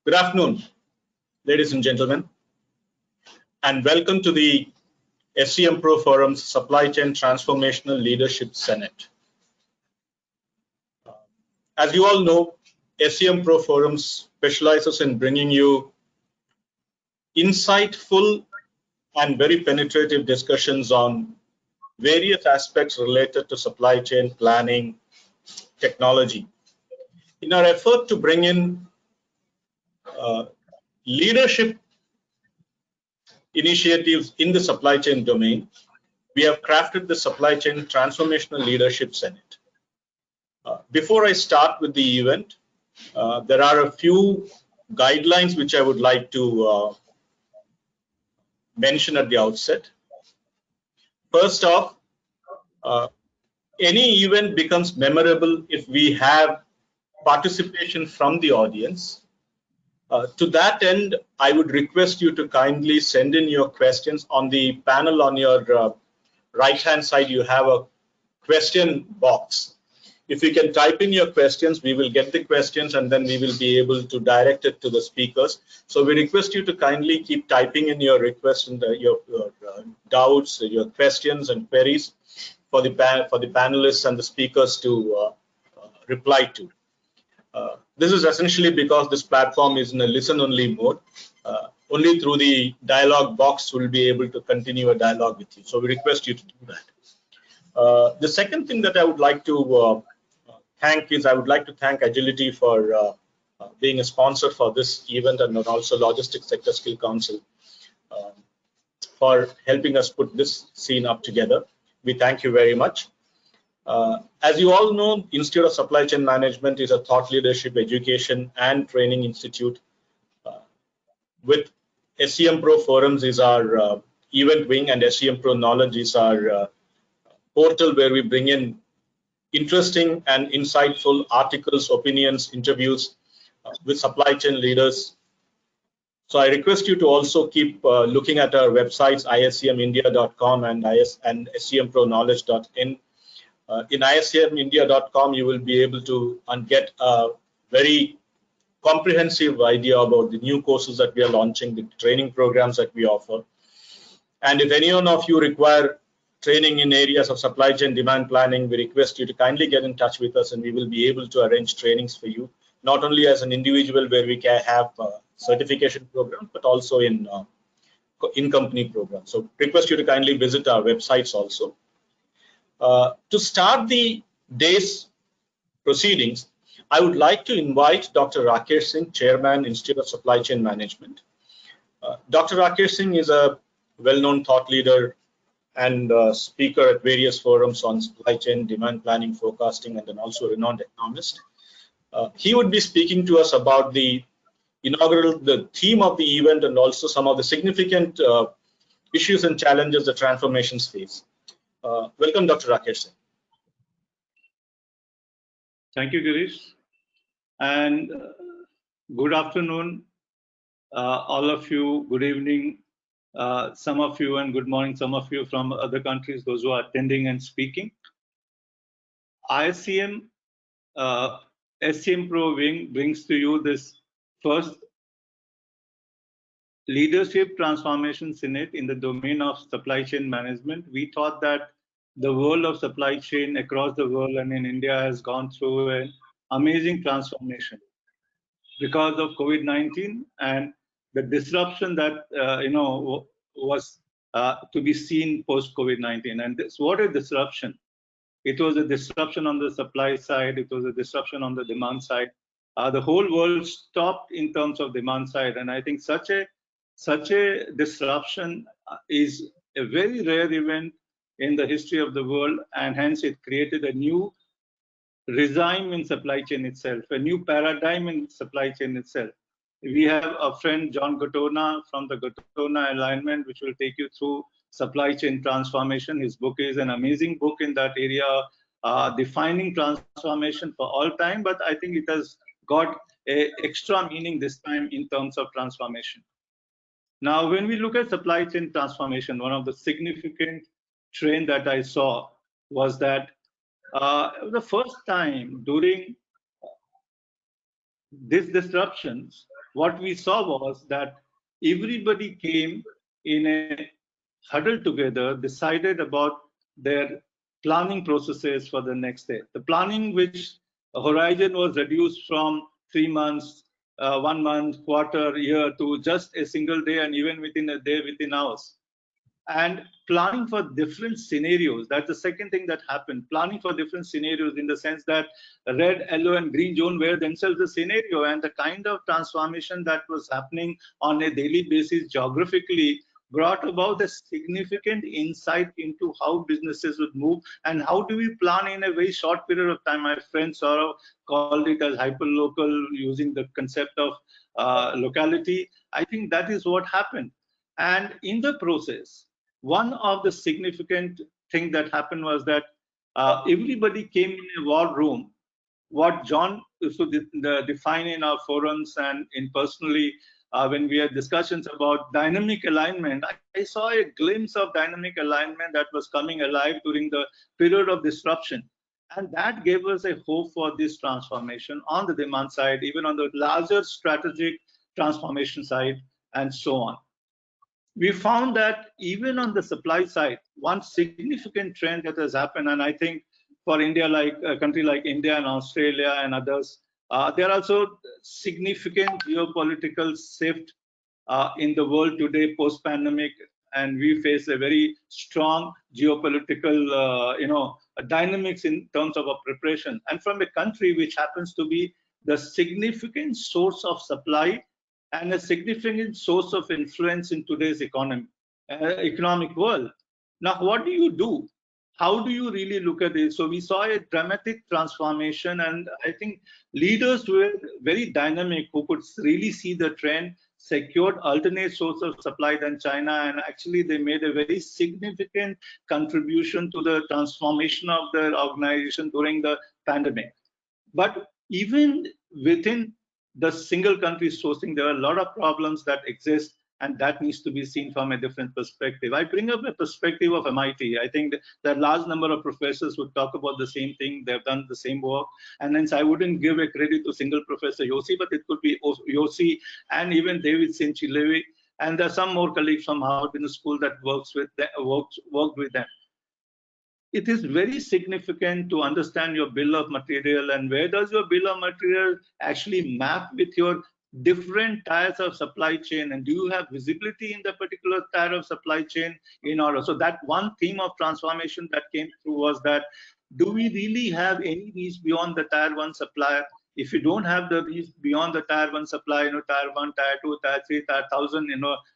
Good afternoon, ladies and gentlemen, and welcome to the SCM Pro Forum's Supply Chain Transformational Leadership Summit. As you all know, SCM Pro Forums specializes in bringing you insightful and very penetrative discussions on various aspects related to supply chain planning technology. In our effort to bring in leadership initiatives in the supply chain domain, we have crafted the Supply Chain Transformational Leadership Summit. Before I start with the event, there are a few guidelines which I would like to mention at the outset. First off, any event becomes memorable if we have participation from the audience. To that end, I would request you to kindly send in your questions. On the panel on your right-hand side, you have a question box. If you can type in your questions, we will get the questions and then we will be able to direct it to the speakers. So we request you to kindly keep typing in your requests and your doubts, your questions and queries for the panelists and the speakers to reply to. This is essentially because this platform is in a listen-only mode. Only through the dialogue box will be able to continue a dialogue with you. So we request you to do that. The second thing that I would like to I would like to thank Agility for being a sponsor for this event, and also Logistics Sector Skill Council for helping us put this scene up together. We thank you very much. As you all know, Institute of Supply Chain Management is a thought leadership education and training institute. With SCM Pro Forums is our event wing, and SCM Pro Knowledge is our portal where we bring in interesting and insightful articles, opinions, interviews with supply chain leaders. So I request you to also keep looking at our websites, iscmindia.com and scmpronowledge.in. In iscmindia.com, you will be able to get a very comprehensive idea about the new courses that we are launching, the training programs that we offer. And if any one of you require training in areas of supply chain demand planning, we request you to kindly get in touch with us and we will be able to arrange trainings for you, not only as an individual where we can have certification programs, but also in company programs. So request you to kindly visit our websites also. To start the day's proceedings, I would like to invite Dr. Rakesh Singh, Chairman, Institute of Supply Chain Management. Dr. Rakesh Singh is a well-known thought leader and speaker at various forums on supply chain, demand planning, forecasting, and then also a renowned economist. He would be speaking to us about the theme of the event and also some of the significant issues and challenges the transformations face. Welcome, Dr. Rakesh Singh. Thank you, Girish. And good afternoon, all of you. Good evening, some of you, and good morning, some of you from other countries, those who are attending and speaking. ISCM SCM Pro Wing brings to you this first Leadership Transformation Summit in the domain of supply chain management. We thought that the world of supply chain across the world and in India has gone through an amazing transformation because of COVID-19 and the disruption that was to be seen post COVID-19. And what a disruption! It was a disruption on the supply side. It was a disruption on the demand side. The whole world stopped in terms of demand side, and I think such a disruption is a very rare event in the history of the world, and hence it created a new regime in supply chain itself, a new paradigm in supply chain itself. We have a friend, John Gattorna, from the Gattorna Alignment, which will take you through supply chain transformation. His book is an amazing book in that area, defining transformation for all time, but I think it has got an extra meaning this time in terms of transformation. Now, when we look at supply chain transformation, one of the significant trend that I saw was that the first time during these disruptions, what we saw was that everybody came in a huddle together, decided about their planning processes for the next day. The planning, which horizon was reduced from 3 months, 1 month, quarter, year to just a single day, and even within a day, within hours. And planning for different scenarios. That's the second thing that happened. Planning for different scenarios, in the sense that red, yellow, and green zone were themselves a scenario, and the kind of transformation that was happening on a daily basis geographically brought about a significant insight into how businesses would move and how do we plan in a very short period of time. My friend Saurabh called it as hyperlocal, using the concept of locality. I think that is what happened. And in the process, one of the significant thing that happened was that everybody came in a war room. What John used to define in our forums and in personally, when we had discussions about dynamic alignment, I saw a glimpse of dynamic alignment that was coming alive during the period of disruption. And that gave us a hope for this transformation on the demand side, even on the larger strategic transformation side, and so on. We found that even on the supply side, one significant trend that has happened, and I think for India, like a country like India and Australia and others, there are also significant geopolitical shift in the world today post-pandemic, and we face a very strong geopolitical, dynamics in terms of our preparation. And from a country which happens to be the significant source of supply and a significant source of influence in today's economic world. Now, what do you do? How do you really look at it? So we saw a dramatic transformation, and I think leaders were very dynamic, who could really see the trend, secured alternate source of supply than China, and actually they made a very significant contribution to the transformation of their organization during the pandemic. But even within the single country sourcing, there are a lot of problems that exist, and that needs to be seen from a different perspective. I bring up a perspective of MIT. I think that a large number of professors would talk about the same thing. They've done the same work. And hence, I wouldn't give a credit to single Professor Yossi, but it could be Yossi and even David Sinchi-Levy. And there are some more colleagues from Harvard Business School that worked with them. It is very significant to understand your bill of material, and where does your bill of material actually map with your different tiers of supply chain, and do you have visibility in the particular tier of supply chain in order? So that one theme of transformation that came through was that, do we really have any reach beyond the tier one supplier? If you don't have the reach beyond the tier one supply, tier one, tier two, tier three, tier 1,000,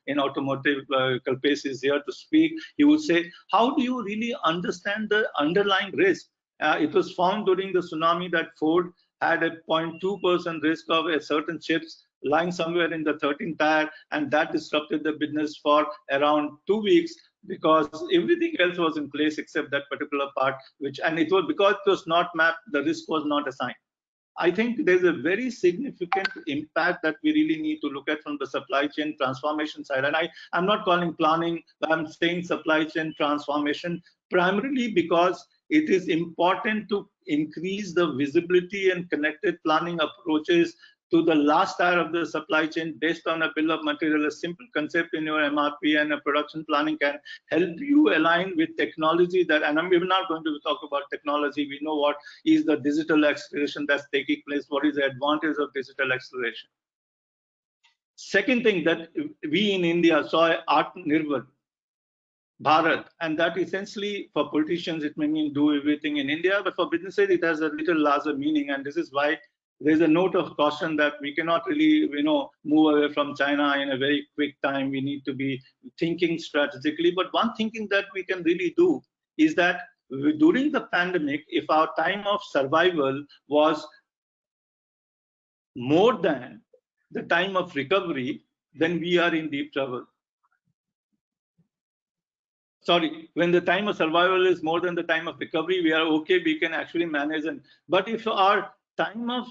in automotive, Kalpesh is here to speak, he would say, how do you really understand the underlying risk? It was found during the tsunami that Ford had a 0.2% risk of a certain chips lying somewhere in the 13th tier, and that disrupted the business for around 2 weeks, because everything else was in place except that particular part, and it was because it was not mapped, the risk was not assigned. I think there's a very significant impact that we really need to look at from the supply chain transformation side. And I'm not calling planning, but I'm saying supply chain transformation, primarily because it is important to increase the visibility and connected planning approaches to the last tier of the supply chain based on a bill of material. A simple concept in your MRP and a production planning can help you align with technology that, and we're not going to talk about technology. We know what is the digital acceleration that's taking place, what is the advantage of digital acceleration. Second thing that we in India saw, Atmanirbhar Bharat, and that essentially for politicians it may mean do everything in India, but for businesses it has a little larger meaning, and this is why there's a note of caution that we cannot really, move away from China in a very quick time. We need to be thinking strategically. But one thinking that we can really do is that during the pandemic, if our time of survival was more than the time of recovery, then we are in deep trouble. Sorry, when the time of survival is more than the time of recovery, we are okay, we can actually manage it. But if our time of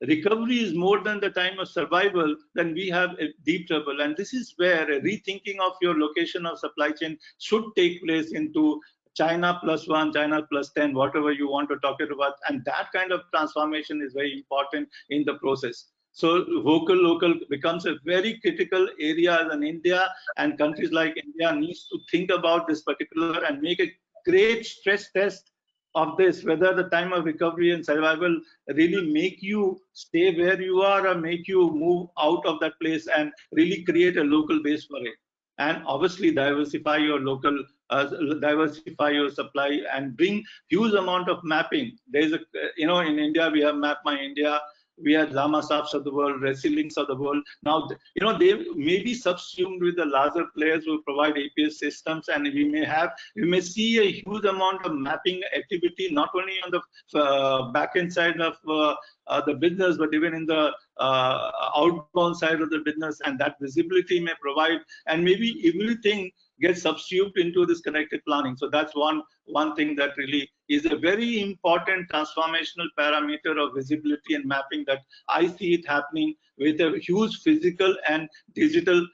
recovery is more than the time of survival, then we have a deep trouble. And this is where a rethinking of your location of supply chain should take place into China +1, China +10, whatever you want to talk about. And that kind of transformation is very important in the process. So vocal local becomes a very critical area in India, and countries like India needs to think about this particular and make a great stress test of this, whether the time of recovery and survival really make you stay where you are or make you move out of that place and really create a local base for it. And obviously diversify your local, diversify your supply and bring huge amount of mapping. There's a, in India we have Map My India, we had Lama Sabs of the world, Resilings of the world. Now, they may be subsumed with the larger players who provide APS systems, and we may see a huge amount of mapping activity, not only on the back end side of the business, but even in the outbound side of the business, and that visibility may provide, and maybe everything gets subsumed into this connected planning. So that's one thing that really is a very important transformational parameter of visibility and mapping that I see it happening with a huge physical and digital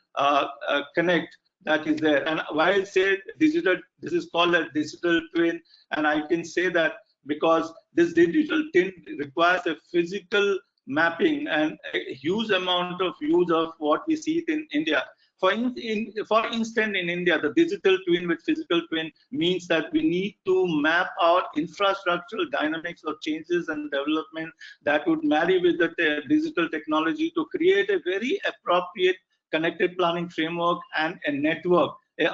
connect that is there. And why I say digital, this is called a digital twin, and I can say that because this digital twin requires a physical mapping and a huge amount of use of what we see it in India. For instance, in India, the digital twin with physical twin means that we need to map our infrastructural dynamics of changes and development that would marry with the digital technology to create a very appropriate connected planning framework and a network, an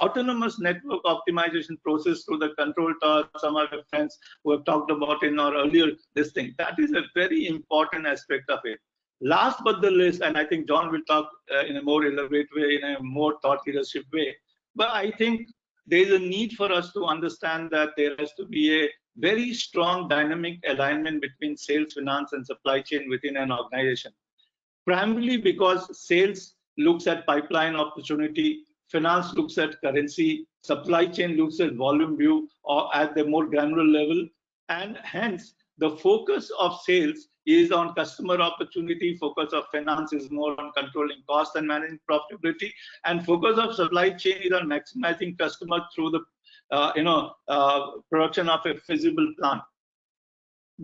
autonomous network optimization process through the control tower. Some of our friends who have talked about in our earlier this thing. That is a very important aspect of it. Last but the least, and I think John will talk in a more elaborate way, in a more thought leadership way, but I think there is a need for us to understand that there has to be a very strong dynamic alignment between sales, finance, and supply chain within an organization. Primarily because sales looks at pipeline opportunity, finance looks at currency, supply chain looks at volume view or at the more granular level, and hence the focus of sales is on customer opportunity, focus of finance is more on controlling cost and managing profitability, and focus of supply chain is on maximizing customer through the production of a feasible plan.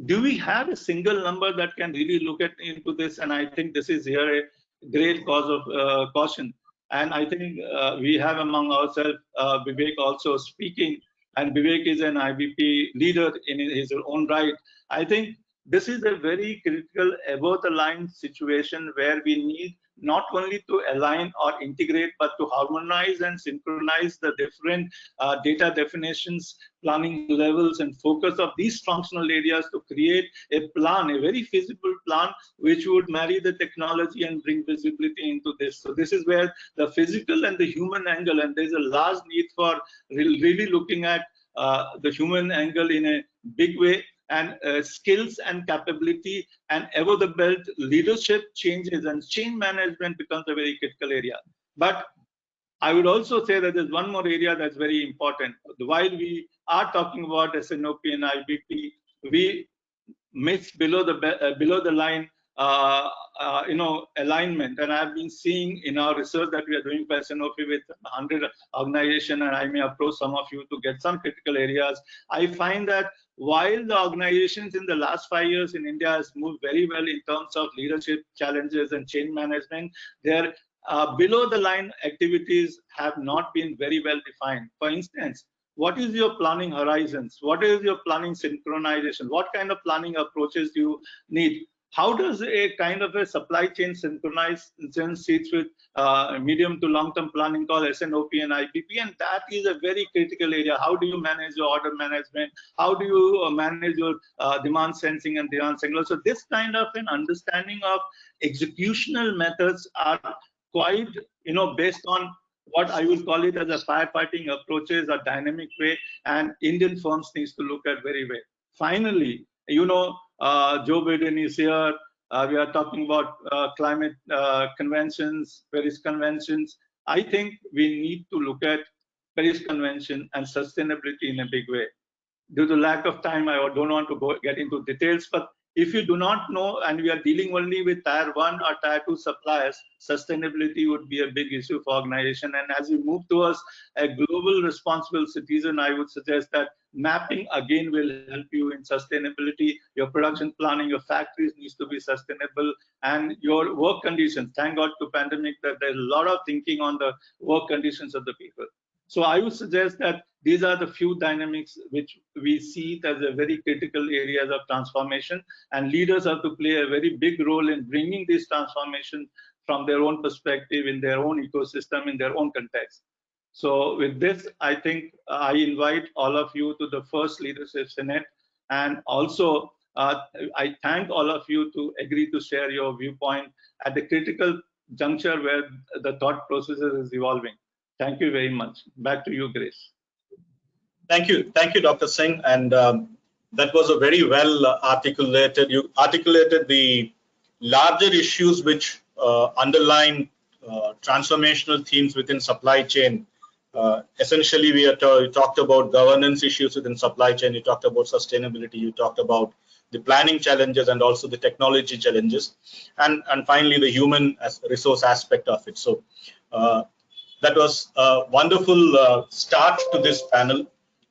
Do we have a single number that can really look at into this? And I think this is here a great cause of caution. And I think we have among ourselves Vivek also speaking, and Vivek is an IBP leader in his own right. I think this is a very critical above the line situation where we need not only to align or integrate, but to harmonize and synchronize the different data definitions, planning levels, and focus of these functional areas to create a plan, a very feasible plan, which would marry the technology and bring visibility into this. So this is where the physical and the human angle, and there's a large need for really looking at the human angle in a big way, and skills and capability and ever the belt leadership changes, and change management becomes a very critical area. But I would also say that there's one more area that's very important. While we are talking about SNOP and IBP, we miss below the line alignment. And I've been seeing in our research that we are doing for SNOP with 100 organizations, and I may approach some of you to get some critical areas. I find that while the organizations in the last 5 years in India has moved very well in terms of leadership challenges and change management, their below the line activities have not been very well defined. For instance, what is your planning horizons? What is your planning synchronization? What kind of planning approaches do you need? How does a kind of a supply chain synchronization sits with medium to long-term planning called SNOP and IBP? And that is a very critical area. How do you manage your order management? How do you manage your demand sensing and demand signal? So this kind of an understanding of executional methods are quite, based on what I will call it as a firefighting approaches, a dynamic way, and Indian firms needs to look at very well. Finally, Joe Biden is here. We are talking about climate conventions, Paris conventions. I think we need to look at Paris Convention and sustainability in a big way. Due to lack of time, I don't want to get into details, but If you do not know, and we are dealing only with tier 1 or tier 2 suppliers, sustainability would be a big issue for organization. And as we move towards a global responsible citizen, I would suggest that mapping again will help you in sustainability. Your production planning, your factories needs to be sustainable, and your work conditions. Thank God to pandemic that there's a lot of thinking on the work conditions of the people. So I would suggest that these are the few dynamics which we see as a very critical areas of transformation, and leaders have to play a very big role in bringing this transformation from their own perspective, in their own ecosystem, in their own context. So with this, I think I invite all of you to the first Leadership Senate, and also I thank all of you to agree to share your viewpoint at the critical juncture where the thought process is evolving. Thank you very much. Back to you, Grace. Thank you, Dr. Singh, and that was a very well articulated. You articulated the larger issues which underline transformational themes within supply chain. Essentially, we talked about governance issues within supply chain. You talked about sustainability. You talked about the planning challenges and also the technology challenges, and finally the human resource aspect of it. So that was a wonderful start to this panel.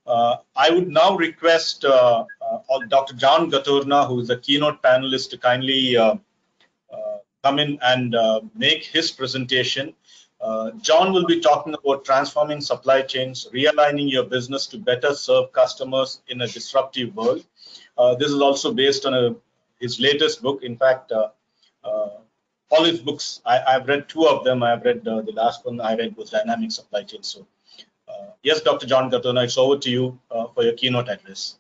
I would now request Dr. John Gattorna, who is a keynote panelist, to kindly come in and make his presentation. John will be talking about transforming supply chains, realigning your business to better serve customers in a disruptive world. This is also based on his latest book. In fact, all his books, I've read 2 of them. I've read the last one I read was Dynamic Supply Chain. So yes, Dr. John Gattorna, it's over to you for your keynote address.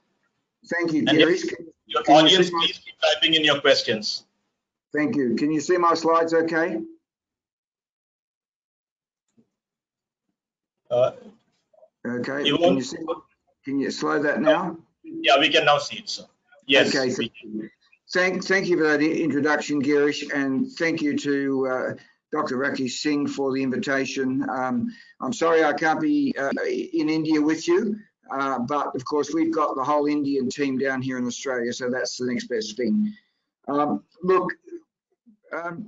Thank you, Girish. Your audience, please keep typing in your questions. Thank you. Can you see my slides okay? Okay. Can you slow that now? Yeah, we can now see it, sir. Yes. Okay. Thank you for that introduction, Girish, and thank you to Dr. Rakesh Singh for the invitation. I'm sorry I can't be in India with you, but of course we've got the whole Indian team down here in Australia, so that's the next best thing. Look,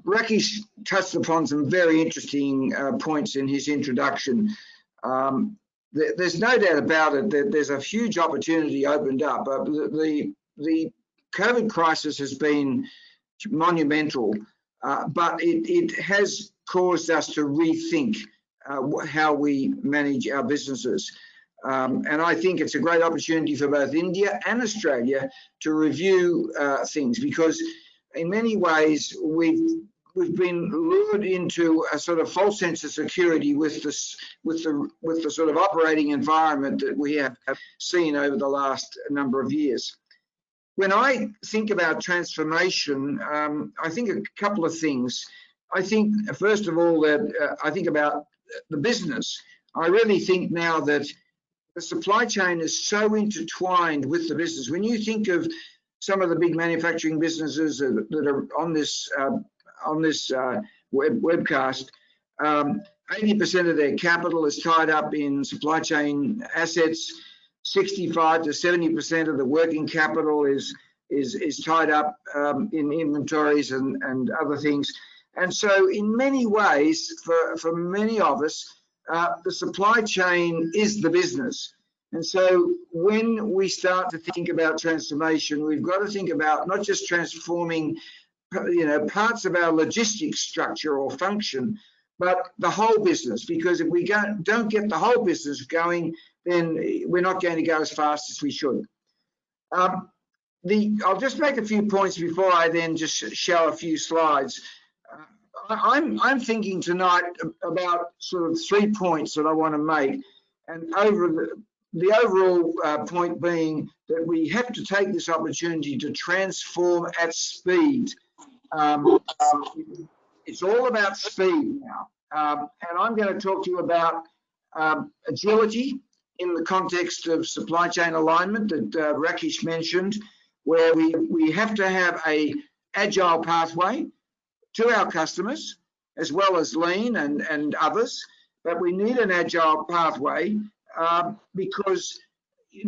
Rakesh touched upon some very interesting points in his introduction. There's no doubt about it that there's a huge opportunity opened up. The COVID crisis has been monumental, but it has caused us to rethink how we manage our businesses. And I think it's a great opportunity for both India and Australia to review things, because in many ways we've been lured into a sort of false sense of security with the sort of operating environment that we have seen over the last number of years. When I think about transformation, I think a couple of things. I think, first of all, that I think about the business. I really think now that the supply chain is so intertwined with the business. When you think of some of the big manufacturing businesses that are on this webcast, 80% of their capital is tied up in supply chain assets. 65 to 70% of the working capital is tied up in inventories and other things. And so in many ways, for many of us, the supply chain is the business. And so when we start to think about transformation, we've got to think about not just transforming parts of our logistics structure or function, but the whole business, because if we don't get the whole business going, then we're not going to go as fast as we should. I'll just make a few points before I then just show a few slides. I'm thinking tonight about sort of 3 points that I want to make, and the overall point being that we have to take this opportunity to transform at speed. It's all about speed now, and I'm going to talk to you about agility in the context of supply chain alignment that Rakesh mentioned, where we have to have a agile pathway to our customers, as well as lean and others, but we need an agile pathway because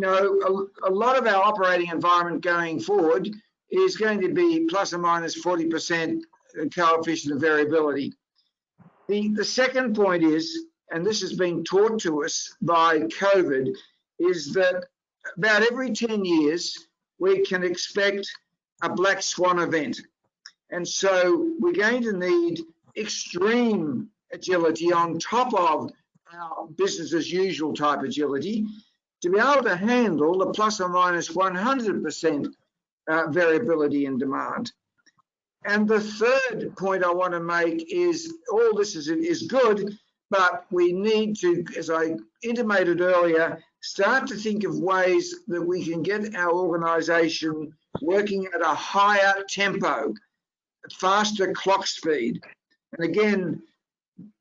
a lot of our operating environment going forward is going to be plus or minus 40% coefficient of variability. The second point is, and this has been taught to us by COVID, is that about every 10 years, we can expect a black swan event. And so we're going to need extreme agility on top of our business as usual type agility to be able to handle the plus or minus 100% variability in demand. And the third point I want to make is all this is good, but we need to, as I intimated earlier, start to think of ways that we can get our organisation working at a higher tempo, faster clock speed. And again,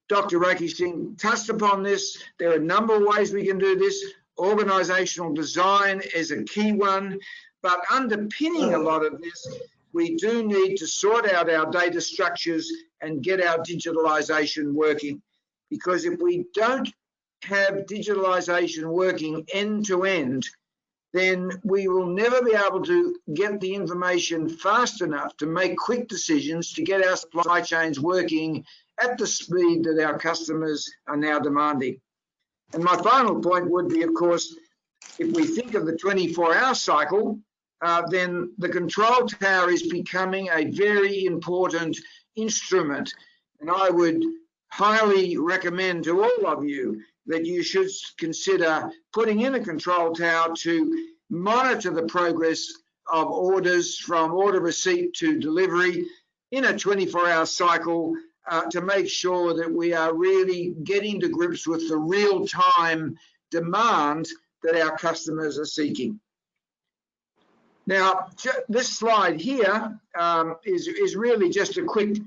Dr. Rakesh Singh touched upon this. There are a number of ways we can do this. Organisational design is a key one, but underpinning a lot of this, we do need to sort out our data structures and get our digitalisation working. Because if we don't have digitalisation working end to end, then we will never be able to get the information fast enough to make quick decisions to get our supply chains working at the speed that our customers are now demanding. And my final point would be, of course, if we think of the 24-hour cycle, then the control tower is becoming a very important instrument. And I would highly recommend to all of you that you should consider putting in a control tower to monitor the progress of orders from order receipt to delivery in a 24-hour cycle to make sure that we are really getting to grips with the real-time demand that our customers are seeking. Now, this slide here is really just a quick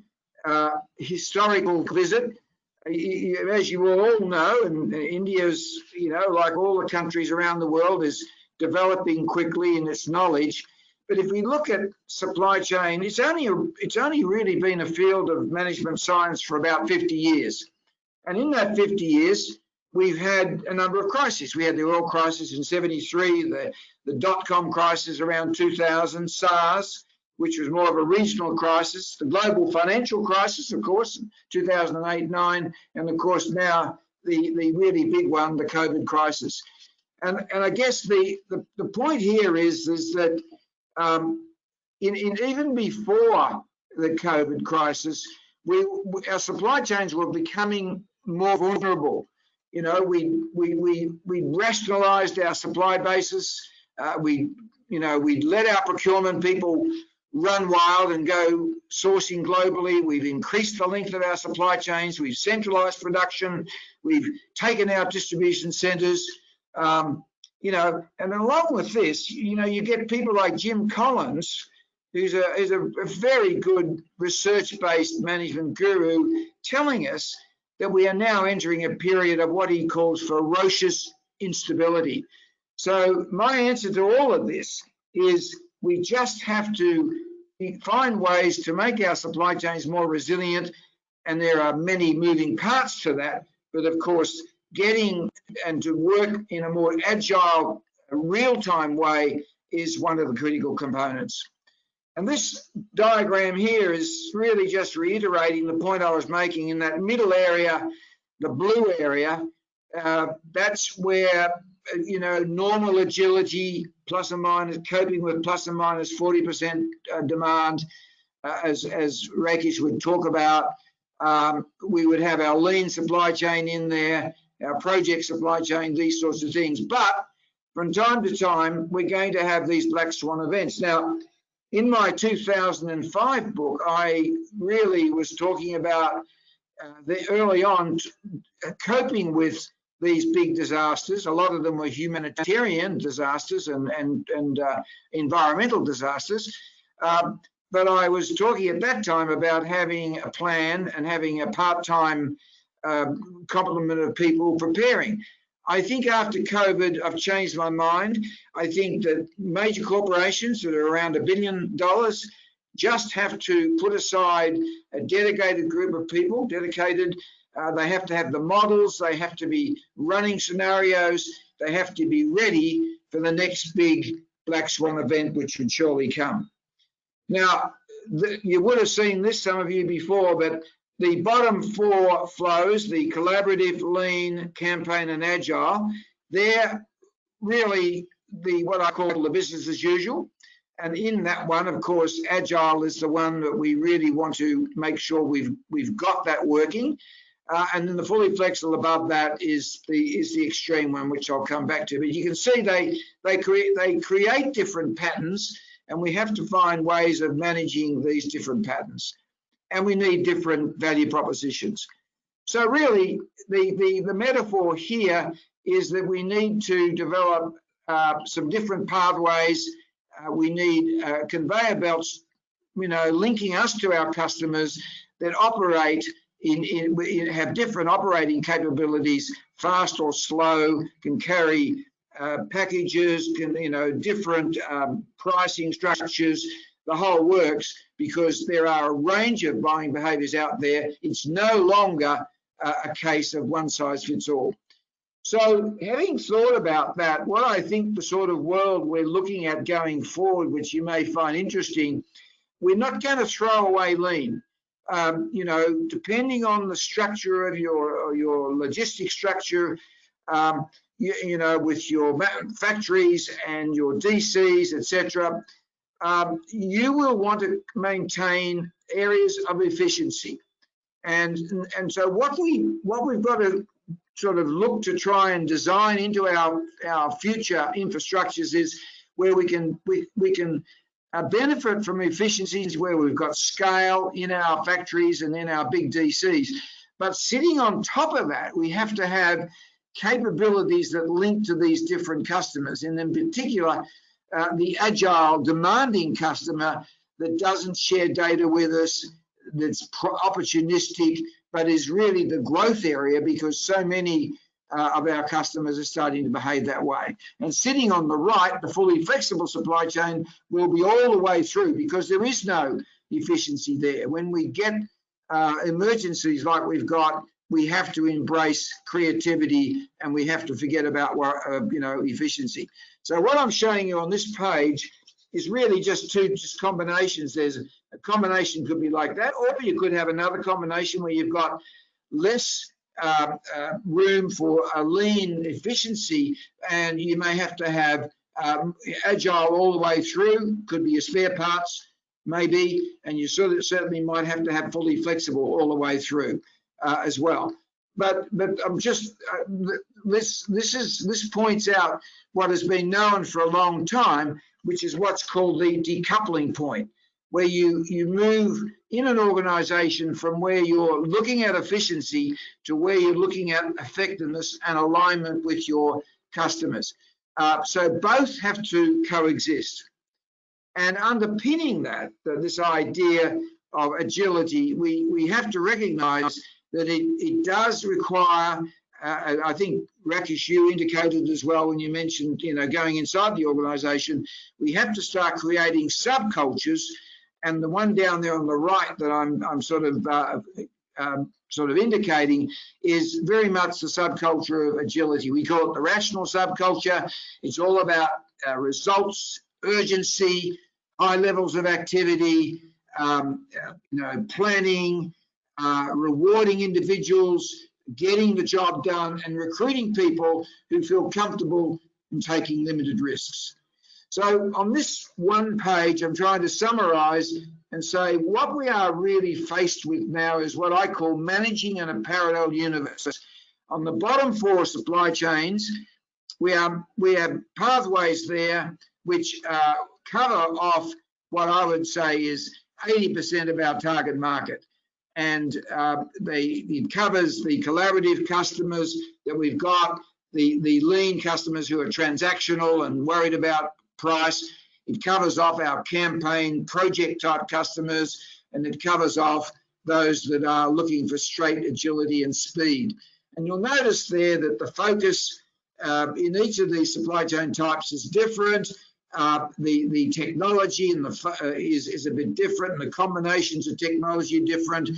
historical visit. As you all know, and India's, like all the countries around the world, is developing quickly in its knowledge. But if we look at supply chain, it's only really been a field of management science for about 50 years. And in that 50 years, we've had a number of crises. We had the oil crisis in '73, the dot-com crisis around 2000, SARS, which was more of a regional crisis, the global financial crisis, of course, 2008-9, and of course now the really big one, the COVID crisis. And I guess the point here is that even before the COVID crisis, our supply chains were becoming more vulnerable. We rationalised our supply bases. We let our procurement people run wild and go sourcing globally. We've increased the length of our supply chains. We've centralised production. We've taken out distribution centres. And along with this, you get people like Jim Collins, who's a very good research-based management guru, telling us that we are now entering a period of what he calls ferocious instability. So my answer to all of this is we just have to find ways to make our supply chains more resilient, and there are many moving parts to that. But of course, getting and to work in a more agile, real-time way is one of the critical components. And this diagram here is really just reiterating the point I was making. In that middle area, the blue area, that's where normal agility, plus or minus, coping with plus or minus 40% demand, as Rakesh would talk about. We would have our lean supply chain in there, our project supply chain, these sorts of things. But from time to time, we're going to have these black swan events. Now, in my 2005 book, I really was talking about early on coping with these big disasters. A lot of them were humanitarian disasters and environmental disasters. But I was talking at that time about having a plan and having a part-time complement of people preparing. I think after COVID, I've changed my mind. I think that major corporations that are around $1 billion just have to put aside a dedicated group of people, they have to have the models, they have to be running scenarios, they have to be ready for the next big black swan event, which would surely come. Now, you would have seen this, some of you, before, but the bottom 4 flows, the collaborative, lean, campaign, and agile, they're really what I call the business as usual. And in that one, of course, agile is the one that we really want to make sure we've got that working. And then the fully flexible above that is the extreme one, which I'll come back to. But you can see they create different patterns, and we have to find ways of managing these different patterns. And we need different value propositions. So really, the metaphor here is that we need to develop some different pathways. We need conveyor belts, linking us to our customers that operate have different operating capabilities, fast or slow, can carry packages, can different pricing structures, the whole works, because there are a range of buying behaviours out there. It's no longer a case of one size fits all. So having thought about that, what I think the sort of world we're looking at going forward, which you may find interesting, we're not going to throw away lean. Depending on the structure of your logistic structure, with your factories and your DCs, etc., you will want to maintain areas of efficiency. And so what we've got to sort of look to try and design into our future infrastructures is where we can benefit from efficiencies, where we've got scale in our factories and in our big DCs. But sitting on top of that, we have to have capabilities that link to these different customers, and in particular, the agile, demanding customer that doesn't share data with us, that's opportunistic, but is really the growth area, because so many of our customers are starting to behave that way. And sitting on the right, the fully flexible supply chain will be all the way through, because there is no efficiency there. When we get emergencies like we've got, we have to embrace creativity, and we have to forget about efficiency. So what I'm showing you on this page is really just two combinations. There's a combination could be like that, or you could have another combination where you've got less room for a lean efficiency, and you may have to have agile all the way through. Could be your spare parts, maybe, and you certainly might have to have fully flexible all the way through as well. But I'm just this points out what has been known for a long time, which is what's called the decoupling point, where you move in an organization from where you're looking at efficiency to where you're looking at effectiveness and alignment with your customers. So both have to coexist. And underpinning that, this idea of agility, we have to recognize that it does require, I think, Rakesh, you indicated as well when you mentioned, going inside the organization, we have to start creating subcultures. And the one down there on the right that I'm sort of indicating is very much the subculture of agility. We call it the rational subculture. It's all about results, urgency, high levels of activity, planning, rewarding individuals, getting the job done, and recruiting people who feel comfortable in taking limited risks. So on this one page, I'm trying to summarize and say what we are really faced with now is what I call managing in a parallel universe. On the bottom 4 supply chains, we have pathways there which cover off what I would say is 80% of our target market. And it covers the collaborative customers that we've got, the lean customers who are transactional and worried about price. It covers off our campaign project type customers, and it covers off those that are looking for straight agility and speed. And you'll notice there that the focus in each of these supply chain types is different. The technology and is a bit different, and the combinations of technology are different,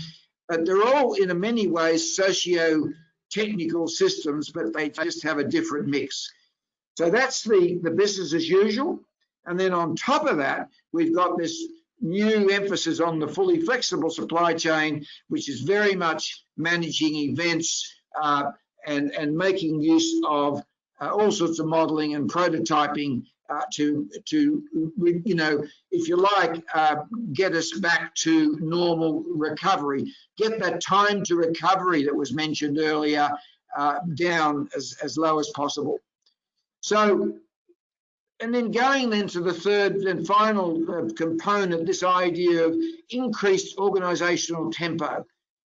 but they're all in many ways socio-technical systems, but they just have a different mix. So that's the business as usual. And then on top of that, we've got this new emphasis on the fully flexible supply chain, which is very much managing events and making use of all sorts of modelling and prototyping to you know, if you like, get us back to normal recovery, get that time to recovery that was mentioned earlier down as low as possible. So, and then going then to the third and final component, this idea of increased organisational tempo.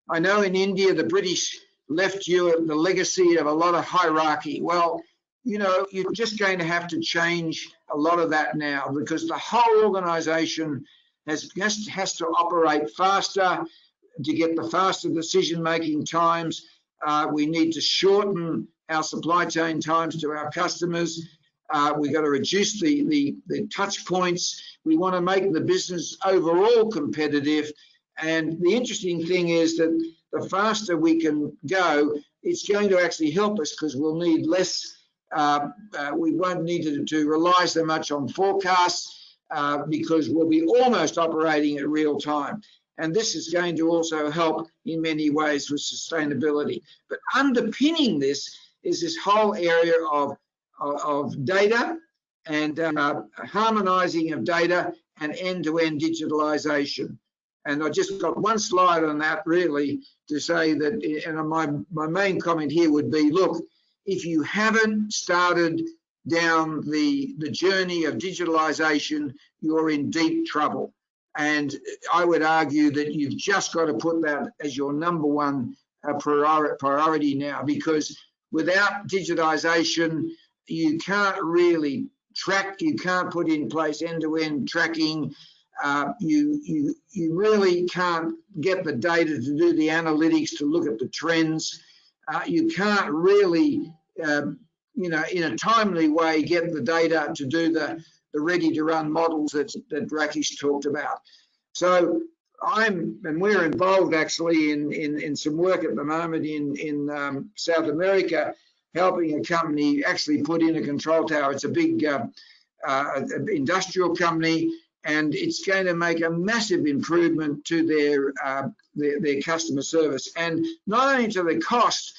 I know in India, the British left you the legacy of a lot of hierarchy. Well, you know, you're just going to have to change a lot of that now, because the whole organisation has to operate faster to get the faster decision-making times. We need to shorten our supply chain times to our customers. We've got to reduce the touch points. We want to make the business overall competitive. And the interesting thing is that the faster we can go, it's going to actually help us, because we'll need less, we won't need to rely so much on forecasts, because we'll be almost operating at real time. And this is going to also help in many ways with sustainability. But underpinning this is this whole area of data and harmonizing of data and end-to-end digitalization. And I just got one slide on that, really, to say that, and my main comment here would be, look, if you haven't started down the journey of digitalization, you're in deep trouble. And I would argue that you've just got to put that as your number one priority now, because without digitization, you can't really track, you can't put in place end-to-end tracking. You really can't get the data to do the analytics, to look at the trends. You can't really, you know, in a timely way, get the data to do the ready-to-run models that Rakesh talked about. So we're involved actually in some work at the moment in South America, helping a company actually put in a control tower. It's a big industrial company, and it's going to make a massive improvement to their customer service, and not only to their cost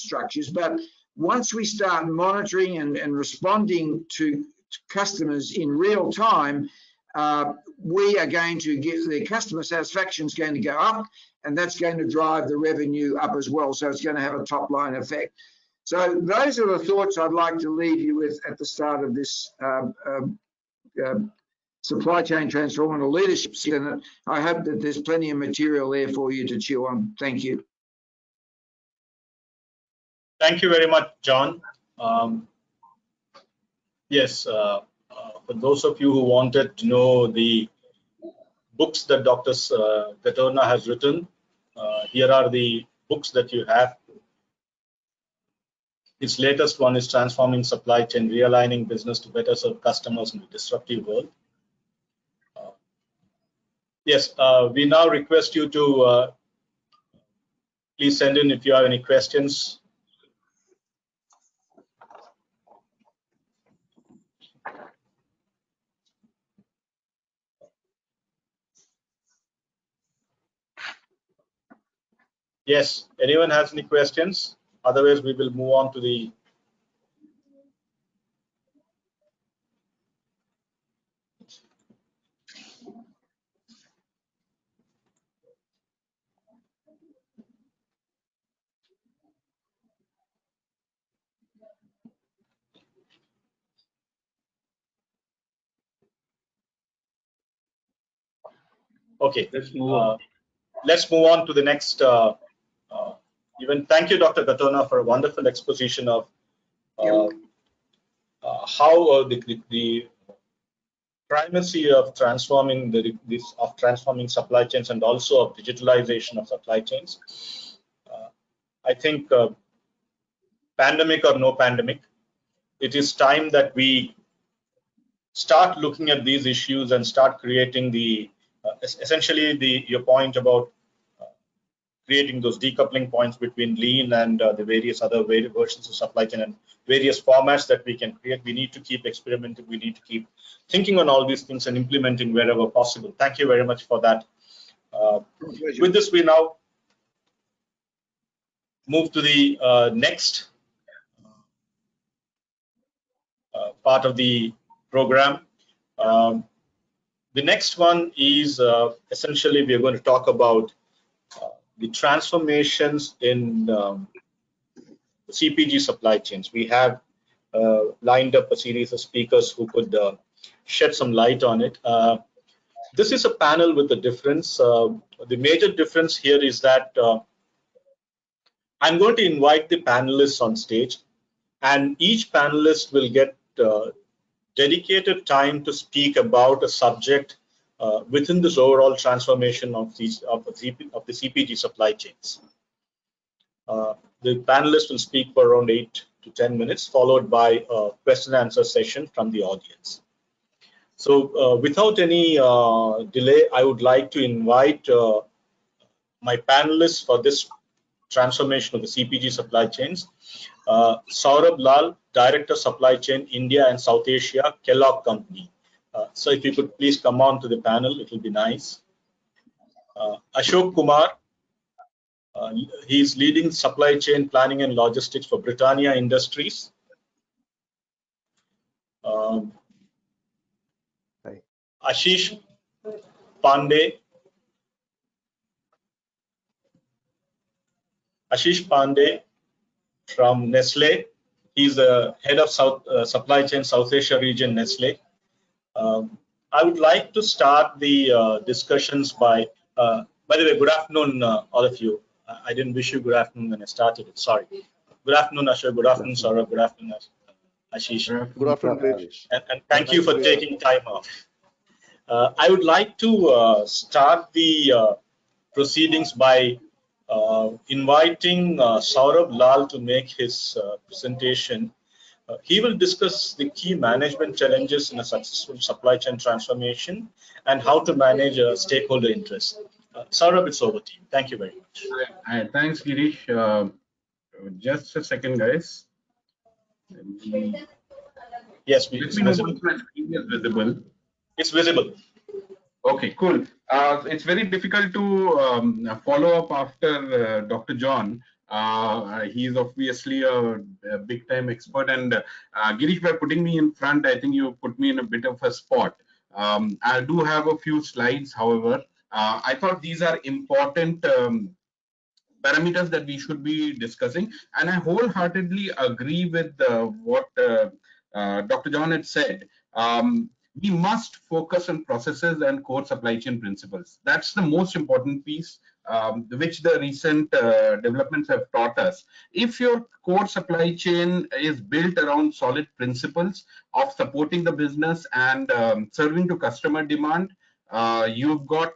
structures, but once we start monitoring and responding to customers in real time, we are going to get the customer satisfaction is going to go up, and that's going to drive the revenue up as well. So it's going to have a top line effect. So those are the thoughts I'd like to leave you with at the start of this supply chain transformational leadership. And I hope that there's plenty of material there for you to chew on. Thank you. Thank you very much, John. Yes, for those of you who wanted to know the books that Dr. Gattorna has written, here are the books that you have. His latest one is Transforming Supply Chain, Realigning Business to Better Serve Customers in a Disruptive World. Yes, we now request you to please send in if you have any questions. Yes, anyone has any questions? Otherwise, we will move on to the okay. Let's move on. Let's move on to the next event. Thank you, Dr. Gattorna, for a wonderful exposition of how the primacy of transforming transforming supply chains and also of digitalization of supply chains. I think pandemic or no pandemic, it is time that we start looking at these issues and start creating the essentially your point about creating those decoupling points between lean and the various other versions of supply chain and various formats that we can create. We need to keep experimenting. We need to keep thinking on all these things and implementing wherever possible. Thank you very much for that. With this, we now move to the next part of the program. The next one is essentially we are going to talk about the transformations in CPG supply chains. We have lined up a series of speakers who could shed some light on it. This is a panel with a difference. The major difference here is that I'm going to invite the panelists on stage, and each panelist will get dedicated time to speak about a subject within this overall transformation of the CPG supply chains. The panelists will speak for around 8 to 10 minutes, followed by a question and answer session from the audience. So without any delay, I would like to invite my panelists for this transformation of the CPG supply chains. Saurabh Lal, Director Supply Chain India and South Asia, Kellogg Company. So if you could please come on to the panel, it will be nice. Ashok Kumar, he's leading supply chain planning and logistics for Britannia Industries. Ashish Pande. Ashish Pande from Nestle. He's the head of supply chain South Asia region, Nestle. I would like to start the discussions by the way, good afternoon, all of you. I didn't wish you good afternoon when I started it. Sorry. Good afternoon, Ashok. Good afternoon, Saurabh. Good afternoon, Ashish. Good afternoon, and thank you for taking time off. I would like to start the proceedings by inviting Saurabh Lal to make his presentation. He will discuss the key management challenges in a successful supply chain transformation and how to manage stakeholder interests. Saurabh, it's over to you. Thank you very much. Thanks, Girish. Just a second, guys. Yes, let me know once my screen is visible. It's visible. Okay, cool. It's very difficult to follow up after Dr. John. He's obviously a big-time expert, and Girish, by putting me in front, I think you put me in a bit of a spot. I do have a few slides, however. I thought these are important parameters that we should be discussing, and I wholeheartedly agree with what Dr. John had said. We must focus on processes and core supply chain principles. That's the most important piece, which the recent developments have taught us. If your core supply chain is built around solid principles of supporting the business and serving to customer demand, you've got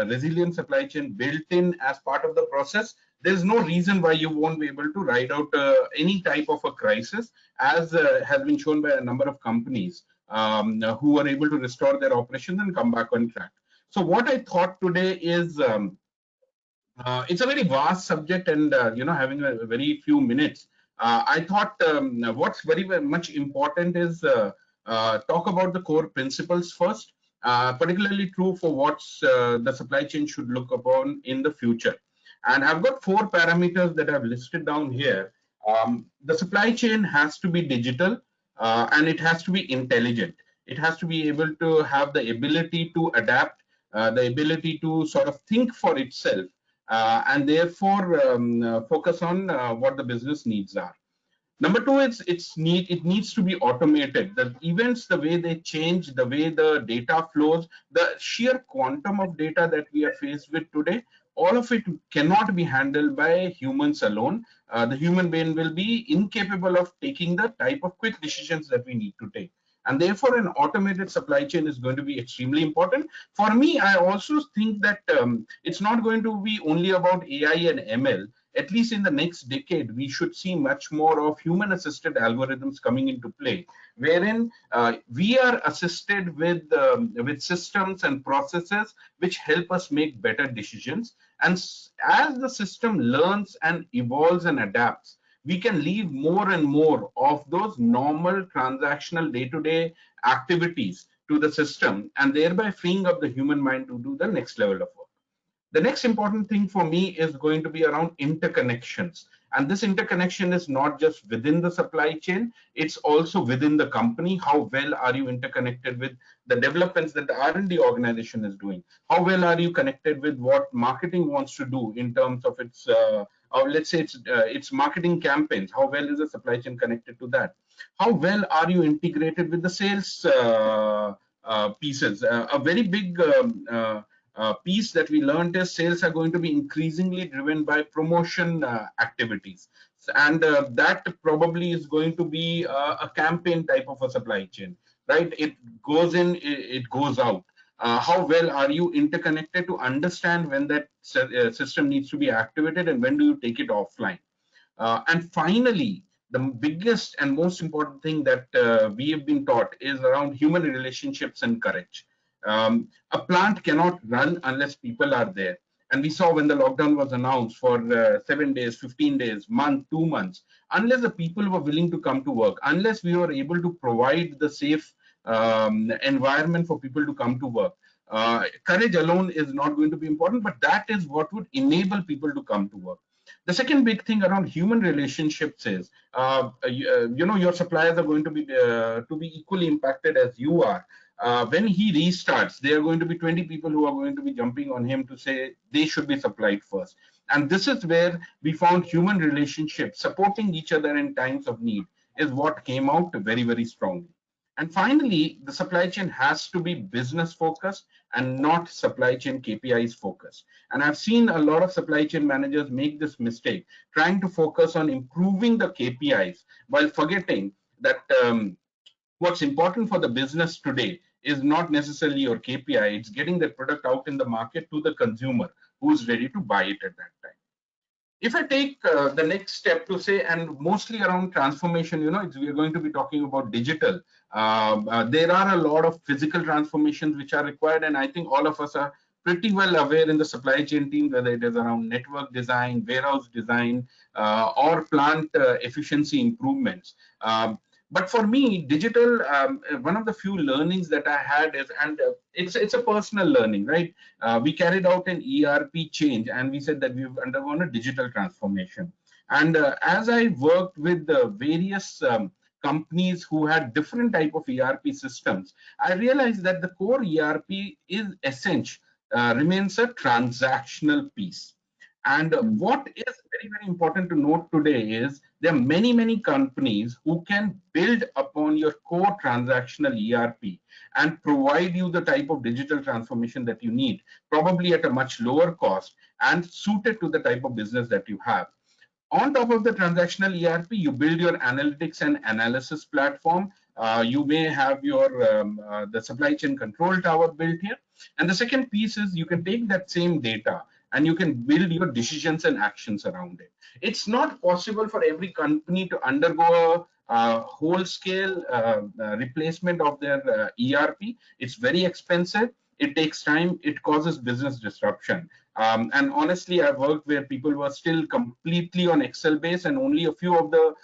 resilient supply chain built in as part of the process. There's no reason why you won't be able to ride out any type of a crisis, as has been shown by a number of companies who are able to restore their operations and come back on track. So what I thought today is, it's a very vast subject, and having a very few minutes, I thought what's very much important is talk about the core principles first, particularly true for what's the supply chain should look upon in the future. And I've got 4 parameters that I've listed down here. The supply chain has to be digital, and it has to be intelligent. It has to be able to have the ability to adapt, the ability to sort of think for itself, and therefore focus on what the business needs are. Number 2, it needs to be automated. The events, the way they change, the way the data flows, the sheer quantum of data that we are faced with today, all of it cannot be handled by humans alone. The human brain will be incapable of taking the type of quick decisions that we need to take. And therefore, an automated supply chain is going to be extremely important. For me, I also think that it's not going to be only about AI and ML. At least in the next decade, we should see much more of human-assisted algorithms coming into play, wherein we are assisted with systems and processes which help us make better decisions. And as the system learns and evolves and adapts, we can leave more and more of those normal transactional day-to-day activities to the system, and thereby freeing up the human mind to do the next level of work. The next important thing for me is going to be around interconnections. And this interconnection is not just within the supply chain, it's also within the company. How well are you interconnected with the developments that the R&D organization is doing? How well are you connected with what marketing wants to do in terms of its, or let's say its marketing campaigns? How well is the supply chain connected to that? How well are you integrated with the sales pieces? A very big piece that we learned is sales are going to be increasingly driven by promotion activities, and that probably is going to be a campaign type of a supply chain, right? It goes in, it goes out. How well are you interconnected to understand when that system needs to be activated and when do you take it offline? And finally, the biggest and most important thing that we have been taught is around human relationships and courage. A plant cannot run unless people are there. And we saw when the lockdown was announced for 7 days, 15 days, month, 2 months, unless the people were willing to come to work, unless we were able to provide the safe environment for people to come to work, courage alone is not going to be important, but that is what would enable people to come to work. The second big thing around human relationships is, your suppliers are going to be equally impacted as you are. When he restarts, there are going to be 20 people who are going to be jumping on him to say they should be supplied first. And this is where we found human relationships supporting each other in times of need is what came out very, very strongly. And finally, the supply chain has to be business focused and not supply chain KPIs focused. And I've seen a lot of supply chain managers make this mistake, trying to focus on improving the KPIs while forgetting that what's important for the business today is not necessarily your KPI. It's getting the product out in the market to the consumer who's ready to buy it at that time. If I take the next step to say, and mostly around transformation, we're going to be talking about digital. There are a lot of physical transformations which are required, and I think all of us are pretty well aware in the supply chain team, whether it is around network design, warehouse design, or plant efficiency improvements. But for me, digital, one of the few learnings that I had is, and it's a personal learning, right? We carried out an ERP change, and we said that we've undergone a digital transformation. And as I worked with various companies who had different type of ERP systems, I realized that the core ERP is essential, remains a transactional piece. And what is very, very important to note today is there are many, many companies who can build upon your core transactional ERP and provide you the type of digital transformation that you need, probably at a much lower cost and suited to the type of business that you have. On top of the transactional ERP, you build your analytics and analysis platform. You may have your the supply chain control tower built here. And the second piece is you can take that same data and you can build your decisions and actions around it. It's not possible for every company to undergo a whole-scale replacement of their ERP. It's very expensive. It takes time. It causes business disruption. And honestly, I've worked where people were still completely on Excel base and only a few of the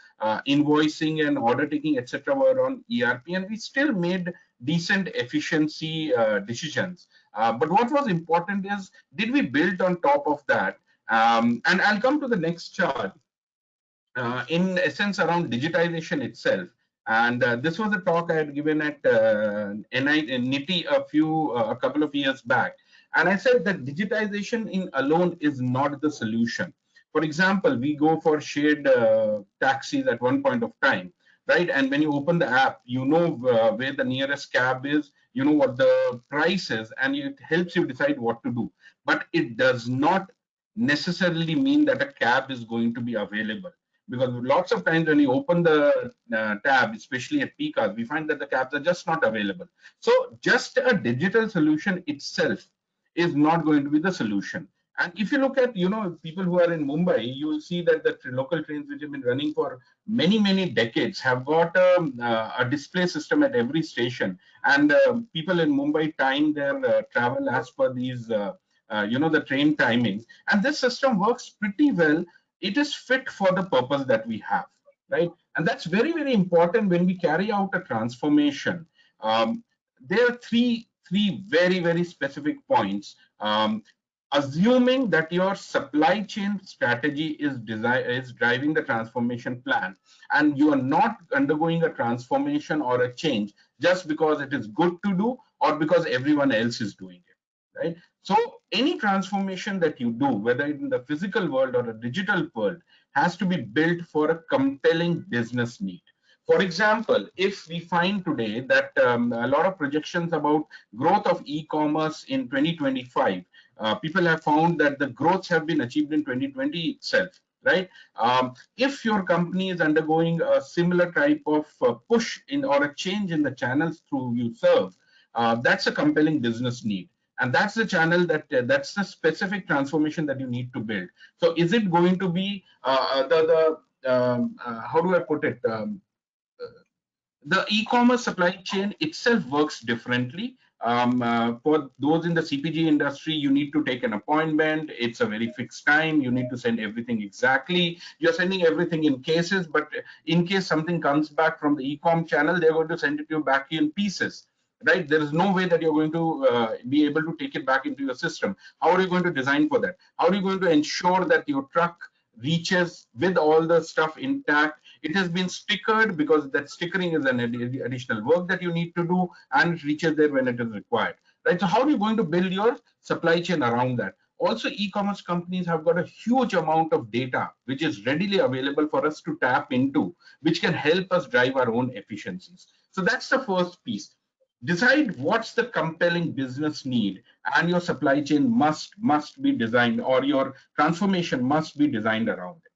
invoicing and order taking, etc., were on ERP, and we still made decent efficiency decisions. But what was important is, did we build on top of that? And I'll come to the next chart. In essence, around digitization itself. And this was a talk I had given at NITI a couple of years back. And I said that digitization in alone is not the solution. For example, we go for shared taxis at one point of time, right? And when you open the app, you know where the nearest cab is, you know what the price is, and it helps you decide what to do. But it does not necessarily mean that a cab is going to be available. because lots of times when you open the tab, especially at peak hours, we find that the cabs are just not available. So just a digital solution itself is not going to be the solution. And if you look at, people who are in Mumbai, you will see that the local trains which have been running for many, many decades have got a display system at every station. And people in Mumbai time their travel as per these, the train timings. And this system works pretty well. It is fit for the purpose that we have, right? And that's very, very important when we carry out a transformation. There are three very, very specific points. Assuming that your supply chain strategy is driving the transformation plan, and you are not undergoing a transformation or a change just because it is good to do or because everyone else is doing it, right? So any transformation that you do, whether in the physical world or a digital world, has to be built for a compelling business need. For example, if we find today that a lot of projections about growth of e-commerce in 2025, people have found that the growths have been achieved in 2020 itself, right? If your company is undergoing a similar type of push in or a change in the channels through you serve, that's a compelling business need. And that's the channel that's the specific transformation that you need to build. So is it going to be how do I put it? The e-commerce supply chain itself works differently. For those in the CPG industry, you need to take an appointment. It's a very fixed time. You need to send everything exactly. You're sending everything in cases, but in case something comes back from the e-com channel, they're going to send it to you back in pieces, right? There is no way that you're going to be able to take it back into your system. How are you going to design for that? How are you going to ensure that your truck reaches with all the stuff intact? It has been stickered because that stickering is an additional work that you need to do, and it reaches there when it is required, right? So how are you going to build your supply chain around that? Also, e-commerce companies have got a huge amount of data which is readily available for us to tap into, which can help us drive our own efficiencies. So that's the first piece. Decide what's the compelling business need, and your supply chain must be designed, or your transformation must be designed around it.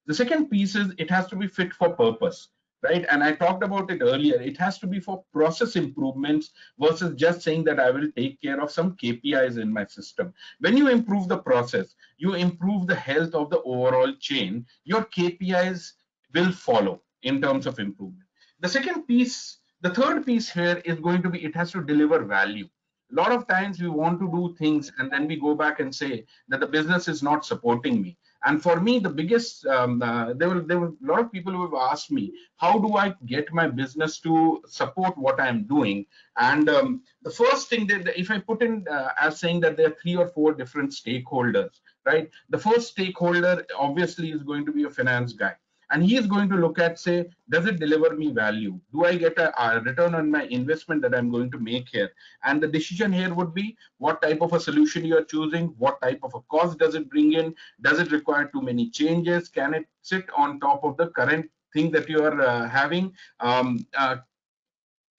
The second piece is it has to be fit for purpose, right? And I talked about it earlier. It has to be for process improvements versus just saying that I will take care of some KPIs in my system. When you improve the process, you improve the health of the overall chain, your KPIs will follow in terms of improvement. The third piece here is going to be, it has to deliver value. A lot of times we want to do things and then we go back and say that the business is not supporting me. And for me, the biggest, there were a lot of people who have asked me, how do I get my business to support what I'm doing? And the first thing that if I put in as saying that there are 3 or 4 different stakeholders, right? The first stakeholder obviously is going to be a finance guy. And he is going to look at, say, does it deliver me value? Do I get a return on my investment that I'm going to make here? And the decision here would be what type of a solution you are choosing, what type of a cost does it bring in, does it require too many changes, can it sit on top of the current thing that you are having?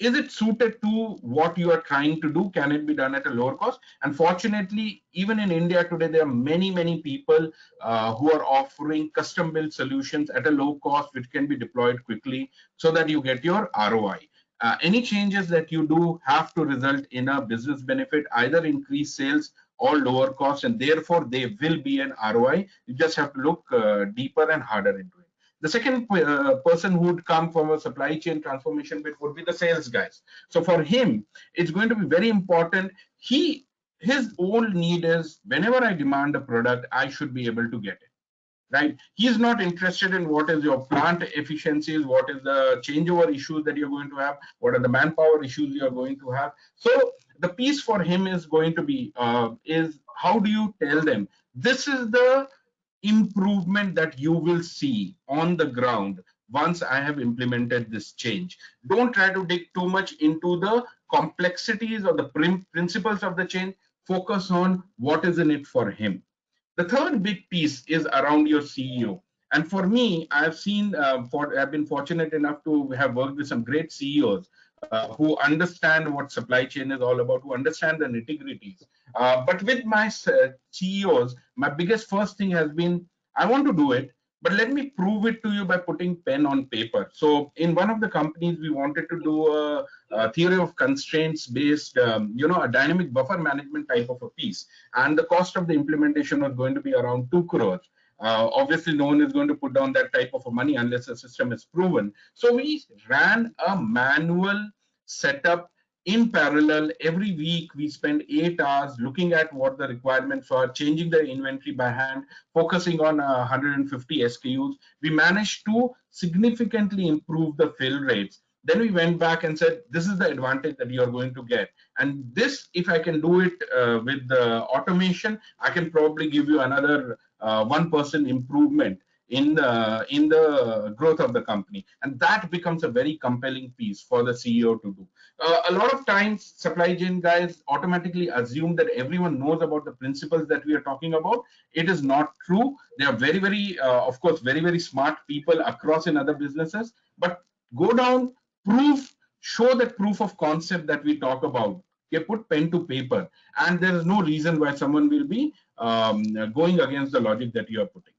Is it suited to what you are trying to do? Can it be done at a lower cost? And fortunately, even in India today, there are many people who are offering custom built solutions at a low cost, which can be deployed quickly so that you get your ROI. Any changes that you do have to result in a business benefit, either increase sales or lower costs, and therefore they will be an ROI. You just have to look deeper and harder into it. The second person who would come from a supply chain transformation bit would be the sales guys. So for him, it's going to be very important. His whole need is whenever I demand a product, I should be able to get it, right? He's not interested in what is your plant efficiencies, what is the changeover issues that you're going to have, what are the manpower issues you're going to have. So the piece for him is going to be, is how do you tell them, this is the improvement that you will see on the ground once I have implemented this change. Don't try to dig too much into the complexities or the principles of the change. Focus on what is in it for him. The third big piece is around your CEO. And for me, I've been fortunate enough to have worked with some great CEOs who understand what supply chain is all about, who understand the nitty-gritties. But with my CEOs, my biggest first thing has been, I want to do it, but let me prove it to you by putting pen on paper. So in one of the companies, we wanted to do a theory of constraints based, a dynamic buffer management type of a piece. And the cost of the implementation was going to be around 2 crores. Obviously, no one is going to put down that type of money unless the system is proven. So we ran a manual setup in parallel. Every week we spend 8 hours looking at what the requirements are, changing the inventory by hand, focusing on 150 SKUs. We managed to significantly improve the fill rates. Then we went back and said, this is the advantage that you're going to get. And this, if I can do it with the automation, I can probably give you another 1% improvement in the growth of the company. And that becomes a very compelling piece for the CEO to do. A lot of times, supply chain guys automatically assume that everyone knows about the principles that we are talking about. It is not true. They are very, very, of course, very, very smart people across in other businesses. But go down, prove, show that proof of concept that we talk about. Okay, put pen to paper, and there is no reason why someone will be going against the logic that you are putting.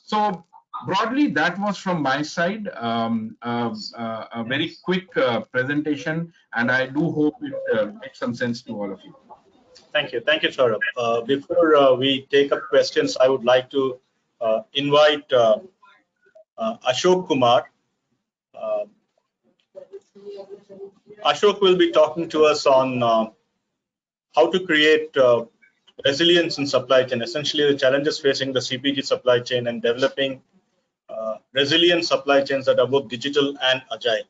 So broadly, that was from my side, a very quick presentation, and I do hope it makes some sense to all of you. Thank you, Saurabh. Before we take up questions, I would like to invite Ashok Kumar. Ashok will be talking to us on how to create resilience in supply chain, essentially the challenges facing the CPG supply chain and developing resilient supply chains that are both digital and agile.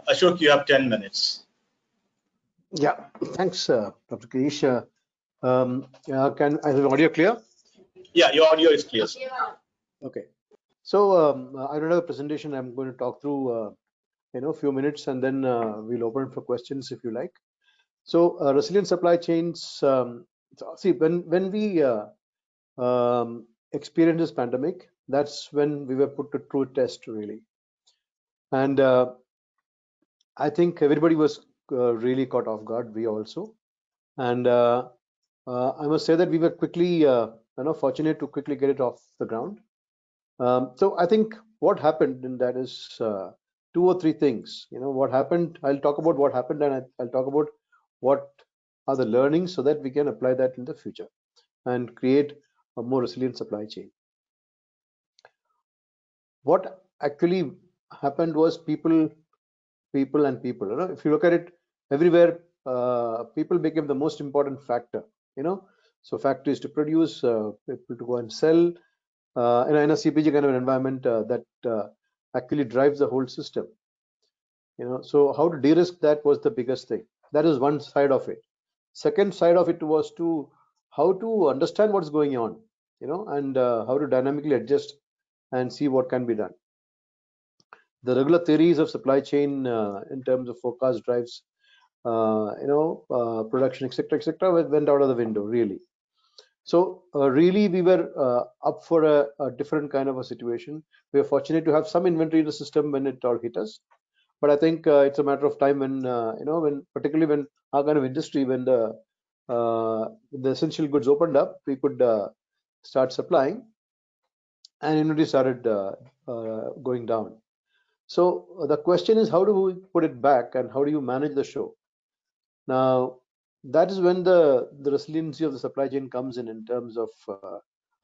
Ashok, you have 10 minutes. Yeah, thanks, Dr. Girish. Is the audio clear? Yeah, your audio is clear. Okay. So I don't have a presentation. I'm going to talk through, a few minutes, and then we'll open for questions if you like. So resilient supply chains. See, when we experienced this pandemic, that's when we were put to true test, really. And I think everybody was really caught off guard. We also, and I must say that we were quickly, fortunate to quickly get it off the ground. So I think what happened in that is 2 or 3 things. What happened. I'll talk about what happened, and I'll talk about what are the learnings so that we can apply that in the future and create a more resilient supply chain. What actually happened was people. If you look at it everywhere, people became the most important factor. So factories to produce, people to go and sell, in a CPG kind of an environment that actually drives the whole system. So how to de-risk that was the biggest thing. That is one side of it. Second side of it was to how to understand what's going on, and how to dynamically adjust and see what can be done. The regular theories of supply chain in terms of forecast drives, production, etc., went out of the window, really. So really, we were up for a different kind of a situation. We were fortunate to have some inventory in the system when it all hit us. But I think it's a matter of time when, particularly when our kind of industry, when the essential goods opened up, we could start supplying, and inventory started going down. So the question is, how do we put it back, and how do you manage the show? Now, that is when the resiliency of the supply chain comes in terms of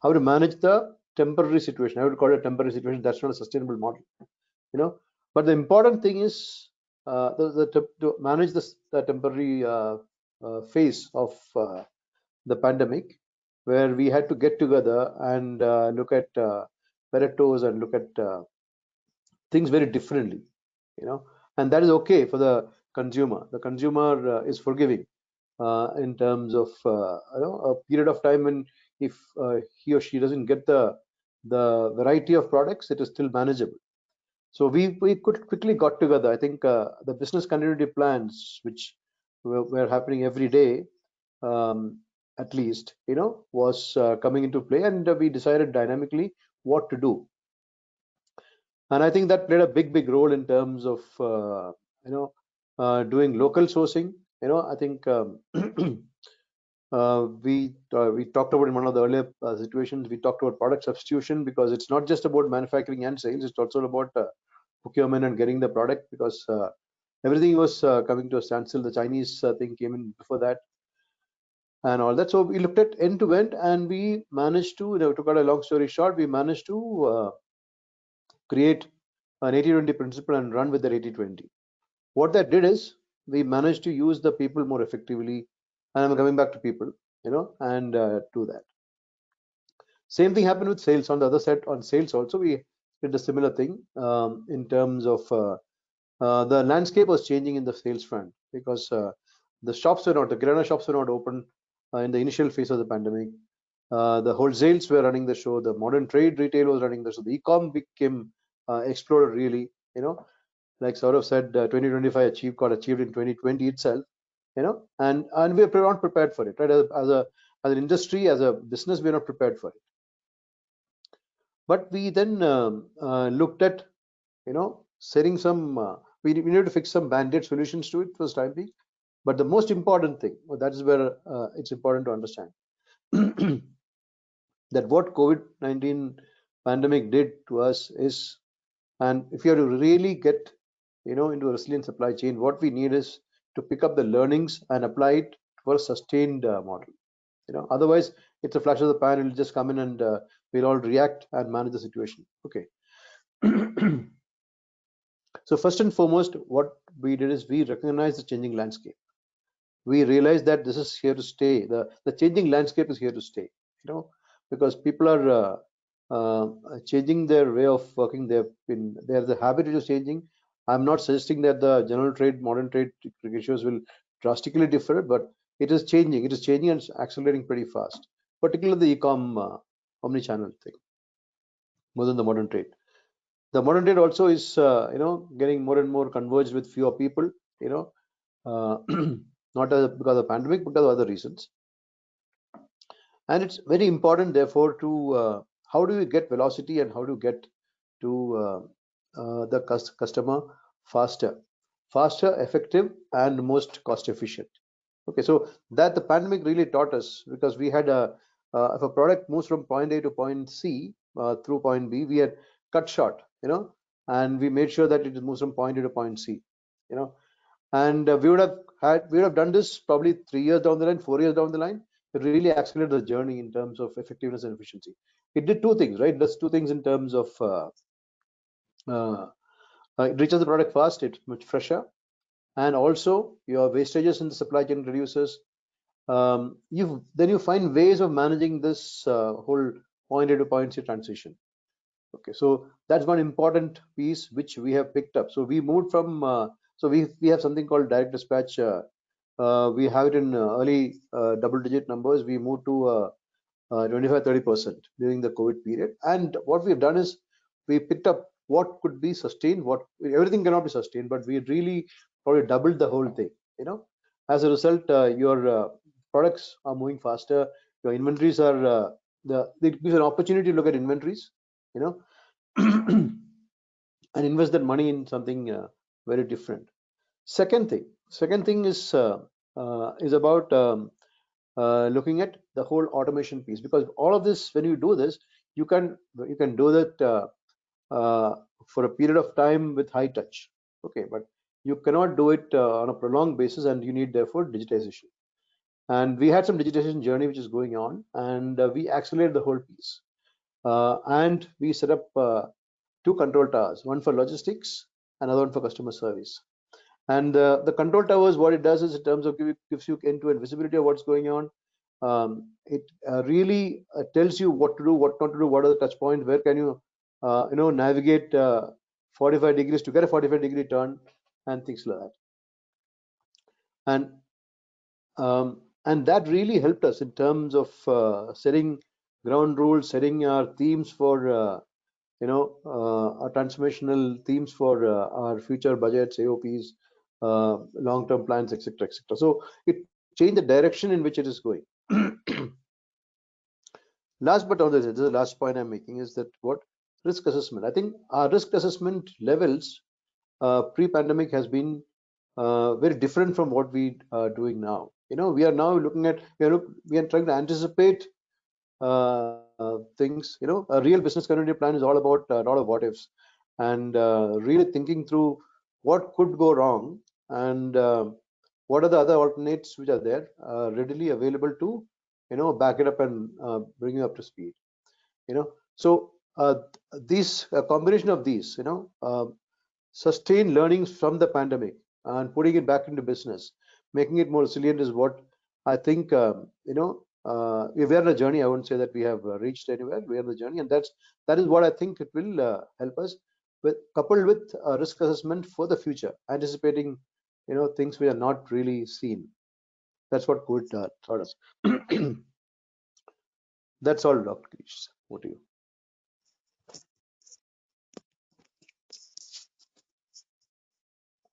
how to manage the temporary situation. I would call it a temporary situation. That's not a sustainable model, But the important thing is to manage the temporary phase of the pandemic, where we had to get together and look at Paretos and look at things very differently, and that is okay for the consumer. The consumer is forgiving in terms of a period of time when if he or she doesn't get the variety of products, it is still manageable. So we could quickly got together. I think the business continuity plans, which were happening every day, at least, was coming into play, and we decided dynamically what to do. And I think that played a big role in terms of doing local sourcing. I think We talked about in one of the earlier situations, we talked about product substitution, because it's not just about manufacturing and sales, it's also about procurement and getting the product, because everything was coming to a standstill. The Chinese thing came in before that and all that. So we looked at end to end, and we managed to, to cut a long story short, we managed to create an 80-20 principle and run with that 80-20. What that did is we managed to use the people more effectively, and I'm coming back to people, and do that. Same thing happened with sales. On the other side, on sales also, we did a similar thing in terms of the landscape was changing in the sales front, because the Gattorna shops were not open in the initial phase of the pandemic. The wholesales were running the show. The modern trade retail was running the show. The e-com became exploded really. Like Saurabh said, 2025 got achieved in 2020 itself. And we are not prepared for it, right? As an industry, as a business, we are not prepared for it. But we then looked at, setting some. We needed to fix some band-aid solutions to it for the time being. But the most important thing, that is where it's important to understand that what COVID-19 pandemic did to us is, and if you have to really get, into a resilient supply chain, what we need is to pick up the learnings and apply it for a sustained model. Otherwise it's a flash of the pan. It'll just come in and we'll all react and manage the situation. Okay. So first and foremost, what we did is we recognized the changing landscape. We realized that this is here to stay. The changing landscape is here to stay. Because people are changing their way of working. The habit is changing. I'm not suggesting that the general trade, modern trade ratios will drastically differ, but it is changing. It is changing and it's accelerating pretty fast, particularly the e-com omni-channel thing, more than the modern trade. The modern trade also is, getting more and more converged with fewer people, not because of pandemic, but because of other reasons. And it's very important, therefore, to how do you get velocity and how do you get to the customer faster, effective, and most cost efficient. Okay, so that the pandemic really taught us, because we had if a product moves from point A to point C through point B, we had cut short, and we made sure that it moves from point A to point C, and we would have done this probably 3 years down the line, 4 years down the line. It really accelerated the journey in terms of effectiveness and efficiency. It did two things, right? It does two things in terms of it reaches the product fast, it's much fresher, and also your wastages in the supply chain reduces. Then you find ways of managing this whole point A to point C transition. Okay, so that's one important piece which we have picked up. So we moved from so we have something called direct dispatch. We have it in early double-digit numbers. We moved to 25-30% during the COVID period. And what we've done is we picked up what could be sustained. Everything cannot be sustained, but we really probably doubled the whole thing. As a result, your products are moving faster. Your inventories are it gives an opportunity to look at inventories, and invest that money in something very different. Second thing is about looking at the whole automation piece, because all of this, when you do this, you can do that for a period of time with high touch. Okay, but you cannot do it on a prolonged basis, and you need therefore digitization. And we had some digitization journey which is going on, and we accelerated the whole piece. And we set up 2 control towers, one for logistics, another one for customer service. And the control towers, what it does is, in terms of gives you end-to-end visibility of what's going on. It really tells you what to do, what not to do, what are the touch points, where can you navigate 45 degrees to get a 45-degree turn, and things like that. And that really helped us in terms of setting ground rules, setting our themes for our transformational themes for our future budgets, AOPs, long-term plans, etc., etc. So it changed the direction in which it is going. Last but not least, this is the last point I'm making, is that what risk assessment. I think our risk assessment levels pre-pandemic has been very different from what we are doing now. We are now looking at, we are trying to anticipate things. A real business continuity plan is all about a lot of what ifs, and really thinking through what could go wrong, and what are the other alternates which are there readily available to back it up and bring you up to speed. So these combination of these sustained learnings from the pandemic and putting it back into business, making it more resilient, is what I think. We are on a journey. I wouldn't say that we have reached anywhere. We are on the journey, and that is what I think it will help us with, coupled with risk assessment for the future, anticipating things we are not really seen. That's what COVID taught us. That's all, Dr. Girish. What do you?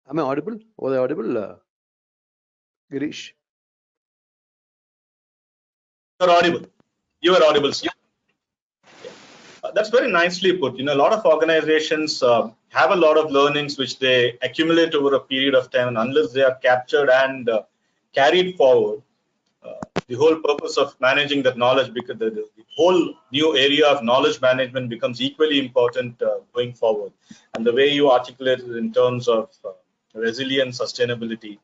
Am I audible? Was I audible, Girish? You're audible. You are audible, sir. That's very nicely put. A lot of organizations have a lot of learnings which they accumulate over a period of time, and unless they are captured and carried forward, the whole purpose of managing that knowledge, because the whole new area of knowledge management becomes equally important going forward. And the way you articulate it in terms of resilience, sustainability,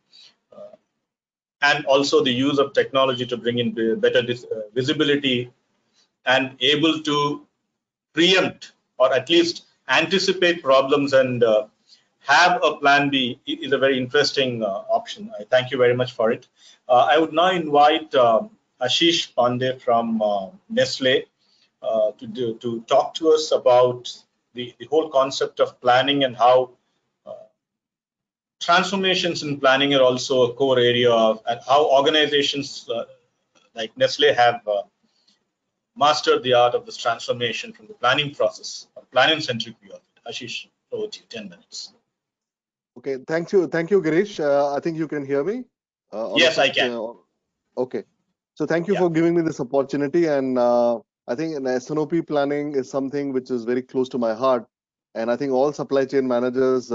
and also the use of technology to bring in better visibility and able to preempt or at least anticipate problems and have a plan B is a very interesting option. I thank you very much for it. I would now invite Ashish Pande from Nestle to talk to us about the whole concept of planning and how transformations in planning are also a core area of, and how organizations like Nestle have mastered the art of this transformation from the planning process, a planning-centric view of it. Ashish, over to you, 10 minutes. Okay, thank you, Girish. I think you can hear me. Yes, I can. Okay, so thank you for giving me this opportunity, and I think an S&OP planning is something which is very close to my heart, and I think all supply chain managers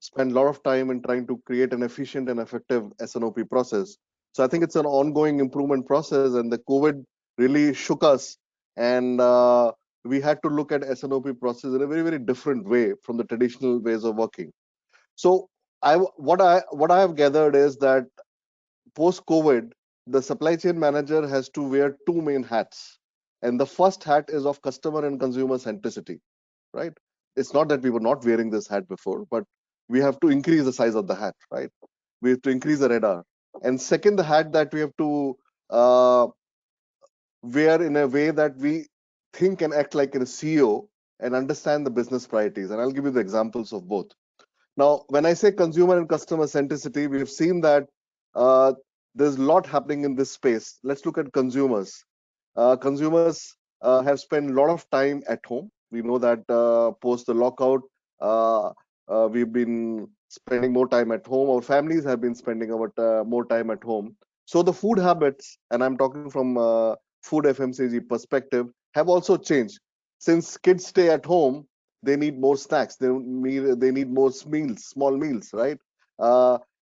spend a lot of time in trying to create an efficient and effective S&OP process. So I think it's an ongoing improvement process, and the COVID really shook us, and we had to look at S&OP process in a very, very different way from the traditional ways of working. So what I have gathered is that post-COVID, the supply chain manager has to wear two main hats. And the first hat is of customer and consumer centricity, right? It's not that we were not wearing this hat before, but we have to increase the size of the hat, right? We have to increase the radar. And second, the hat that we have to wear in a way that we think and act like a CEO and understand the business priorities. And I'll give you the examples of both. Now, when I say consumer and customer centricity, we have seen that there's a lot happening in this space. Let's look at consumers. Consumers have spent a lot of time at home. We know that post the lockout, we've been spending more time at home. Our families have been spending more time at home. So the food habits, and I'm talking from food FMCG perspective, have also changed. Since kids stay at home, they need more snacks. They need more meals, small meals, right?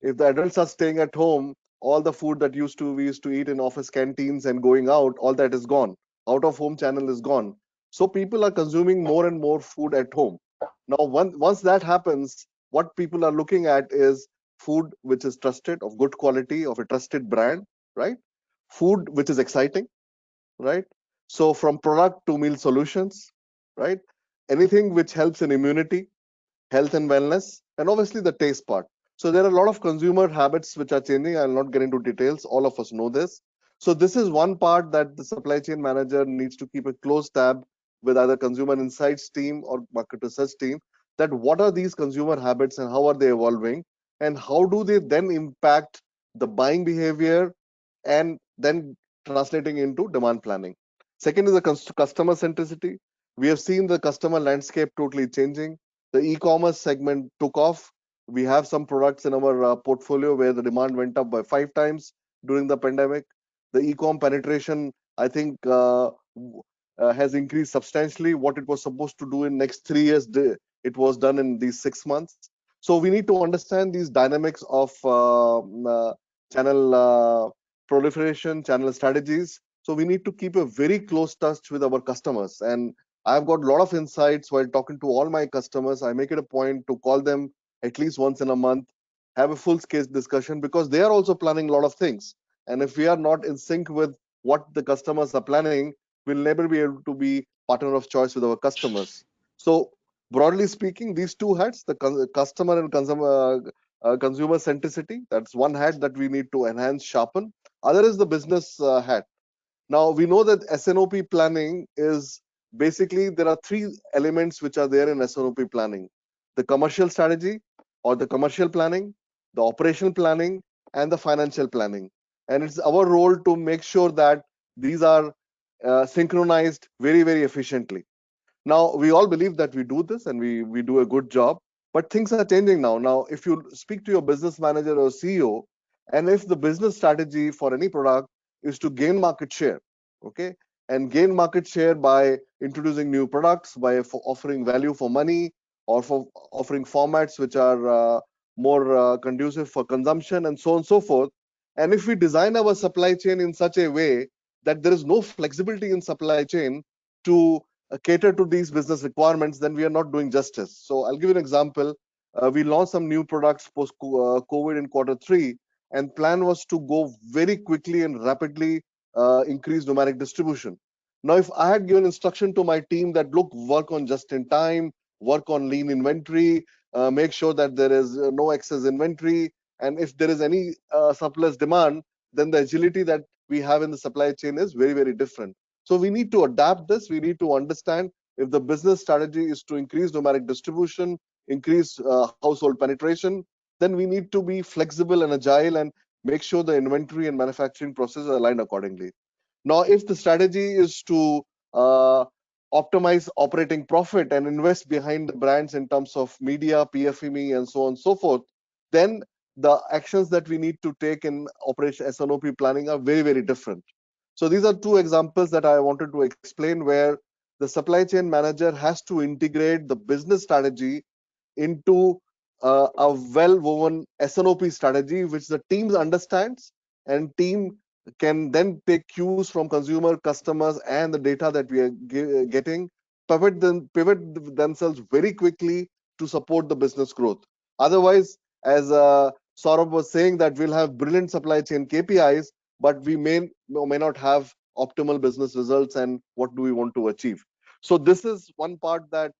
If the adults are staying at home, all the food that we used to eat in office canteens and going out, all that is gone. Out of home channel is gone. So people are consuming more and more food at home. Now, once that happens, what people are looking at is food which is trusted, of good quality, of a trusted brand, right? Food which is exciting, right? So from product to meal solutions, right? Anything which helps in immunity, health and wellness, and obviously the taste part. So there are a lot of consumer habits which are changing. I'll not get into details. All of us know this. So this is one part that the supply chain manager needs to keep a close tab with either consumer insights team or market research team, that what are these consumer habits and how are they evolving, and how do they then impact the buying behavior and then translating into demand planning. Second is the customer centricity. We have seen the customer landscape totally changing. The e-commerce segment took off. We have some products in our portfolio where the demand went up by 5 times during the pandemic. The e-com penetration, I think, has increased substantially. What it was supposed to do in next 3 years, it was done in these 6 months. So we need to understand these dynamics of channel proliferation, channel strategies. So we need to keep a very close touch with our customers. And I've got a lot of insights while talking to all my customers. I make it a point to call them at least once in a month, have a full scale discussion, because they are also planning a lot of things. And if we are not in sync with what the customers are planning, we'll never be able to be partner of choice with our customers. So broadly speaking, these two hats, the customer and consumer centricity, that's one hat that we need to enhance, sharpen. Other is the business hat. Now we know that SNOP planning is basically, there are three elements which are there in SNOP planning: the commercial strategy or the commercial planning, the operational planning, and the financial planning. And it's our role to make sure that these are synchronized very, very efficiently. Now, we all believe that we do this and we do a good job, but things are changing now. Now, if you speak to your business manager or CEO, and if the business strategy for any product is to gain market share, okay, and gain market share by introducing new products, by offering value for money, or for offering formats which are more conducive for consumption, and so on and so forth. And if we design our supply chain in such a way that there is no flexibility in supply chain to cater to these business requirements, then we are not doing justice. So I'll give you an example. We launched some new products post COVID in Q3, and plan was to go very quickly and rapidly increase numeric distribution. Now, if I had given instruction to my team that, look, work on just in time, work on lean inventory, make sure that there is no excess inventory, and if there is any surplus demand, then the agility that we have in the supply chain is very, very different. So we need to adapt this. We need to understand if the business strategy is to increase numeric distribution, increase household penetration, then we need to be flexible and agile and make sure the inventory and manufacturing processes are aligned accordingly. Now, if the strategy is to optimize operating profit and invest behind the brands in terms of media, PFME, and so on and so forth, then the actions that we need to take in operation SNOP planning are very, very different. So these are two examples that I wanted to explain where the supply chain manager has to integrate the business strategy into a well-woven SNOP strategy, which the teams understands, and team can then take cues from consumer, customers, and the data that we are getting, pivot themselves very quickly to support the business growth. Otherwise, as Saurabh was saying, that we'll have brilliant supply chain KPIs, but we may or may not have optimal business results, and what do we want to achieve. So this is one part that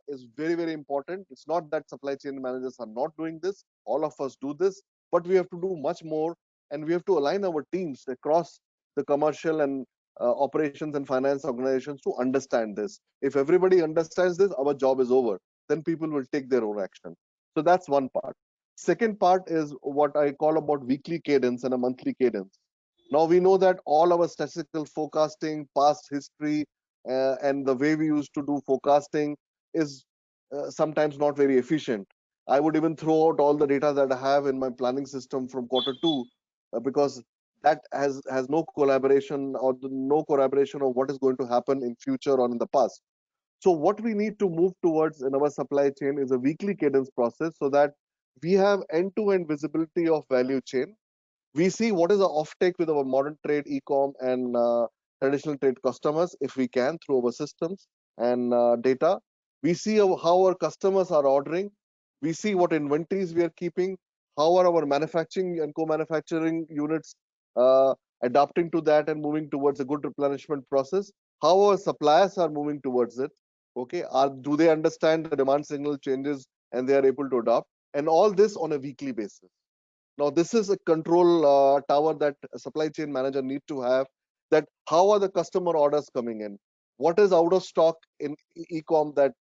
is very, very important. It's not that supply chain managers are not doing this. All of us do this, but we have to do much more, and we have to align our teams across the commercial and operations and finance organizations to understand this. If everybody understands this, our job is over. Then people will take their own action. So that's one part. Second part is what I call about weekly cadence and a monthly cadence. Now we know that all our statistical forecasting, past history, and the way we used to do forecasting is sometimes not very efficient. I would even throw out all the data that I have in my planning system from Q2 because that has no collaboration or no corroboration of what is going to happen in future or in the past. So what we need to move towards in our supply chain is a weekly cadence process so that we have end-to-end visibility of value chain. We see what is the offtake with our modern trade, e-com, and traditional trade customers, if we can, through our systems and data. We see how our customers are ordering. We see what inventories we are keeping. How are our manufacturing and co-manufacturing units adapting to that and moving towards a good replenishment process? How our suppliers are moving towards it? Okay, do they understand the demand signal changes and they are able to adopt? And all this on a weekly basis. Now, this is a control tower that a supply chain manager need to have, that how are the customer orders coming in? What is out of stock in e-com that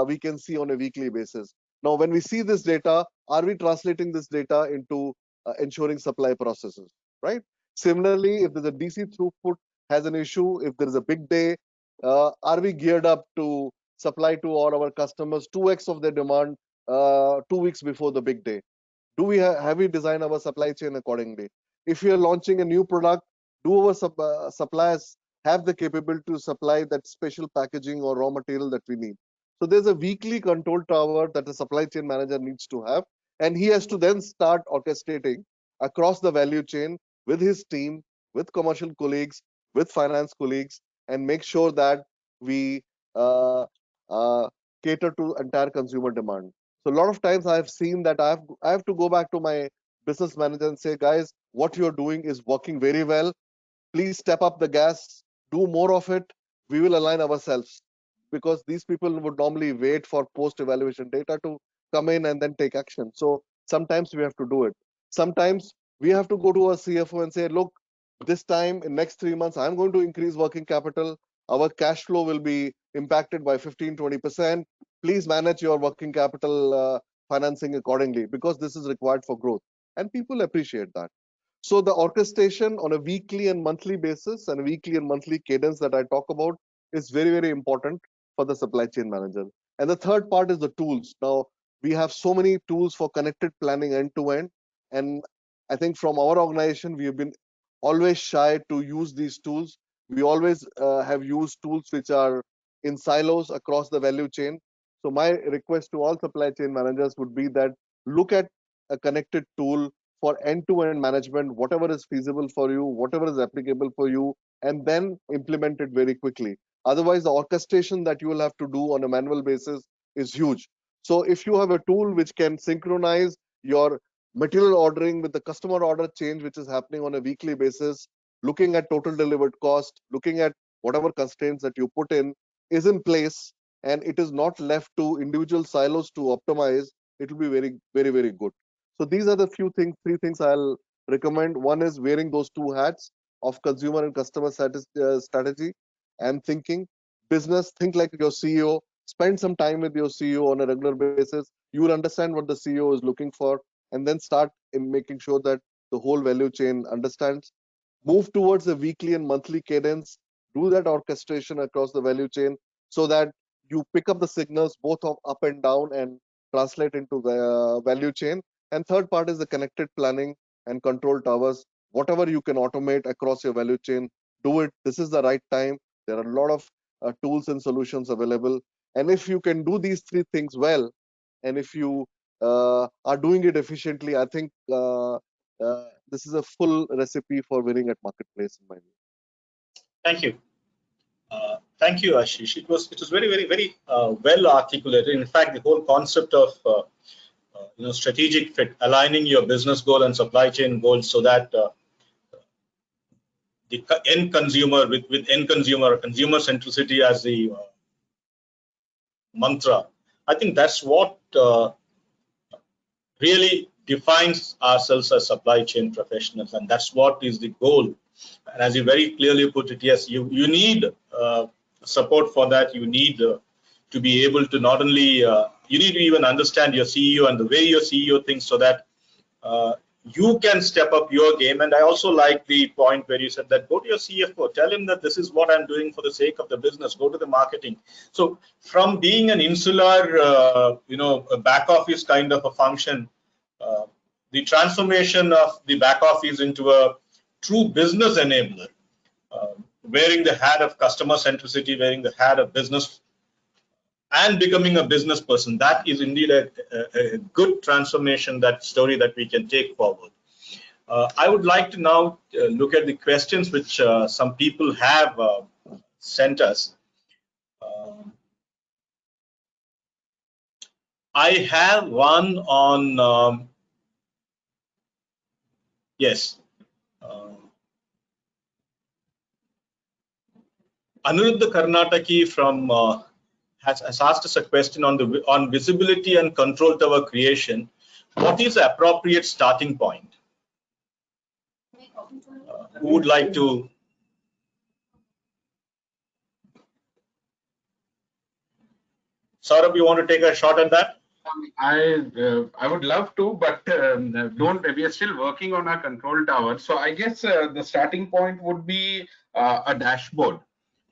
we can see on a weekly basis? Now, when we see this data, are we translating this data into ensuring supply processes, right? Similarly, if there's a DC throughput has an issue, if there is a big day, are we geared up to supply to all our customers 2x of their demand 2 weeks before the big day? Do we have we designed our supply chain accordingly? If we are launching a new product, do our suppliers have the capability to supply that special packaging or raw material that we need? So there's a weekly control tower that a supply chain manager needs to have, and he has to then start orchestrating across the value chain with his team, with commercial colleagues, with finance colleagues, and make sure that we uh, uh, cater to entire consumer demand. So a lot of times I've seen that I have to go back to my business manager and say, guys, what you're doing is working very well. Please step up the gas, do more of it. We will align ourselves, because these people would normally wait for post evaluation data to come in and then take action. So sometimes we have to do it. Sometimes we have to go to a CFO and say, look, this time in next 3 months, I'm going to increase working capital. Our cash flow will be impacted by 15-20%. Please manage your working capital financing accordingly, because this is required for growth. And people appreciate that. So the orchestration on a weekly and monthly basis and a weekly and monthly cadence that I talk about is very, very important for the supply chain manager. And the third part is the tools. Now, we have so many tools for connected planning end to end. And I think from our organization, we have been always shy to use these tools. We always have used tools which are in silos across the value chain. So my request to all supply chain managers would be that look at a connected tool for end-to-end management, whatever is feasible for you, whatever is applicable for you, and then implement it very quickly. Otherwise, the orchestration that you will have to do on a manual basis is huge. So if you have a tool which can synchronize your material ordering with the customer order change, which is happening on a weekly basis, looking at total delivered cost, looking at whatever constraints that you put in is in place, and it is not left to individual silos to optimize, it will be very, very, very good. So these are the three things I'll recommend. One is wearing those two hats of consumer and customer strategy and thinking. Business, think like your CEO. Spend some time with your CEO on a regular basis. You will understand what the CEO is looking for, and then start in making sure that the whole value chain understands. Move towards a weekly and monthly cadence. Do that orchestration across the value chain so that you pick up the signals both of up and down and translate into the value chain. And third part is the connected planning and control towers. Whatever you can automate across your value chain, do it. This is the right time. There are a lot of tools and solutions available. And if you can do these three things well, and if you are doing it efficiently, I think this is a full recipe for winning at marketplace in my view. Thank you. Thank you, Ashish. It was very, very, very well articulated. In fact, the whole concept of strategic fit, aligning your business goal and supply chain goals so that the end consumer with end consumer centricity as the mantra. I think that's what really defines ourselves as supply chain professionals, and that's what is the goal. And as you very clearly put it, yes, you need support for that. You need to be able to not only you need to even understand your CEO and the way your CEO thinks, so that you can step up your game. And I also like the point where you said that go to your CFO, tell him that this is what I'm doing for the sake of the business. Go to the marketing. So from being an insular, a back office kind of a function, the transformation of the back office into a true business enabler, wearing the hat of customer centricity, wearing the hat of business, and becoming a business person, that is indeed a good transformation, that story that we can take forward. I would like to now look at the questions which some people have sent us. I have one on, yes. Anuruddha Karnataki from has asked us a question on visibility and control tower creation. What is the appropriate starting point? Who would like to? Saurabh, you want to take a shot at that? I would love to, but don't. We are still working on our control tower. So I guess the starting point would be a dashboard,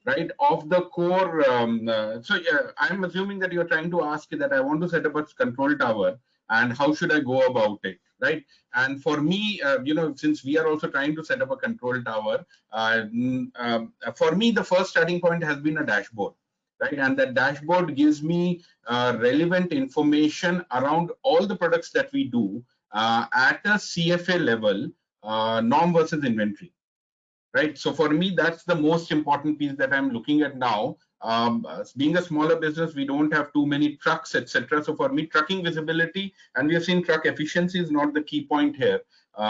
right, of the core. I'm assuming that you're trying to ask that I want to set up a control tower, and how should I go about it, right? And for me, since we are also trying to set up a control tower, for me, the first starting point has been a dashboard, right? And that dashboard gives me relevant information around all the products that we do, at a CFA level, norm versus inventory. Right. So for me, that's the most important piece that I'm looking at now. Being a smaller business, we don't have too many trucks, etc. So for me, trucking visibility, and we have seen truck efficiency is not the key point here.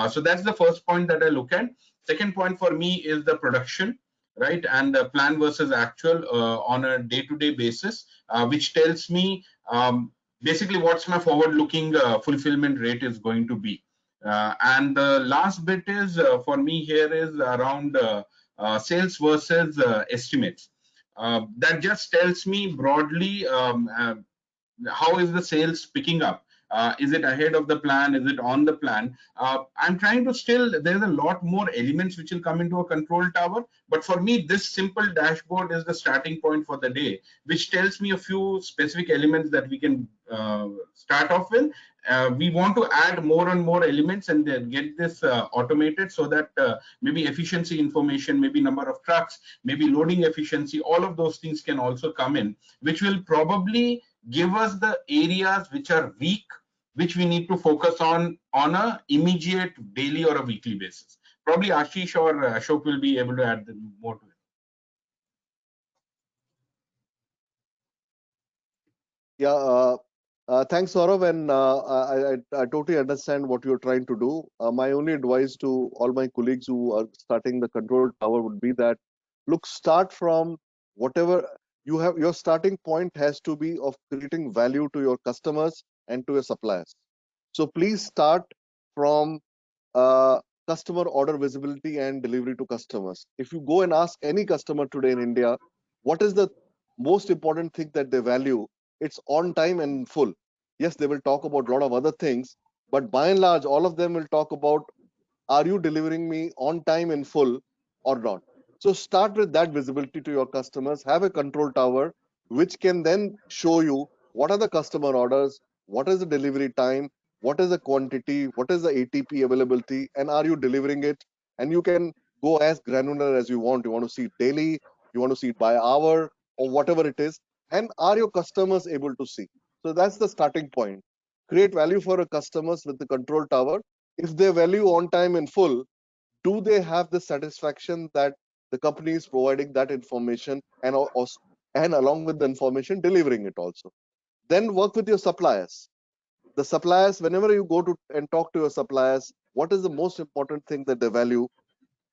So that's the first point that I look at. Second point for me is the production, right, and the plan versus actual on a day-to-day basis, which tells me basically what's my forward-looking fulfillment rate is going to be. And the last bit is for me here is around sales versus estimates. That just tells me broadly how is the sales picking up. Is it ahead of the plan? Is it on the plan? I'm trying to still, there's a lot more elements which will come into a control tower. But for me, this simple dashboard is the starting point for the day, which tells me a few specific elements that we can start off with. We want to add more and more elements and then get this automated so that maybe efficiency information, maybe number of trucks, maybe loading efficiency, all of those things can also come in, which will probably give us the areas which are weak, which we need to focus on a immediate daily or a weekly basis. Probably Ashish or Ashok will be able to add more to it. Yeah, thanks, Saurabh, and I totally understand what you're trying to do. My only advice to all my colleagues who are starting the control tower would be that, look, start from whatever you have. Your starting point has to be of creating value to your customers and to your suppliers. So please start from customer order visibility and delivery to customers. If you go and ask any customer today in India, what is the most important thing that they value? It's on time and full. Yes, they will talk about a lot of other things, but by and large, all of them will talk about, are you delivering me on time in full or not? So start with that visibility to your customers, have a control tower, which can then show you what are the customer orders, what is the delivery time, what is the quantity, what is the ATP availability, and are you delivering it? And you can go as granular as you want. You want to see it daily, you want to see it by hour, or whatever it is. And are your customers able to see? So that's the starting point. Create value for your customers with the control tower. If they value on time in full, do they have the satisfaction that the company is providing that information and also, and along with the information, delivering it also? Then work with your suppliers. The suppliers, whenever you go to and talk to your suppliers, what is the most important thing that they value?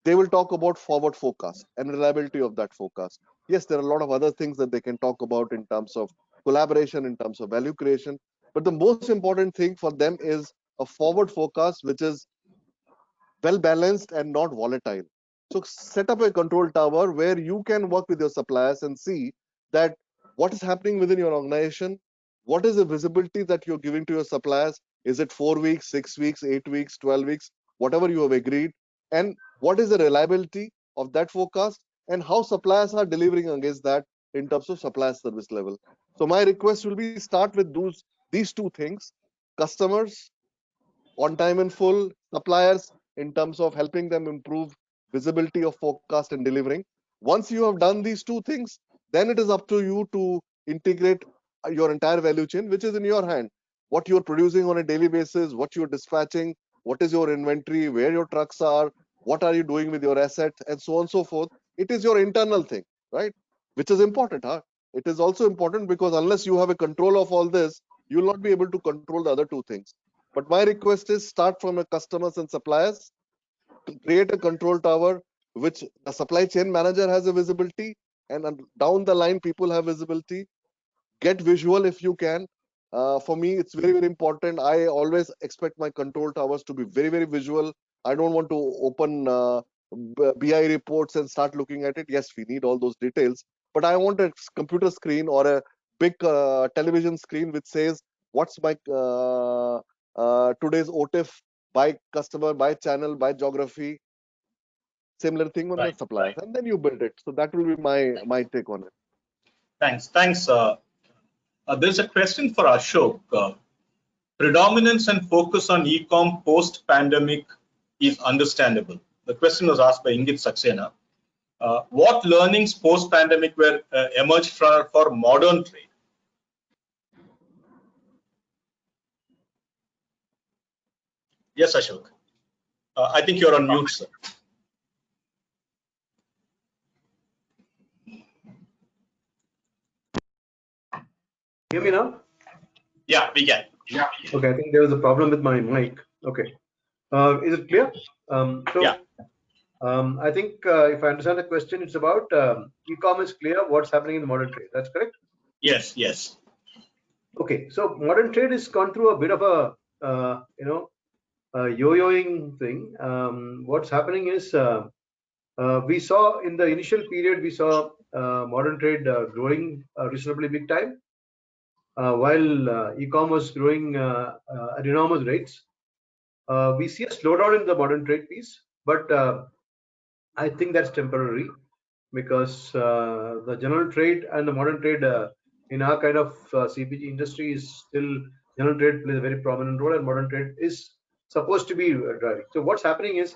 They will talk about forward forecast and reliability of that forecast. Yes, there are a lot of other things that they can talk about in terms of collaboration, in terms of value creation. But the most important thing for them is a forward forecast, which is well balanced and not volatile. So set up a control tower where you can work with your suppliers and see that what is happening within your organization, what is the visibility that you're giving to your suppliers. Is it 4 weeks, 6 weeks, 8 weeks, 12 weeks, whatever you have agreed, and what is the reliability of that forecast, and how suppliers are delivering against that in terms of supplier service level. So my request will be, start with these two things: customers on time and full, suppliers in terms of helping them improve visibility of forecast and delivering. Once you have done these two things, then it is up to you to integrate your entire value chain, which is in your hand. What you're producing on a daily basis, what you're dispatching, what is your inventory, where your trucks are, what are you doing with your assets, and so on and so forth. It is your internal thing, right? Which is important. It is also important because unless you have a control of all this, you will not be able to control the other two things. But my request is, start from your customers and suppliers, to create a control tower, which the supply chain manager has a visibility, and down the line, people have visibility. Get visual if you can. For me, it's very, very important. I always expect my control towers to be very, very visual. I don't want to open BI reports and start looking at it. Yes, we need all those details, but I want a computer screen or a big television screen which says what's my today's OTIF by customer, by channel, by geography. Similar thing on the Right, suppliers, right. and then you build it. So that will be my take on it. Thanks. There's a question for Ashok. Predominance and focus on e-com post-pandemic is understandable. The question was asked by Ingit Saxena. What learnings post-pandemic were emerged for modern trade? Yes, Ashok. I think you're on mute, sir. Hear me now? Yeah, we can. Yeah. Okay, I think there was a problem with my mic. Okay. Is it clear? Yeah. I think if I understand the question, it's about e-commerce clear, what's happening in the modern trade. That's correct? Yes, yes. Okay, so modern trade has gone through a bit of a, yo-yoing thing. What's happening is we saw in the initial period, we saw modern trade growing reasonably big time, while e-commerce growing at enormous rates. We see a slowdown in the modern trade piece, but I think that's temporary because the general trade and the modern trade in our kind of CPG industry is still, general trade plays a very prominent role and modern trade is supposed to be driving. So what's happening is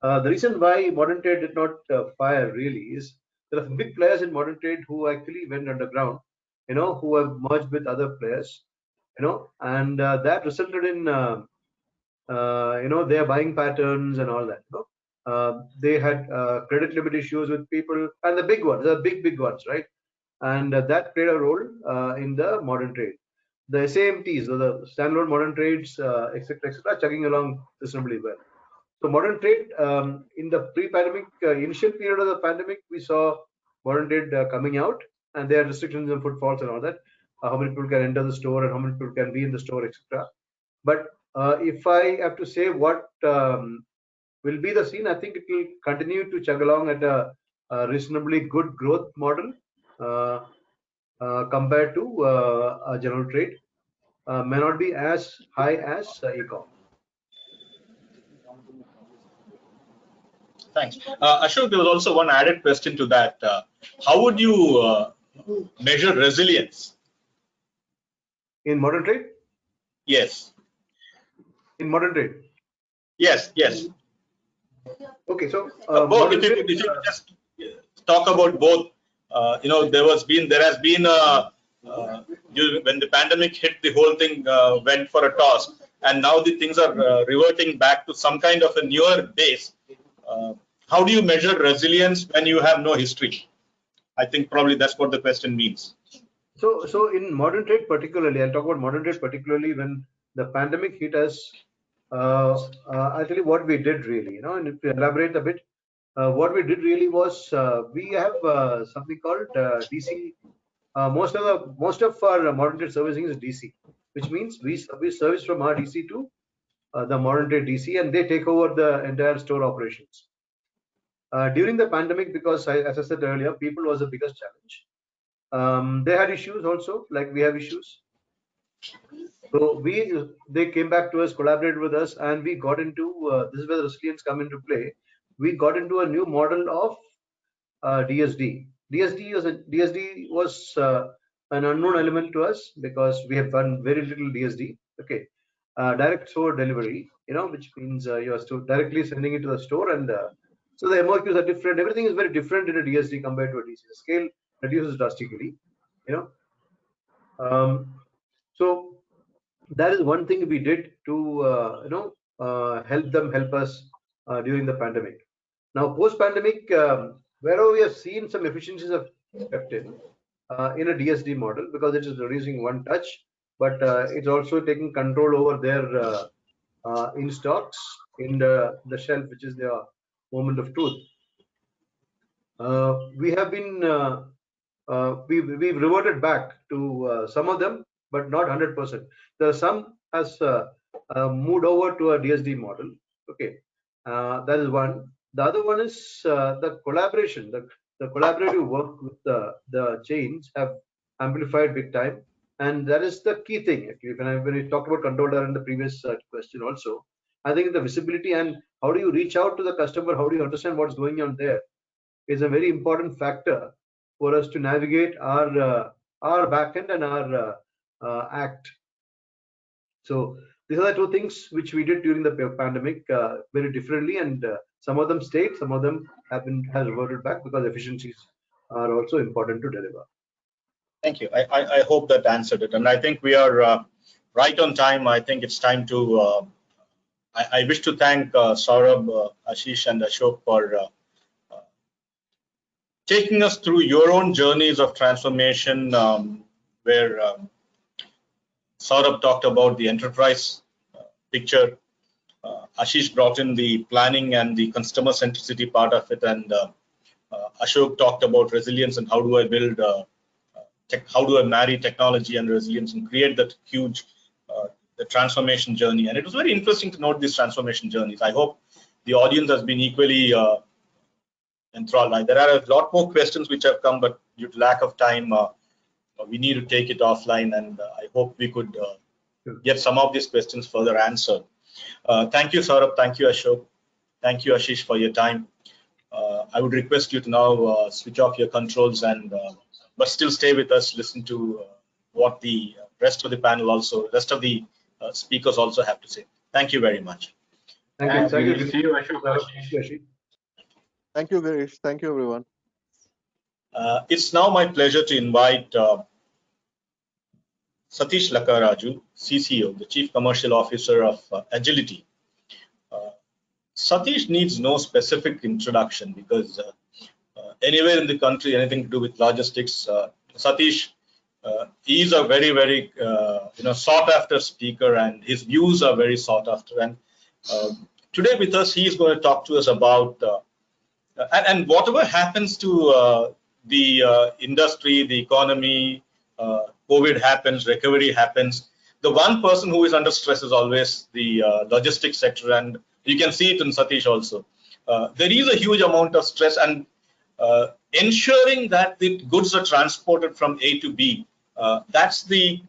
the reason why modern trade did not fire really is there are big players in modern trade who actually went underground, who have merged with other players, and that resulted in their buying patterns and all that. They had credit limit issues with people, and the big ones, the big ones, right? And that played a role in the modern trade. The SAMTs, the standalone modern trades, etc., chugging along reasonably well. So modern trade in the pre-pandemic initial period of the pandemic, we saw modern trade coming out, and there are restrictions on footfalls and all that. How many people can enter the store and how many people can be in the store, etc. But if I have to say what will be the scene, I think it will continue to chug along at a reasonably good growth model compared to a general trade. May not be as high as e-com. Thanks. Ashok, there was also one added question to that. How would you measure resilience? In modern trade? Yes. In modern trade? Yes, yes. Okay, so both. If you could just talk about both. There has been when the pandemic hit, the whole thing went for a toss, and now the things are reverting back to some kind of a newer base. How do you measure resilience when you have no history? I think probably that's what the question means. So in modern trade particularly, I'll talk about modern trade particularly when the pandemic hit us. I'll tell you what we did really, and if you elaborate a bit, what we did really was we have something called DC. Most of our modern trade servicing is DC, which means we service from our DC to the modern trade DC, and they take over the entire store operations. During the pandemic, because as I said earlier, people was the biggest challenge. They had issues also, like we have issues. So they came back to us, collaborated with us, and we got into this is where the resilience come into play. We got into a new model of DSD. DSD was an unknown element to us because we have done very little DSD. Okay, direct store delivery, which means you are directly sending it to the store, and so the MOQs are different. Everything is very different in a DSD compared to a DC. The scale reduces drastically. So that is one thing we did to help us during the pandemic. Now post-pandemic, wherever we have seen some efficiencies have kept in a DSD model, because it is reducing one touch, but it's also taking control over their in stocks in the shelf, which is their moment of truth. We have been we've reverted back to some of them, but not 100%. There are some has moved over to a DSD model. Okay, that is one. The other one is the collaboration. The collaborative work with the chains have amplified big time, and that is the key thing. Actually, when we talked about controller in the previous question also, I think the visibility and how do you reach out to the customer, how do you understand what's going on there, is a very important factor for us to navigate our backend and our act. So these are the two things which we did during the pandemic very differently, and some of them stayed, some of them have reverted back because efficiencies are also important to deliver. Thank you. I hope that answered it, and I think we are right on time. I think it's time to I wish to thank Saurabh, Ashish, and Ashok for taking us through your own journeys of transformation, where Saurabh talked about the enterprise picture. Ashish brought in the planning and the customer centricity part of it, and Ashok talked about resilience and how do I build, how do I marry technology and resilience and create that huge the transformation journey. And it was very interesting to note these transformation journeys. I hope the audience has been equally enthralled. There are a lot more questions which have come, but due to lack of time, we need to take it offline, and I hope we could get some of these questions further answered. Thank you, Saurabh. Thank you, Ashok. Thank you, Ashish, for your time. I would request you to now switch off your controls and but still stay with us, listen to what the rest of the panel also, rest of the speakers also have to say. Thank you very much. Thank you. Thank you. See you, Ashok. Thank you, Girish. Thank you, everyone. It's now my pleasure to invite Satish Lakkaraju, CCO, the Chief Commercial Officer of Agility. Satish needs no specific introduction because anywhere in the country, anything to do with logistics, Satish, he is a very, very sought after speaker, and his views are very sought after. And today with us, he is going to talk to us about and whatever happens to the industry, the economy, COVID happens, recovery happens. The one person who is under stress is always the logistics sector, and you can see it in Satish also. There is a huge amount of stress, and ensuring that the goods are transported from A to B, that's the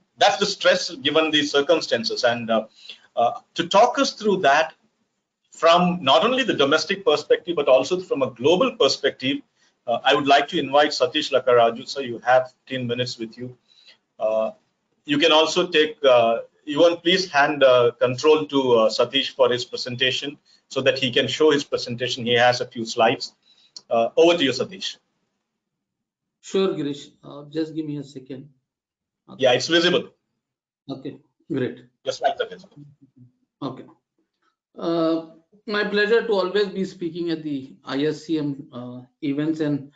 stress given the circumstances. And to talk us through that from not only the domestic perspective but also from a global perspective, I would like to invite Satish Lakkaraju. So you have 15 minutes with you. You can also take, please hand control to Satish for his presentation so that he can show his presentation. He has a few slides. Over to you, Satish. Sure, Girish. Just give me a second. Okay. Yeah, it's visible. Okay, great. Just like that. Okay. My pleasure to always be speaking at the ISCM events, and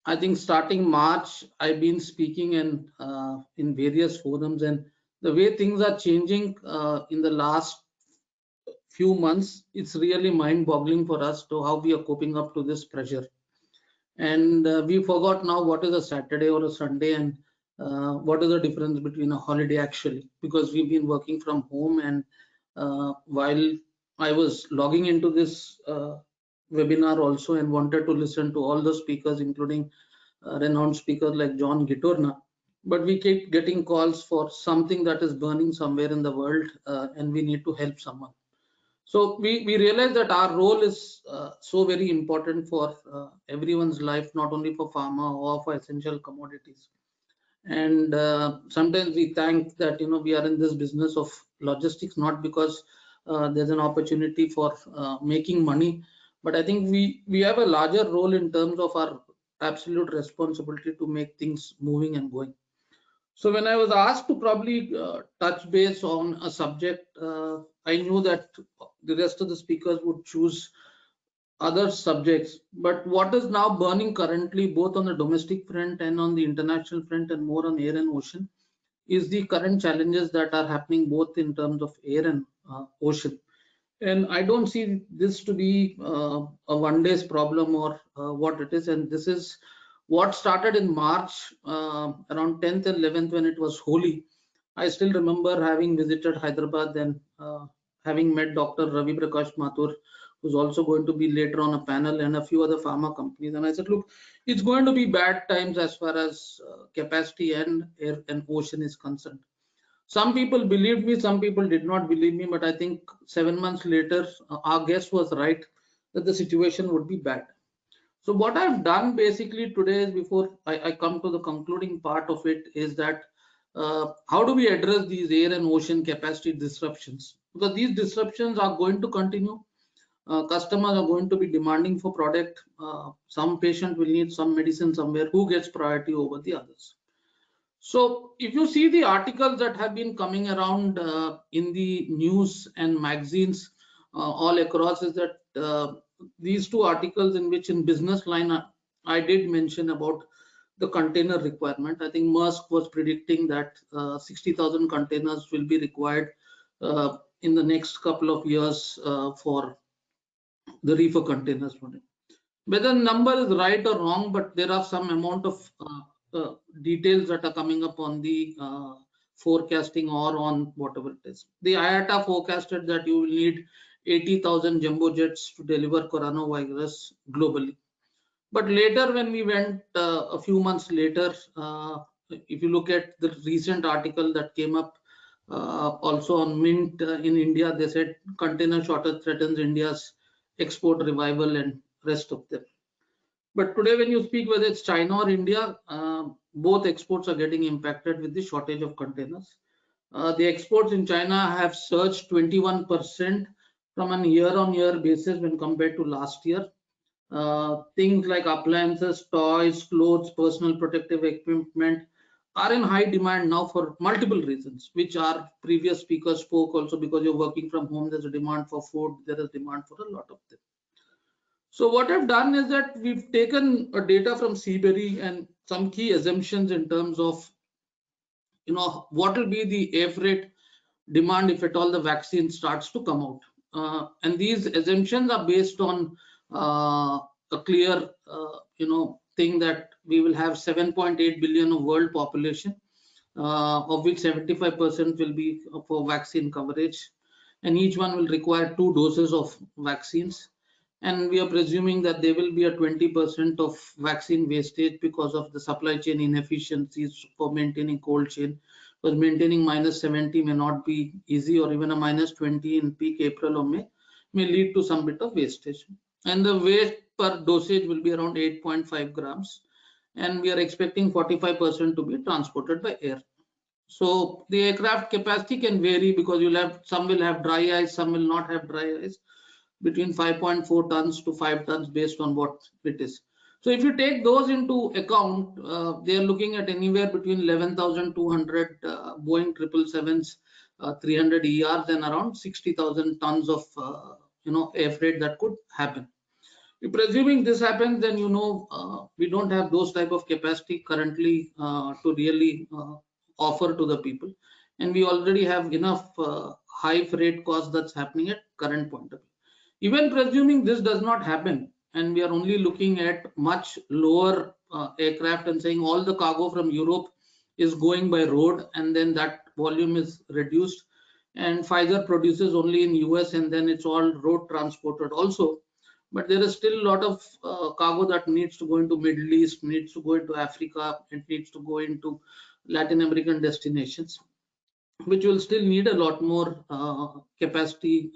I think starting March, I've been speaking in various forums, and the way things are changing in the last few months, it's really mind-boggling for us to how we are coping up to this pressure. And we forgot now what is a Saturday or a Sunday, and what is the difference between a holiday actually, because we've been working from home. And while I was logging into this webinar also and wanted to listen to all the speakers, including renowned speakers like John Gattorna, but we keep getting calls for something that is burning somewhere in the world, and we need to help someone. So we realize that our role is so very important for everyone's life, not only for pharma or for essential commodities. And sometimes we thank that we are in this business of logistics, not because there's an opportunity for making money, but I think we have a larger role in terms of our absolute responsibility to make things moving and going. So when I was asked to probably touch base on a subject, I knew that the rest of the speakers would choose other subjects. But what is now burning currently, both on the domestic front and on the international front, and more on air and ocean, is the current challenges that are happening both in terms of air and ocean. And I don't see this to be a one-day's problem or what it is. And this is what started in March, around 10th and 11th, when it was Holi. I still remember having visited Hyderabad and having met Dr. Ravi Prakash Mathur, who's also going to be later on a panel, and a few other pharma companies. And I said, look, it's going to be bad times as far as capacity and air and ocean is concerned. Some people believed me, some people did not believe me, but I think 7 months later, our guess was right that the situation would be bad. So what I've done basically today is, before I come to the concluding part of it, is that how do we address these air and ocean capacity disruptions? Because these disruptions are going to continue. Customers are going to be demanding for product. Some patient will need some medicine somewhere. Who gets priority over the others? So if you see the articles that have been coming around in the news and magazines, all across is that these two articles in which in business line I did mention about the container requirement. I think Maersk was predicting that 60,000 containers will be required in the next couple of years for the reefer containers. Whether the number is right or wrong, but there are some amount of details that are coming up on the forecasting or on whatever it is. The IATA forecasted that you will need 80,000 jumbo jets to deliver coronavirus globally. But later, when we went a few months later, if you look at the recent article that came up also on Mint in India, they said container shortage threatens India's export revival and rest of them. But today, when you speak whether it's China or India, both exports are getting impacted with the shortage of containers. The exports in China have surged 21% from a year-on-year basis when compared to last year. Things like appliances, toys, clothes, personal protective equipment are in high demand now for multiple reasons, which our previous speakers spoke also. Because you're working from home, there's a demand for food, there is demand for a lot of them. So what I've done is that we've taken a data from Seabury and some key assumptions in terms of, what will be the air freight demand if at all the vaccine starts to come out. And these assumptions are based on a clear, thing that we will have 7.8 billion of world population, of which 75% will be for vaccine coverage, and each one will require 2 doses of vaccines. And we are presuming that there will be a 20% of vaccine wastage because of the supply chain inefficiencies for maintaining cold chain. Because maintaining -70 may not be easy, or even a -20 in peak April or May may lead to some bit of wastage. And the weight per dosage will be around 8.5 grams. And we are expecting 45% to be transported by air. So the aircraft capacity can vary because some will have dry ice, some will not have dry ice, between 5.4 tons to 5 tons based on what it is. So if you take those into account, they are looking at anywhere between 11,200 Boeing 777s, 300 ERs, and around 60,000 tons of air freight that could happen. If presuming this happens, then we don't have those type of capacity currently to really offer to the people, and we already have enough high freight cost that's happening at current point of view. Even presuming this does not happen, and we are only looking at much lower aircraft and saying all the cargo from Europe is going by road, and then that volume is reduced, and Pfizer produces only in US, and then it's all road transported also. But there is still a lot of cargo that needs to go into Middle East, needs to go into Africa, it needs to go into Latin American destinations, which will still need a lot more capacity,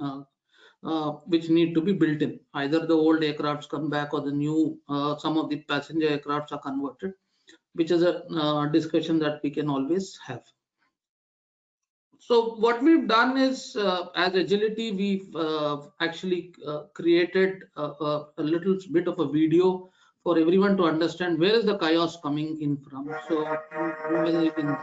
which need to be built in. Either the old aircrafts come back, or the new, some of the passenger aircrafts are converted, which is a discussion that we can always have. So what we've done is, as Agility, we've actually created a little bit of a video for everyone to understand where is the chaos coming in from. So whether you can.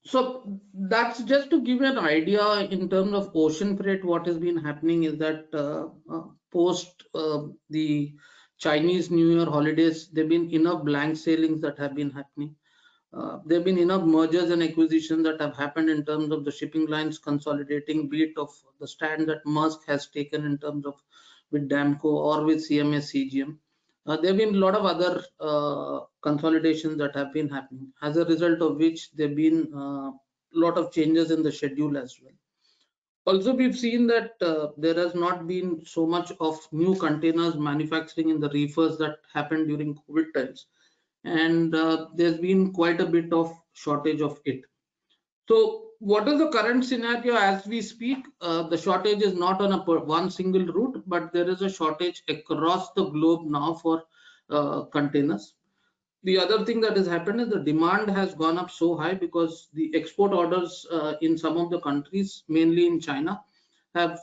So that's just to give you an idea in terms of ocean freight. What has been happening is that post the Chinese New Year holidays, there have been enough blank sailings that have been happening. There have been enough mergers and acquisitions that have happened in terms of the shipping lines consolidating, be it of the stand that Maersk has taken in terms of with Damco or with CMS CGM. There have been a lot of other consolidations that have been happening, as a result of which there have been a lot of changes in the schedule as well. Also, we've seen that there has not been so much of new containers manufacturing in the reefers that happened during COVID times. And there's been quite a bit of shortage of it. So what is the current scenario as we speak? The shortage is not on one single route, but there is a shortage across the globe now for containers. The other thing that has happened is the demand has gone up so high because the export orders in some of the countries, mainly in China, have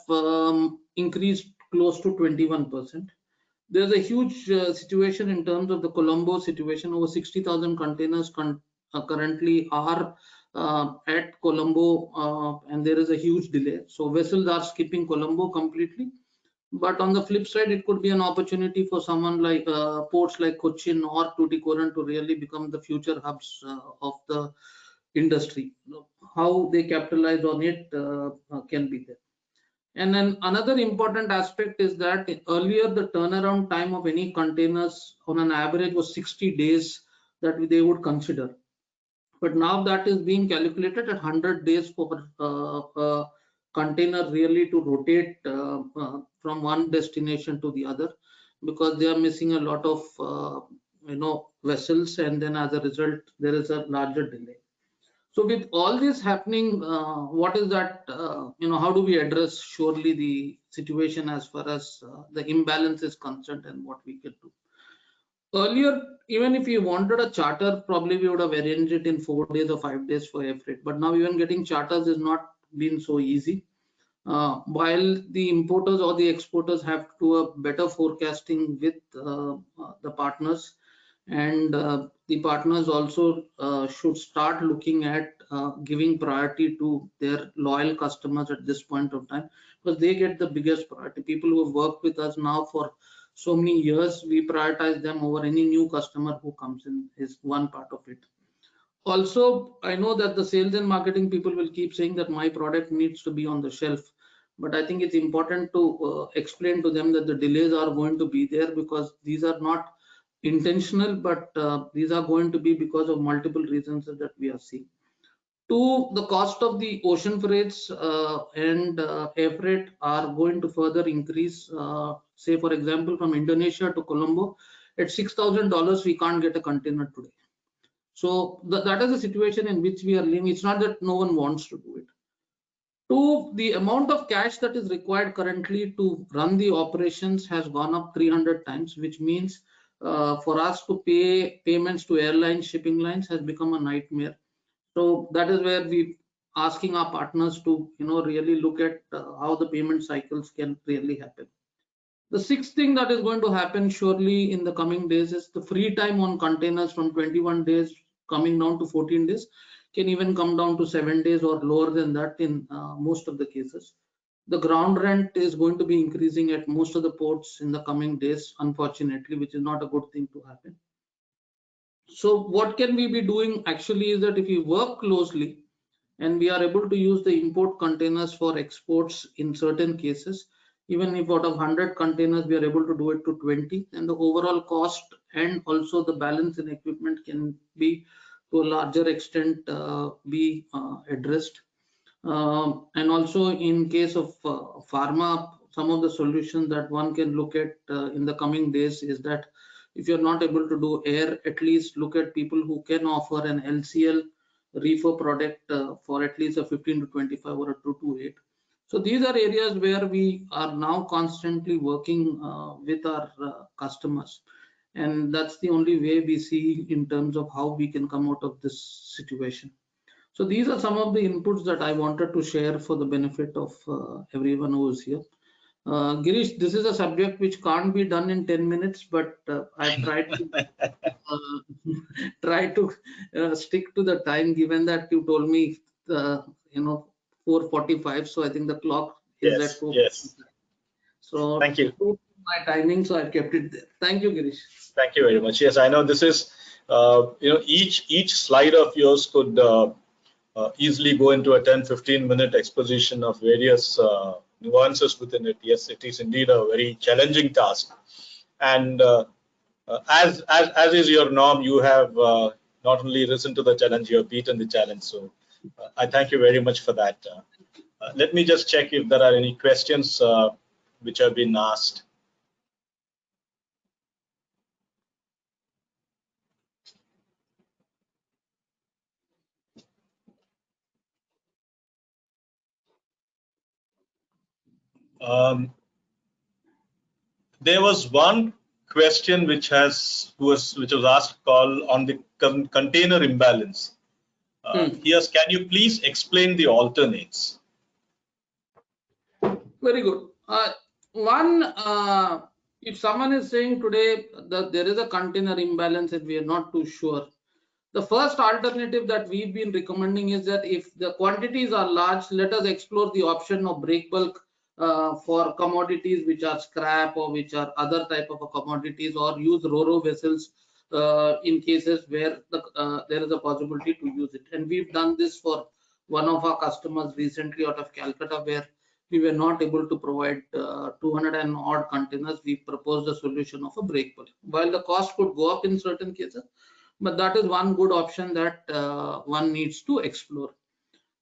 increased close to 21%. There's a huge situation in terms of the Colombo situation. Over 60,000 containers currently are at Colombo, and there is a huge delay. So vessels are skipping Colombo completely. But on the flip side, it could be an opportunity for someone like ports like Cochin or Tuticorin to really become the future hubs of the industry. How they capitalize on it can be there. And then another important aspect is that earlier the turnaround time of any containers on an average was 60 days that they would consider. But now that is being calculated at 100 days for a container really to rotate from one destination to the other, because they are missing a lot of vessels, and then as a result there is a larger delay. So with all this happening, what is that, how do we address surely the situation as far as the imbalance is concerned and what we can do? Earlier, even if you wanted a charter, probably we would have arranged it in 4 days or 5 days for air freight. But now even getting charters has not been so easy. While the importers or the exporters have to do a better forecasting with the partners, and the partners also should start looking at giving priority to their loyal customers at this point of time, because they get the biggest priority. People who have worked with us now for so many years, we prioritize them over any new customer who comes in, is one part of it. Also, I know that the sales and marketing people will keep saying that my product needs to be on the shelf, but I think it's important to explain to them that the delays are going to be there because these are not intentional, but these are going to be because of multiple reasons that we are seeing. Two, the cost of the ocean freights and air freight are going to further increase. Say, for example, from Indonesia to Colombo, at $6,000, we can't get a container today. So that is the situation in which we are living. It's not that no one wants to do it. Two, the amount of cash that is required currently to run the operations has gone up 300 times, which means for us to pay payments to airlines, shipping lines has become a nightmare. So that is where we asking our partners to really look at how the payment cycles can really happen. The sixth thing that is going to happen surely in the coming days is the free time on containers from 21 days coming down to 14 days, can even come down to 7 days or lower than that in most of the cases. The ground rent is going to be increasing at most of the ports in the coming days, unfortunately, which is not a good thing to happen. So what can we be doing actually is that if we work closely and we are able to use the import containers for exports in certain cases, even if out of 100 containers we are able to do it to 20, then the overall cost and also the balance in equipment can be to a larger extent be addressed. And also in case of pharma, some of the solutions that one can look at in the coming days is that if you're not able to do air, at least look at people who can offer an LCL reefer product for at least a 15 to 25 or a 2 to 8. So these are areas where we are now constantly working with our customers. And that's the only way we see in terms of how we can come out of this situation. So these are some of the inputs that I wanted to share for the benefit of everyone who is here. Girish, this is a subject which can't be done in 10 minutes, but I've tried to stick to the time, given that you told me 4:45. So I think the clock is at 4:45. Yes. So Thank you. My timing, so I kept it there. Thank you, Girish. Thank you very much. Yes, I know this is, each slide of yours could easily go into a 10-15 minute exposition of various nuances within it. Yes, it is indeed a very challenging task. And as is your norm, you have not only risen to the challenge, you have beaten the challenge. So I thank you very much for that. Let me just check if there are any questions which have been asked. There was one question which was asked, call on the container imbalance. Yes, can you please explain the alternates? Very good. If someone is saying today that there is a container imbalance and we are not too sure, the first alternative that we've been recommending is that if the quantities are large, let us explore the option of break bulk for commodities which are scrap or which are other type of commodities, or use ro-ro vessels in cases where there is a possibility to use it. And we've done this for one of our customers recently out of Calcutta, where we were not able to provide 200 and odd containers. We proposed a solution of a break bulk. While the cost could go up in certain cases, but that is one good option that one needs to explore.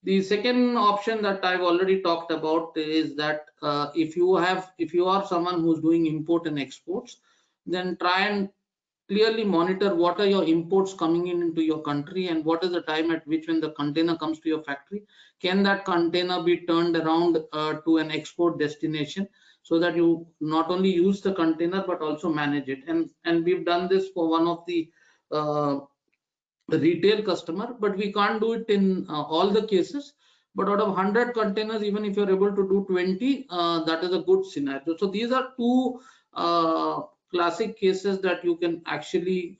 The second option that I've already talked about is that if you are someone who's doing import and exports, then try and clearly monitor what are your imports coming into your country and what is the time at which, when the container comes to your factory, can that container be turned around to an export destination, so that you not only use the container but also manage it. And we've done this for one of the retail customer, but we can't do it in all the cases. But out of 100 containers, even if you're able to do 20, that is a good scenario. So these are two classic cases that you can actually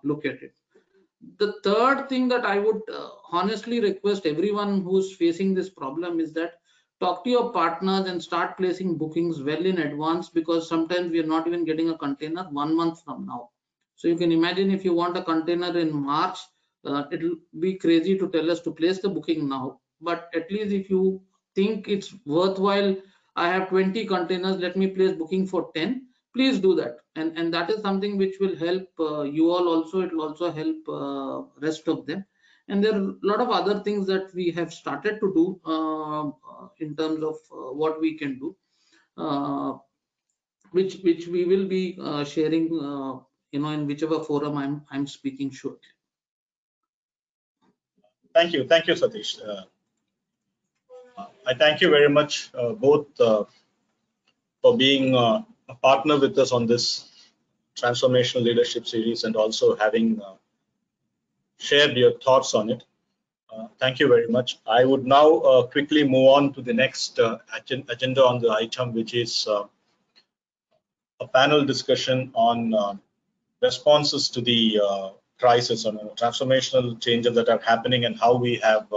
look at it. The third thing that I would honestly request everyone who's facing this problem is that talk to your partners and start placing bookings well in advance, because sometimes we are not even getting a container 1 month from now. So you can imagine if you want a container in March, it'll be crazy to tell us to place the booking now. But at least if you think it's worthwhile, I have 20 containers, let me place booking for 10. Please do that, and that is something which will help you all also. It will also help rest of them. And there are a lot of other things that we have started to do in terms of what we can do, which we will be sharing, in whichever forum I'm speaking shortly. Thank you, Satish. I thank you very much both for being a partner with us on this transformational leadership series, and also having shared your thoughts on it. Thank you very much. I would now quickly move on to the next agenda on the item, which is a panel discussion on responses to the crisis, on transformational changes that are happening and how we have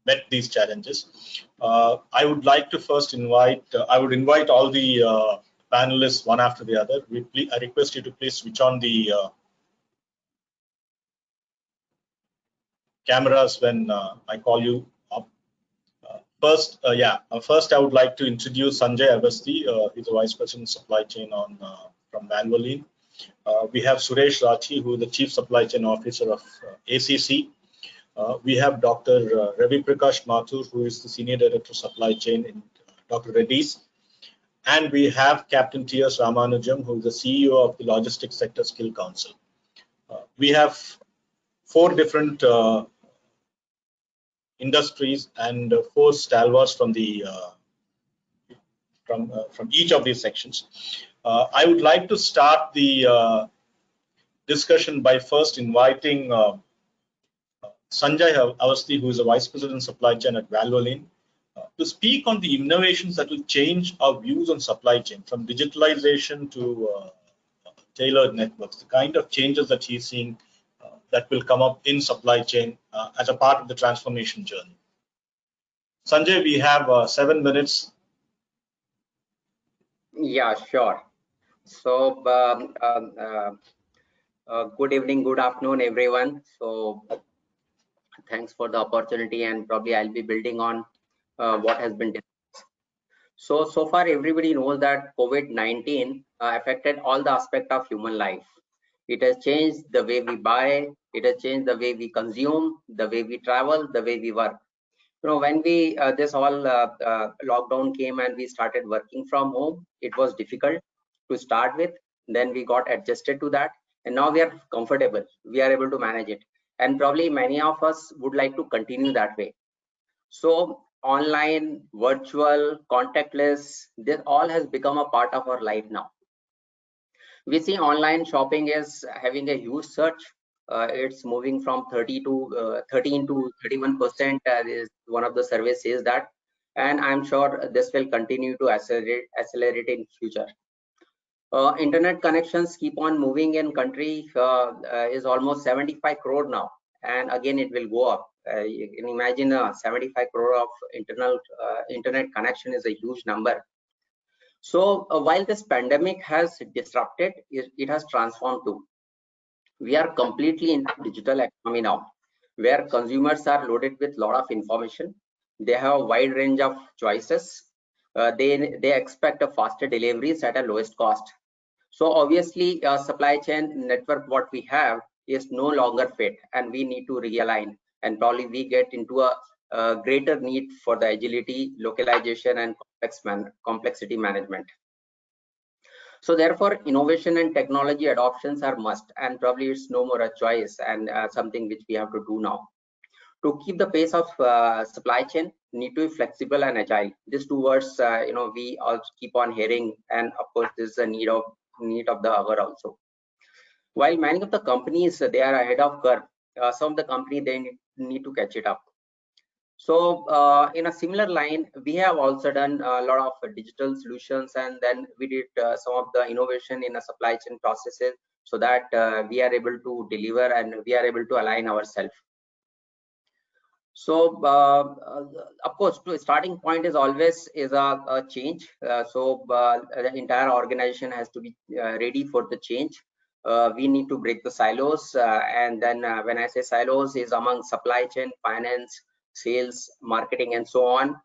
met these challenges. I would like to first invite all the panelists one after the other. I request you to please switch on the cameras when I call you up. First, I would like to introduce Sanjay Awasthi. He's a Vice President Supply Chain from Valvoline. We have Suresh Rathi, who is the Chief Supply Chain Officer of ACC. We have Dr. Ravi Prakash Mathur, who is the Senior Director of Supply Chain in Dr. Reddy's. And we have Captain T.S. Ramanujam, who is the CEO of the Logistics Sector Skill Council. We have 4 different industries and 4 stalwarts from the from each of these sections. I would like to start the discussion by first inviting Sanjay Awasthi, who is a Vice President Supply Chain at Valvoline, to speak on the innovations that will change our views on supply chain, from digitalization to tailored networks, the kind of changes that he's seeing that will come up in supply chain as a part of the transformation journey. Sanjay, we have 7 minutes. Yeah, sure. So, good evening, good afternoon, everyone. So, thanks for the opportunity, and probably I'll be building on what has been discussed. So far, everybody knows that COVID-19 affected all the aspect of human life. It has changed the way we buy, it has changed the way we consume, the way we travel, the way we work. When we this all lockdown came and we started working from home, it was difficult to start with. Then we got adjusted to that, and now we are comfortable. We are able to manage it, and probably many of us would like to continue that way. So online, virtual, contactless, this all has become a part of our life now. We see online shopping is having a huge surge. It's moving from 13 to 31%. Is one of the surveys says that, and I'm sure this will continue to accelerate in future. Internet connections keep on moving in country is almost 75 crore now, and again it will go up. You can imagine 75 crore of internet connection is a huge number. So while this pandemic has disrupted, it has transformed too. We are completely in digital economy now, where consumers are loaded with a lot of information. They have a wide range of choices. They expect a faster deliveries at a lowest cost. So obviously, supply chain network what we have is no longer fit, and we need to realign. And probably we get into a greater need for the agility, localization, and complexity management. So therefore, innovation and technology adoptions are must, and probably it's no more a choice and something which we have to do now. To keep the pace of supply chain, need to be flexible and agile. These two words, we all keep on hearing, and of course, this is a need of the hour also. While many of the companies they are ahead of curve, some of the company they need to catch it up. So in a similar line, we have also done a lot of digital solutions, and then we did some of the innovation in the supply chain processes, so that we are able to deliver and we are able to align ourselves. So of course, the starting point is always a change. So the entire organization has to be ready for the change. We need to break the silos, and then when I say silos, is among supply chain, finance, sales, marketing, and so on.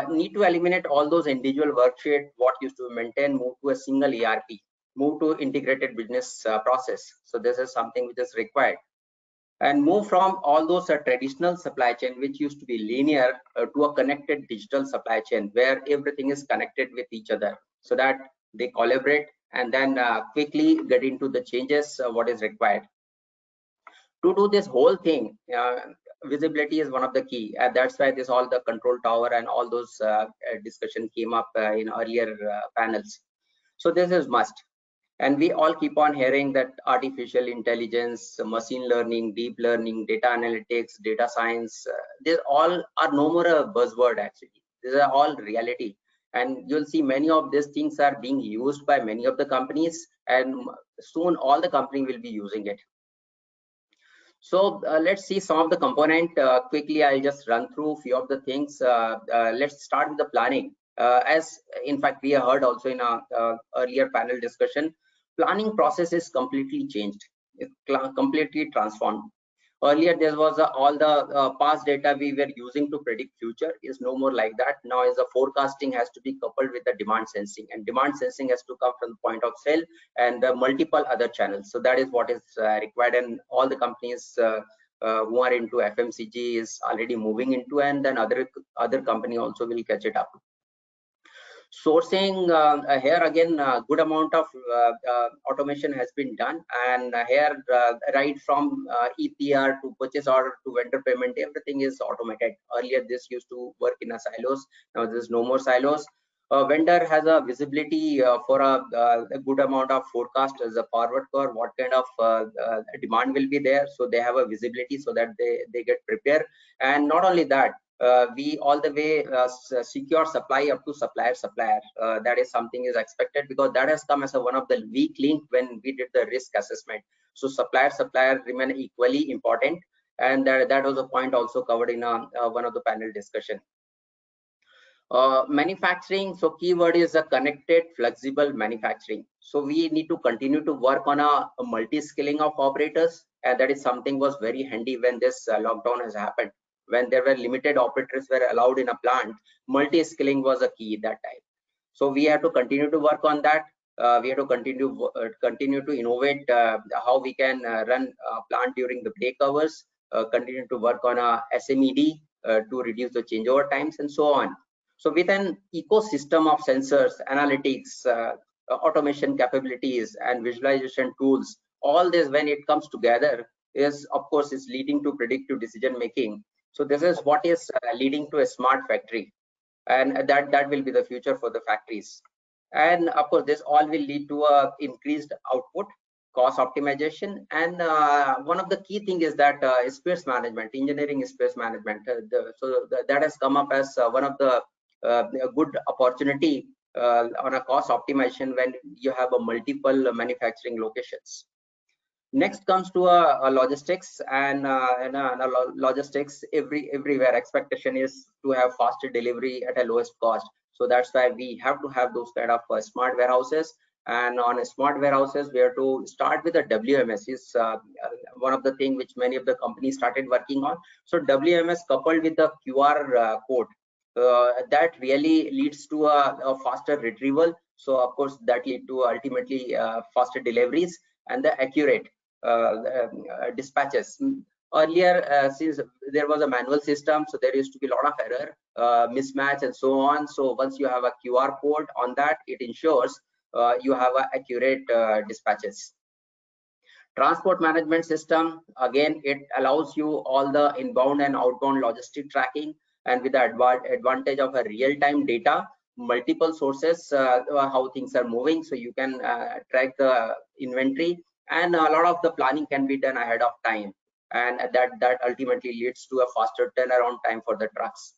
Need to eliminate all those individual worksheets, what used to maintain, move to a single ERP, move to integrated business process. So this is something which is required, and move from all those traditional supply chain which used to be linear to a connected digital supply chain where everything is connected with each other, so that they collaborate and then quickly get into the changes what is required. To do this whole thing, visibility is one of the key, and that's why this all the control tower and all those discussion came up in earlier panels. So this is must. And we all keep on hearing that artificial intelligence, machine learning, deep learning, data analytics, data science, these all are no more a buzzword actually. These are all reality. And you'll see many of these things are being used by many of the companies, and soon all the company will be using it. So let's see some of the component quickly. I'll just run through a few of the things. Let's start with the planning. As in fact, we heard also in a earlier panel discussion, planning process is completely changed. It's completely transformed. Earlier, there was all the past data we were using to predict future is no more like that. Now, is the forecasting has to be coupled with the demand sensing, and demand sensing has to come from the point of sale and multiple other channels. So that is what is required, and all the companies who are into FMCG is already moving into, and then other company also will catch it up. Sourcing, here again, good amount of automation has been done, and here right from EPR to purchase order to vendor payment, everything is automated. Earlier this used to work in a silos, now there's no more silos. Vendor has a visibility for a good amount of forecast as a forward curve, what kind of demand will be there, so they have a visibility so that they get prepared. And not only that, we all the way secure supply up to supplier. That is something is expected, because that has come as one of the weak link when we did the risk assessment. So supplier remain equally important, and that was a point also covered in one of the panel discussion. Manufacturing, so keyword is a connected, flexible manufacturing. So we need to continue to work on a multi-skilling of operators, and that is something was very handy when this lockdown has happened. When there were limited operators were allowed in a plant, multi-skilling was a key that time. So we have to continue to work on that. We have to continue to innovate how we can run a plant during the break hours, continue to work on a SMED to reduce the changeover times and so on. So with an ecosystem of sensors, analytics, automation capabilities and visualization tools, all this when it comes together is of course is leading to predictive decision making. So this is what is leading to a smart factory, and that will be the future for the factories. And of course this all will lead to a increased output, cost optimization, and one of the key thing is that space management, engineering space management. That has come up as one of the a good opportunity on a cost optimization when you have a multiple manufacturing locations. Next comes to a logistics, and logistics everywhere expectation is to have faster delivery at a lowest cost. So that's why we have to have those kind of smart warehouses. And on smart warehouses, we have to start with the WMS is one of the things which many of the companies started working on. So WMS coupled with the QR code, that really leads to a faster retrieval. So of course that lead to ultimately faster deliveries and the accurate dispatches. Earlier, since there was a manual system, so there used to be a lot of error, mismatch and so on. So once you have a QR code on that, it ensures you have accurate dispatches. Transport management system, again, it allows you all the inbound and outbound logistic tracking, and with the advantage of a real-time data, multiple sources, how things are moving, so you can track the inventory, and a lot of the planning can be done ahead of time, and that ultimately leads to a faster turnaround time for the trucks.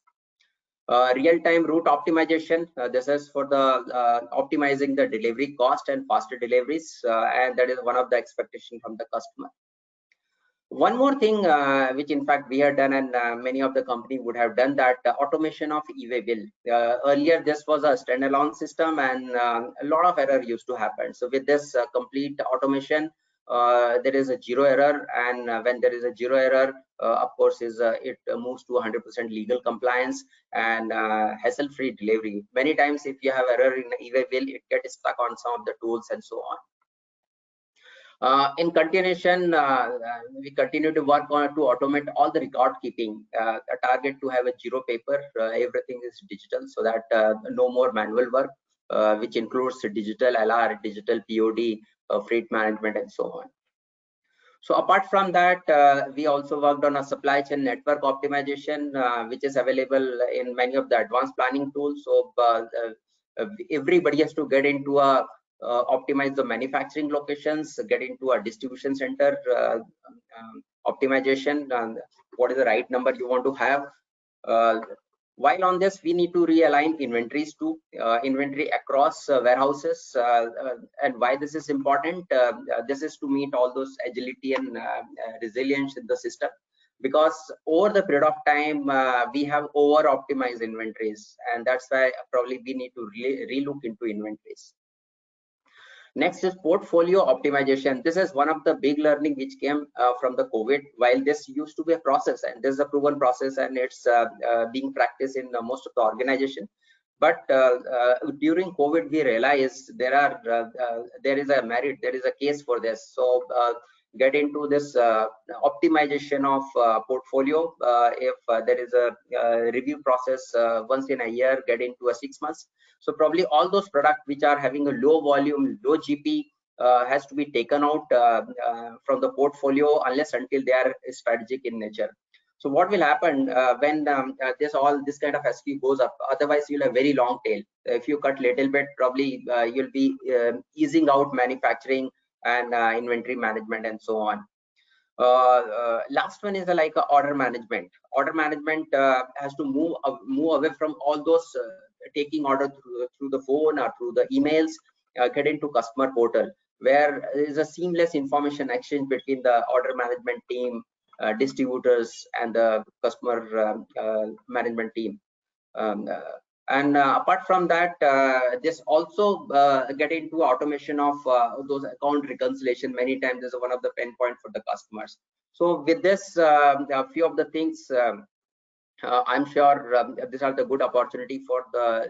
Real-time route optimization, this is for the optimizing the delivery cost and faster deliveries, and that is one of the expectations from the customer. One more thing which in fact we have done, and many of the company would have done, that automation of e-way bill. Earlier this was a standalone system, and a lot of error used to happen. So with this complete automation, there is a zero error, and when there is a zero error, of course it moves to 100% legal compliance and hassle-free delivery. Many times if you have error in the e-way bill, it gets stuck on some of the tools and so on. In continuation, we continue to work on to automate all the record keeping. A target to have a zero paper, everything is digital, so that no more manual work, which includes digital LR, digital POD, freight management, and so on. So apart from that, we also worked on a supply chain network optimization, which is available in many of the advanced planning tools. So everybody has to get into a optimize the manufacturing locations, get into a distribution center optimization, what is the right number you want to have. While on this, we need to realign inventories to inventory across warehouses, and why this is important. This is to meet all those agility and resilience in the system, because over the period of time we have over optimized inventories, and that's why probably we need to relook into inventories. Next is portfolio optimization. This is one of the big learning which came from the COVID. While this used to be a process, and this is a proven process, and it's being practiced in most of the organization. But during COVID, we realized there is a merit, there is a case for this. So get into this optimization of portfolio. If there is a review process once in a year, get into a 6 months. So probably all those products which are having a low volume, low GP has to be taken out from the portfolio unless until they are strategic in nature. So what will happen when this kind of SKU goes up? Otherwise, you'll have very long tail. If you cut little bit, probably you'll be easing out manufacturing and inventory management and so on. Last one is like order management. Order management has to move away from all those taking order through the phone or through the emails, get into customer portal, where there is a seamless information exchange between the order management team, distributors, and the customer management team. And apart from that, this also get into automation of those account reconciliation. Many times is one of the pain point for the customers. So with this, a few of the things, I'm sure these are the good opportunity for the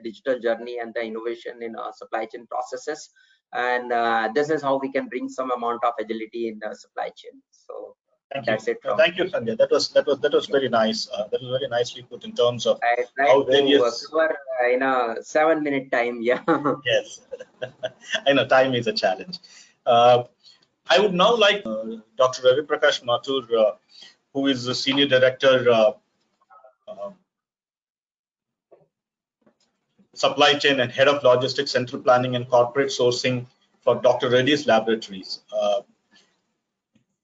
digital journey and the innovation in supply chain processes. And this is how we can bring some amount of agility in the supply chain. So that's it. Thank you, Sanjay. That was very nice. That was very nicely put in terms of I tried how to various cover in a 7-minute time. Yeah. yes, I know time is a challenge. I would now like Dr. Ravi Prakash Mathur, who is the Senior Director, Supply Chain and Head of Logistics, Central Planning and Corporate Sourcing for Dr. Reddy's Laboratories.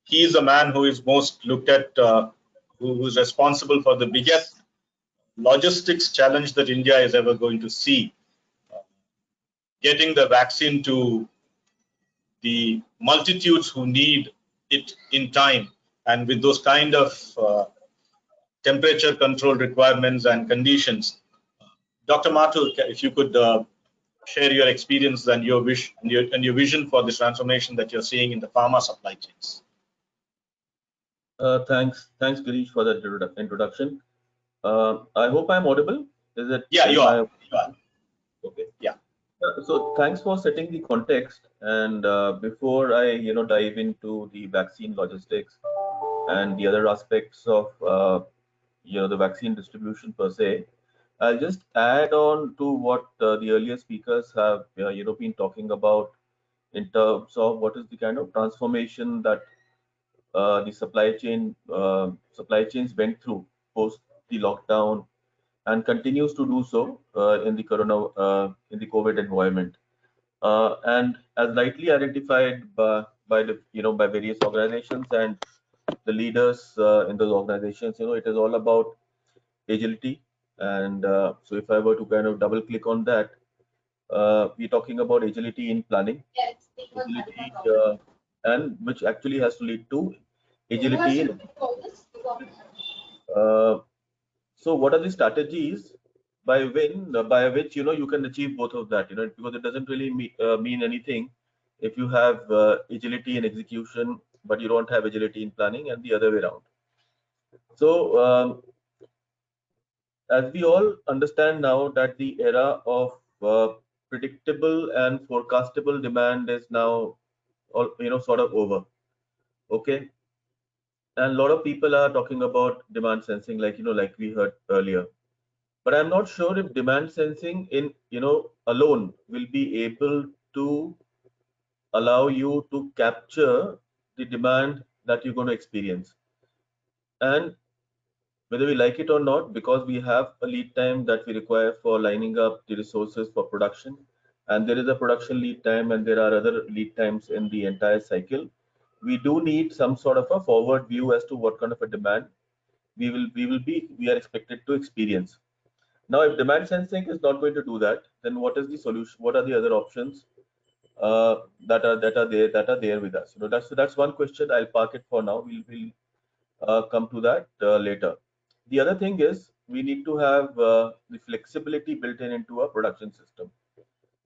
He is a man who is most looked at, who is responsible for the biggest logistics challenge that India is ever going to see, getting the vaccine to the multitudes who need it in time, and with those kind of temperature control requirements and conditions. Dr. Mathur, if you could share your experience and your wish and your vision for this transformation that you're seeing in the pharma supply chains. Thanks, Girish, for that introduction. I hope I'm audible. Is it? Yeah, you are. Okay. Yeah. So thanks for setting the context. And before I, dive into the vaccine logistics and the other aspects of, the vaccine distribution per se, I'll just add on to what the earlier speakers have, been talking about in terms of what is the kind of transformation that the supply chains went through post the lockdown and continues to do so in the in the COVID environment. And as rightly identified by the by various organizations and the leaders in those organizations, it is all about agility. And so if I were to kind of double click on that, we're talking about agility in planning, agility, and which actually has to lead to agility in so what are the strategies by which you can achieve both of that, because it doesn't really mean anything if you have agility in execution but you don't have agility in planning, and the other way around. So as we all understand now that the era of predictable and forecastable demand is now sort of over. Okay, and a lot of people are talking about demand sensing, like we heard earlier. But I'm not sure if demand sensing in alone will be able to allow you to capture the demand that you're going to experience. And whether we like it or not, because we have a lead time that we require for lining up the resources for production, and there is a production lead time and there are other lead times in the entire cycle, we do need some sort of a forward view as to what kind of a demand we are expected to experience. Now, if demand sensing is not going to do that, then what is the solution? What are the other options that are there with us? That's one question. I'll park it for now. We'll come to that later. The other thing is we need to have the flexibility built into our production system.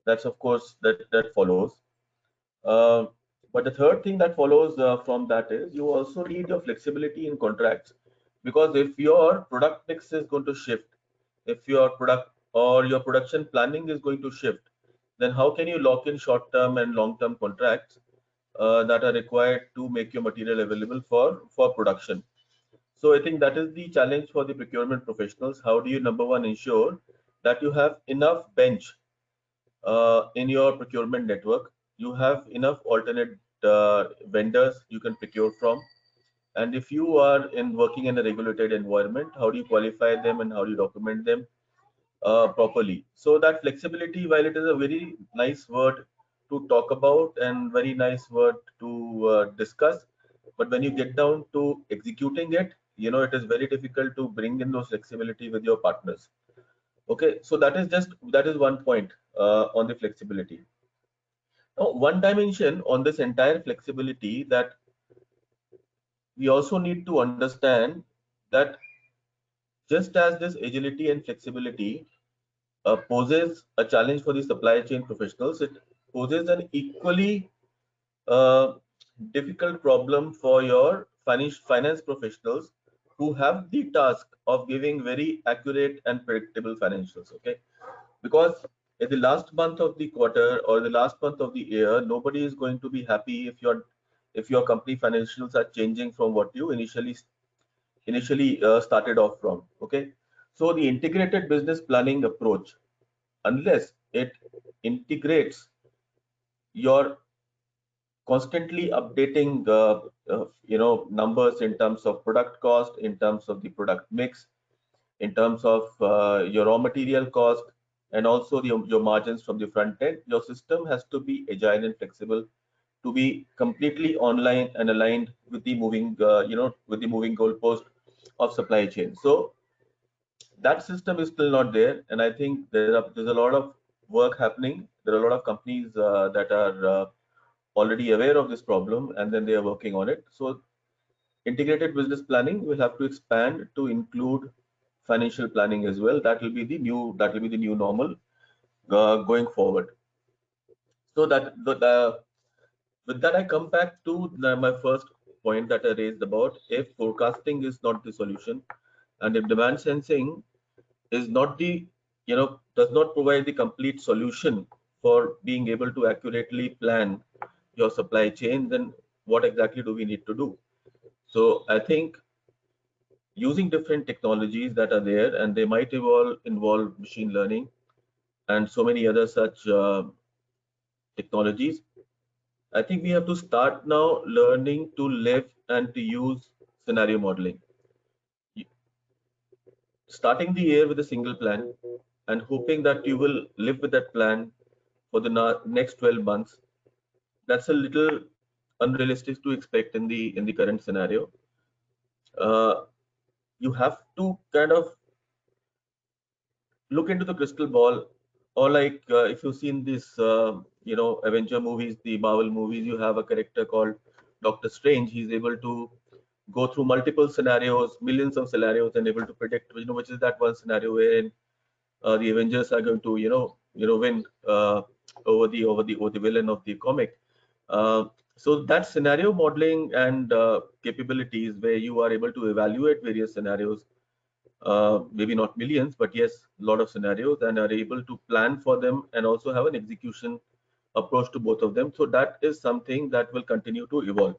That's of course that follows. But the third thing that follows from that is you also need your flexibility in contracts, because if your product mix is going to shift, if your product or your production planning is going to shift, then how can you lock in short-term and long-term contracts that are required to make your material available for production? So I think that is the challenge for the procurement professionals. How do you, number one, ensure that you have enough bench in your procurement network, you have enough alternate vendors you can procure from, and if you are working in a regulated environment, how do you qualify them and how do you document them properly? So that flexibility, while it is a very nice word to talk about and very nice word to discuss, but when you get down to executing it, it is very difficult to bring in those flexibility with your partners. Okay, so that is one point on the flexibility. Now, one dimension on this entire flexibility that we also need to understand that just as this agility and flexibility poses a challenge for the supply chain professionals. It poses an equally uh, difficult problem for your finance professionals who have the task of giving very accurate and predictable financials. Okay, because in the last month of the quarter or the last month of the year, nobody is going to be happy if your company financials are changing from what you initially started off from. Okay, so the integrated business planning approach, unless it integrates your constantly updating numbers in terms of product cost, in terms of the product mix, in terms of your raw material cost, and also your margins from the front end, your system has to be agile and flexible to be completely online and aligned with the moving with the moving goalpost of supply chain. So that system is still not there, and I think there's a lot of work happening. There are a lot of companies that are already aware of this problem, and then they are working on it. So integrated business planning will have to expand to include financial planning as well. That will be the new normal going forward. So with that, I come back to my first point that I raised about, if forecasting is not the solution, and if demand sensing is not the does not provide the complete solution for being able to accurately plan your supply chain, then what exactly do we need to do? So I think using different technologies that are there, and they might involve machine learning and so many other such technologies. I think we have to start now learning to live and to use scenario modeling. Starting the year with a single plan and hoping that you will live with that plan for the next 12 months, that's a little unrealistic to expect in the current scenario. You have to kind of look into the crystal ball, or like if you've seen this Avenger movies, the Marvel movies, you have a character called Doctor Strange. He's able to go through multiple scenarios, millions of scenarios, and able to predict which is that one scenario wherein the Avengers are going to win over the villain of the comic. So that scenario modeling and capabilities where you are able to evaluate various scenarios, maybe not millions, but yes, a lot of scenarios, and are able to plan for them and also have an execution approach to both of them. So that is something that will continue to evolve.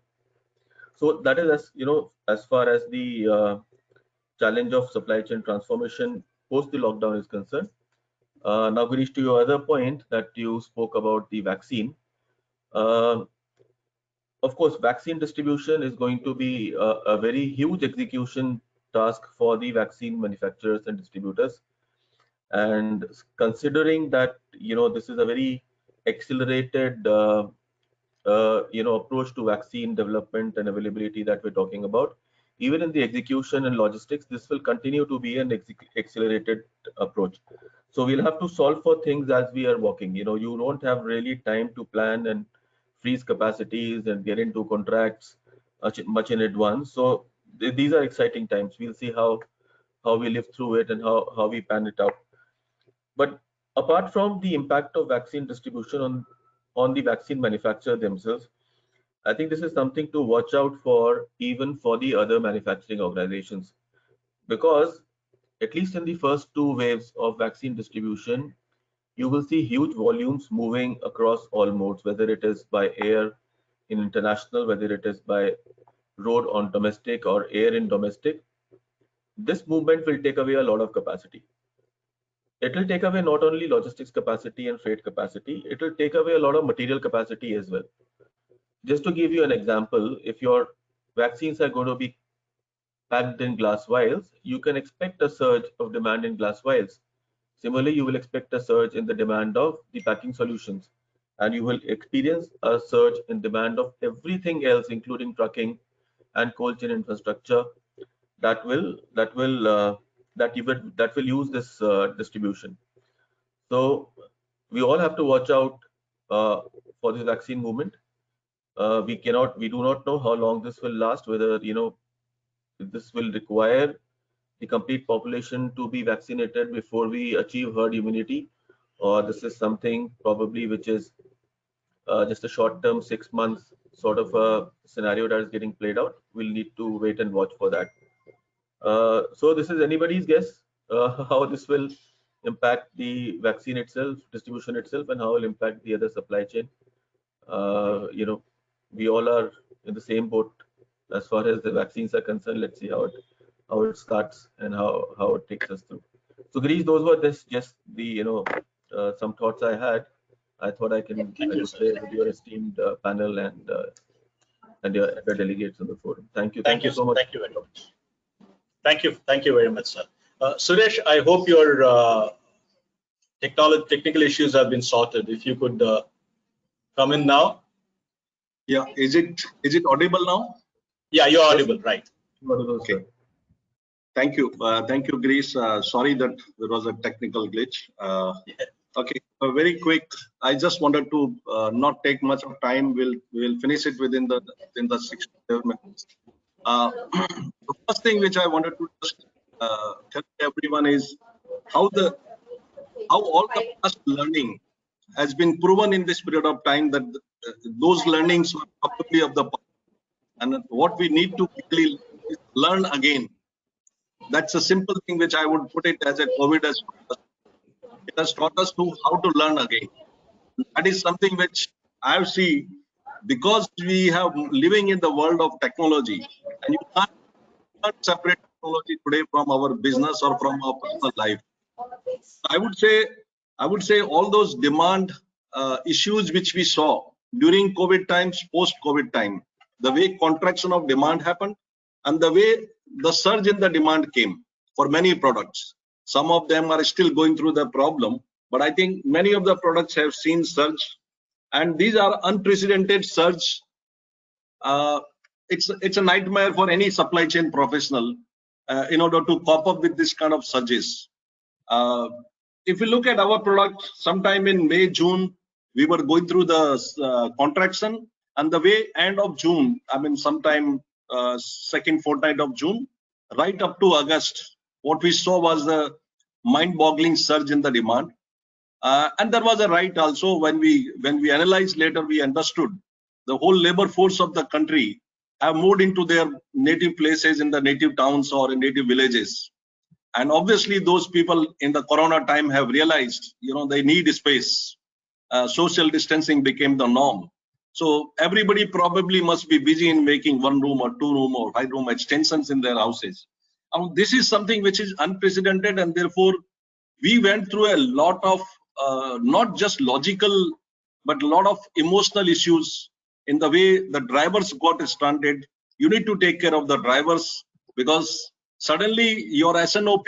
So that is, as far as the challenge of supply chain transformation post the lockdown is concerned. Now, Girish, to your other point that you spoke about the vaccine. Of course, vaccine distribution is going to be a very huge execution task for the vaccine manufacturers and distributors. And considering that this is a very accelerated approach to vaccine development and availability that we're talking about, even in the execution and logistics, this will continue to be an accelerated approach. So we'll have to solve for things as we are walking. You don't have really time to plan and freeze capacities and get into contracts much in advance. So these are exciting times. We'll see how we live through it and how we pan it out. But apart from the impact of vaccine distribution on the vaccine manufacturer themselves, I think this is something to watch out for even for the other manufacturing organizations, because at least in the first two waves of vaccine distribution, you will see huge volumes moving across all modes, whether it is by air in international, whether it is by road on domestic or air in domestic. This movement will take away a lot of capacity. It will take away not only logistics capacity and freight capacity, it will take away a lot of material capacity as well. Just to give you an example, if your vaccines are going to be packed in glass vials, you can expect a surge of demand in glass vials. Similarly, you will expect a surge in the demand of the packing solutions, and you will experience a surge in demand of everything else, including trucking and cold chain infrastructure that will use this distribution. So we all have to watch out for this vaccine movement. We do not know how long this will last, whether this will require the complete population to be vaccinated before we achieve herd immunity, or this is something probably which is just a short-term 6 months sort of a scenario that is getting played out. We'll need to wait and watch for that. So this is anybody's guess how this will impact the vaccine itself, distribution itself, and how it will impact the other supply chain. We all are in the same boat as far as the vaccines are concerned. Let's see how it starts and how it takes us through. So Girish, those were just the some thoughts I had. I thought I can share with your esteemed panel and your delegates on the forum. Thank you. Thank you so much. Thank you very much. Thank you very much, sir. Suresh, I hope your technical issues have been sorted. If you could come in now. Yeah, is it audible now? Yeah, you're audible, right? Okay. Thank you, Girish. Sorry that there was a technical glitch. Okay, very quick. I just wanted to not take much of time. We'll finish it within the 6 minutes. The first thing which I wanted to just tell everyone is how all the past learning has been proven in this period of time that those learnings were probably of the past, and what we need to quickly learn again. That's a simple thing which I would put it as a COVID has taught us. It has taught us how to learn again. That is something which I see, because we have living in the world of technology, and you can't separate technology today from our business or from our personal life. I would say all those demand issues which we saw during COVID times, post-COVID time, the way contraction of demand happened, and the way the surge in the demand came for many products. Some of them are still going through the problem, but I think many of the products have seen surge, and these are unprecedented surge. It's a nightmare for any supply chain professional in order to cope up with this kind of surges. If you look at our product, sometime in May, June, we were going through the contraction, and the way end of June, I mean sometime second fortnight of June, right up to August, what we saw was the mind-boggling surge in the demand. And there was a right also when we analyzed later, we understood the whole labor force of the country have moved into their native places, in the native towns or in native villages. And obviously those people in the corona time have realized, they need space. Social distancing became the norm. So everybody probably must be busy in making 1 room or 2 room or 5 room extensions in their houses. This is something which is unprecedented, and therefore we went through a lot of not just logical, but a lot of emotional issues in the way the drivers got stranded. You need to take care of the drivers, because suddenly your SNOP,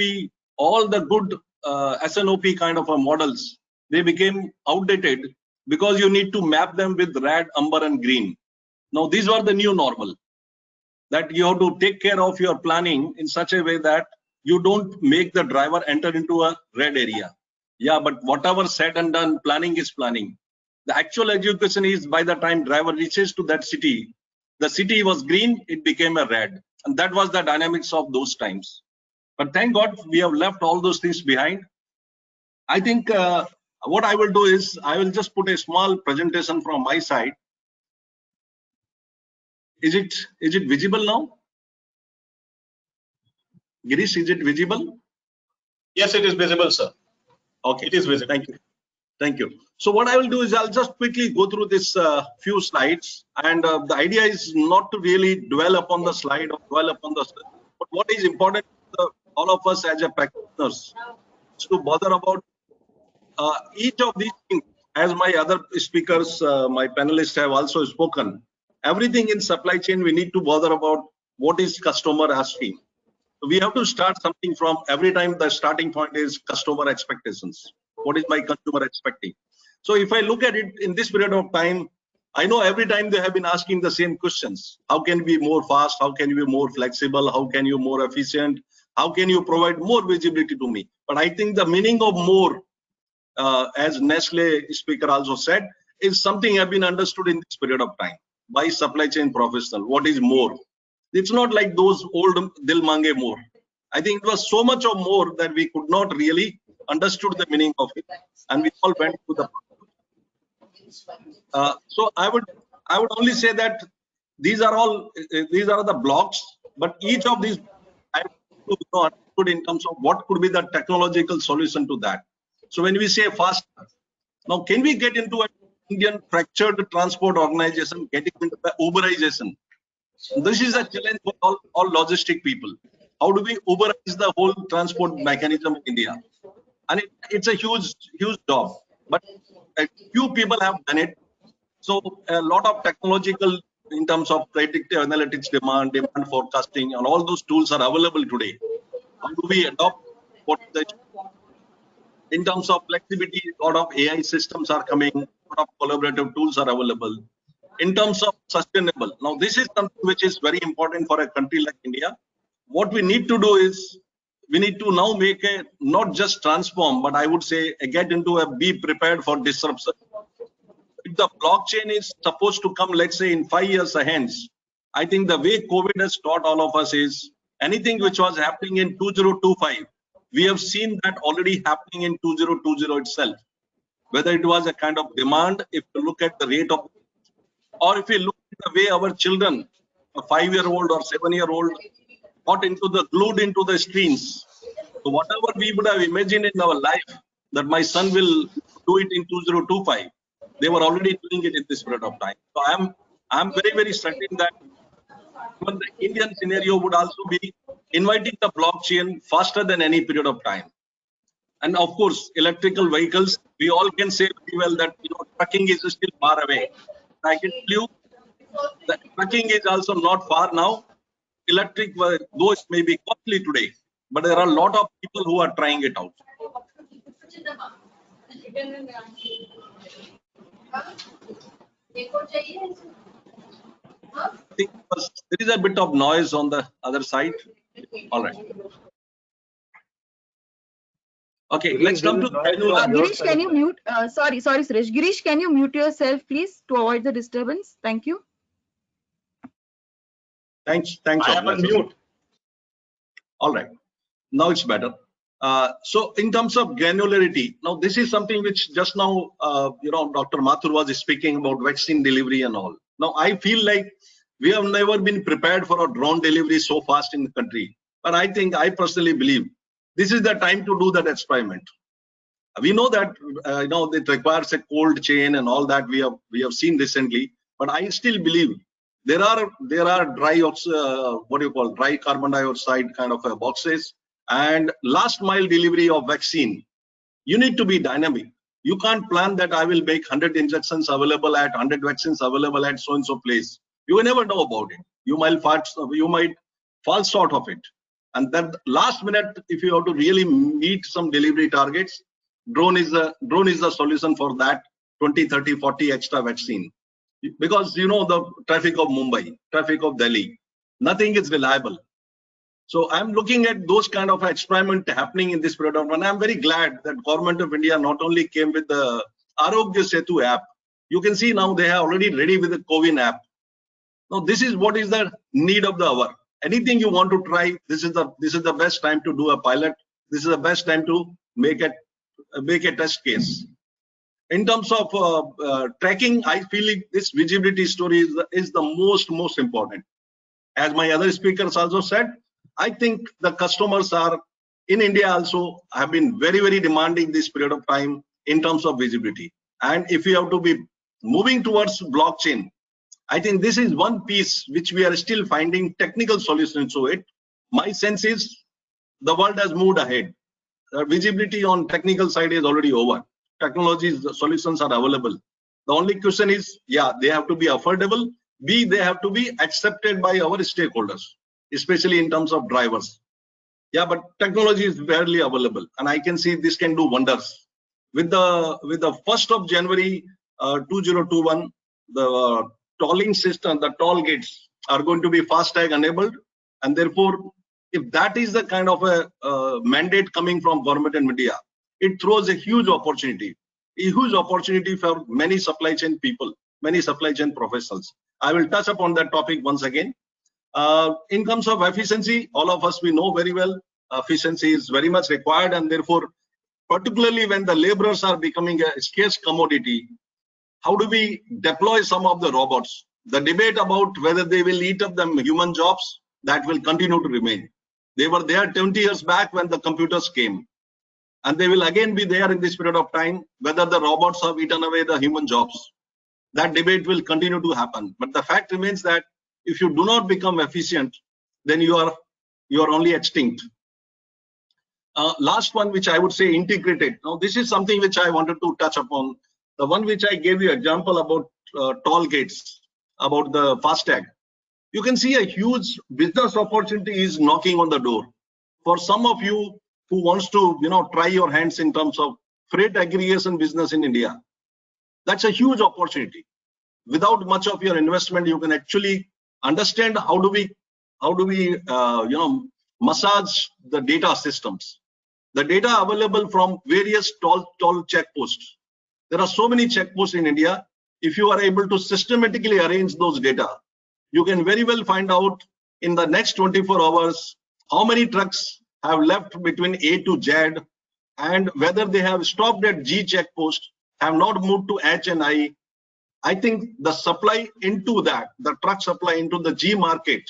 all the good SNOP kind of models, they became outdated because you need to map them with red, amber and green. Now these were the new normal, that you have to take care of your planning in such a way that you don't make the driver enter into a red area. Yeah, but whatever said and done, planning is planning. The actual education is by the time driver reaches to that city, the city was green, it became a red. And that was the dynamics of those times. But thank God we have left all those things behind. I think what I will do is I will just put a small presentation from my side. Is it visible now? Girish, is it visible? Yes, it is visible, sir. Okay, it is visible. Thank you. Thank you. So what I will do is I'll just quickly go through this few slides, and the idea is not to really dwell upon the slide or dwell upon the, but what is important to all of us as a practitioners is to bother about each of these things. As my other speakers, my panelists have also spoken, everything in supply chain we need to bother about what is customer asking. So we have to start something from every time. The starting point is customer expectations. What is my consumer expecting? So if I look at it in this period of time, I know every time they have been asking the same questions. How can we be more fast? How can you be more flexible? How can you be more efficient? How can you provide more visibility to me? But I think the meaning of more, as Nestle speaker also said, is something have been understood in this period of time by supply chain professional. What is more? It's not like those old Dil Mange More. I think it was so much or more that we could not really understood the meaning of it, and we all went to the. So I would only say that these are the blocks, but each of these I have to understood in terms of what could be the technological solution to that. So when we say fast, now can we get into an Indian fractured transport organization, getting into the Uberization? This is a challenge for all logistic people. How do we Uberize the whole transport mechanism in India? And it's a huge job, but a few people have done it. So a lot of technological in terms of predictive analytics, demand forecasting, and all those tools are available today. How do we adopt what the in terms of flexibility? A lot of AI systems are coming, a lot of collaborative tools are available. In terms of sustainable, now this is something which is very important for a country like India. What we need to do is we need to now make a not just transform, but I would say get into a be prepared for disruption. If the blockchain is supposed to come, let's say in 5 years ahead, I think the way COVID has taught all of us is anything which was happening in 2025, we have seen that already happening in 2020 itself. Whether it was a kind of demand, if you look at the rate of, or if you look at the way our children, a 5-year-old or 7-year-old, got glued into the screens. So whatever we would have imagined in our life that my son will do it in 2025, they were already doing it in this period of time. So I'm very certain that even the Indian scenario would also be inviting the blockchain faster than any period of time. And of course, electrical vehicles, we all can say very well that trucking is still far away. I can tell you that trucking is also not far now. Electric, though it may be costly today, but there are a lot of people who are trying it out. I think there is a bit of noise on the other side. All right. Okay, let's come to Girish, can you mute? Sorry, Suresh. Girish, can you mute yourself, please, to avoid the disturbance? Thank you. Thanks. I am on mute. All right. Now it's better. So in terms of granularity, now this is something which just now, Dr. Mathur was speaking about vaccine delivery and all. Now I feel like we have never been prepared for a drone delivery so fast in the country. But I personally believe this is the time to do that experiment. We know that it requires a cold chain and all that we have seen recently. But I still believe there are dry carbon dioxide kind of boxes and last mile delivery of vaccine. You need to be dynamic. You can't plan that I will make 100 injections available at 100 vaccines available at so and so place. You will never know about it. You might fall short of it. And that last minute, if you have to really meet some delivery targets, drone is the solution for that 20, 30, 40 extra vaccine. Because the traffic of Mumbai, traffic of Delhi, nothing is reliable. So I'm looking at those kind of experiment happening in this product, and I'm very glad that Government of India not only came with the Arogya Setu app. You can see now they are already ready with the COVID app. Now this is what is the need of the hour. Anything you want to try, this is the best time to do a pilot. This is the best time to make a test case. In terms of tracking, I feel this visibility story is the most important. As my other speakers also said, I think the customers are in India also have been very demanding this period of time in terms of visibility. And if we have to be moving towards blockchain, I think this is one piece which we are still finding technical solutions to it. My sense is the world has moved ahead. Visibility on technical side is already over. Technologies, solutions are available. The only question is, they have to be affordable. B, they have to be accepted by our stakeholders, especially in terms of drivers. But technology is barely available, and I can see this can do wonders. With the 1st of January 2021, the tolling system, the toll gates are going to be FASTag enabled, and therefore, if that is the kind of a mandate coming from Government and India, it throws a huge opportunity for many supply chain people, many supply chain professionals. I will touch upon that topic once again. In terms of efficiency, all of us, we know very well efficiency is very much required, and therefore, particularly when the laborers are becoming a scarce commodity, how do we deploy some of the robots? The debate about whether they will eat up the human jobs, that will continue to remain. They were there 20 years back when the computers came, and they will again be there in this period of time, whether the robots have eaten away the human jobs. That debate will continue to happen. But the fact remains that if you do not become efficient, then you are only extinct. Last one, which I would say integrated. Now, this is something which I wanted to touch upon. The one which I gave you example about toll gates, about the FASTag. You can see a huge business opportunity is knocking on the door. For some of you who wants to, try your hands in terms of freight aggregation business in India, that's a huge opportunity. Without much of your investment, you can actually understand how do we massage the data systems. The data available from various toll checkposts. There are so many checkposts in India. If you are able to systematically arrange those data, you can very well find out in the next 24 hours how many trucks have left between A to Z, and whether they have stopped at G checkpost, have not moved to H and I. I think the supply into that, the truck supply into the G market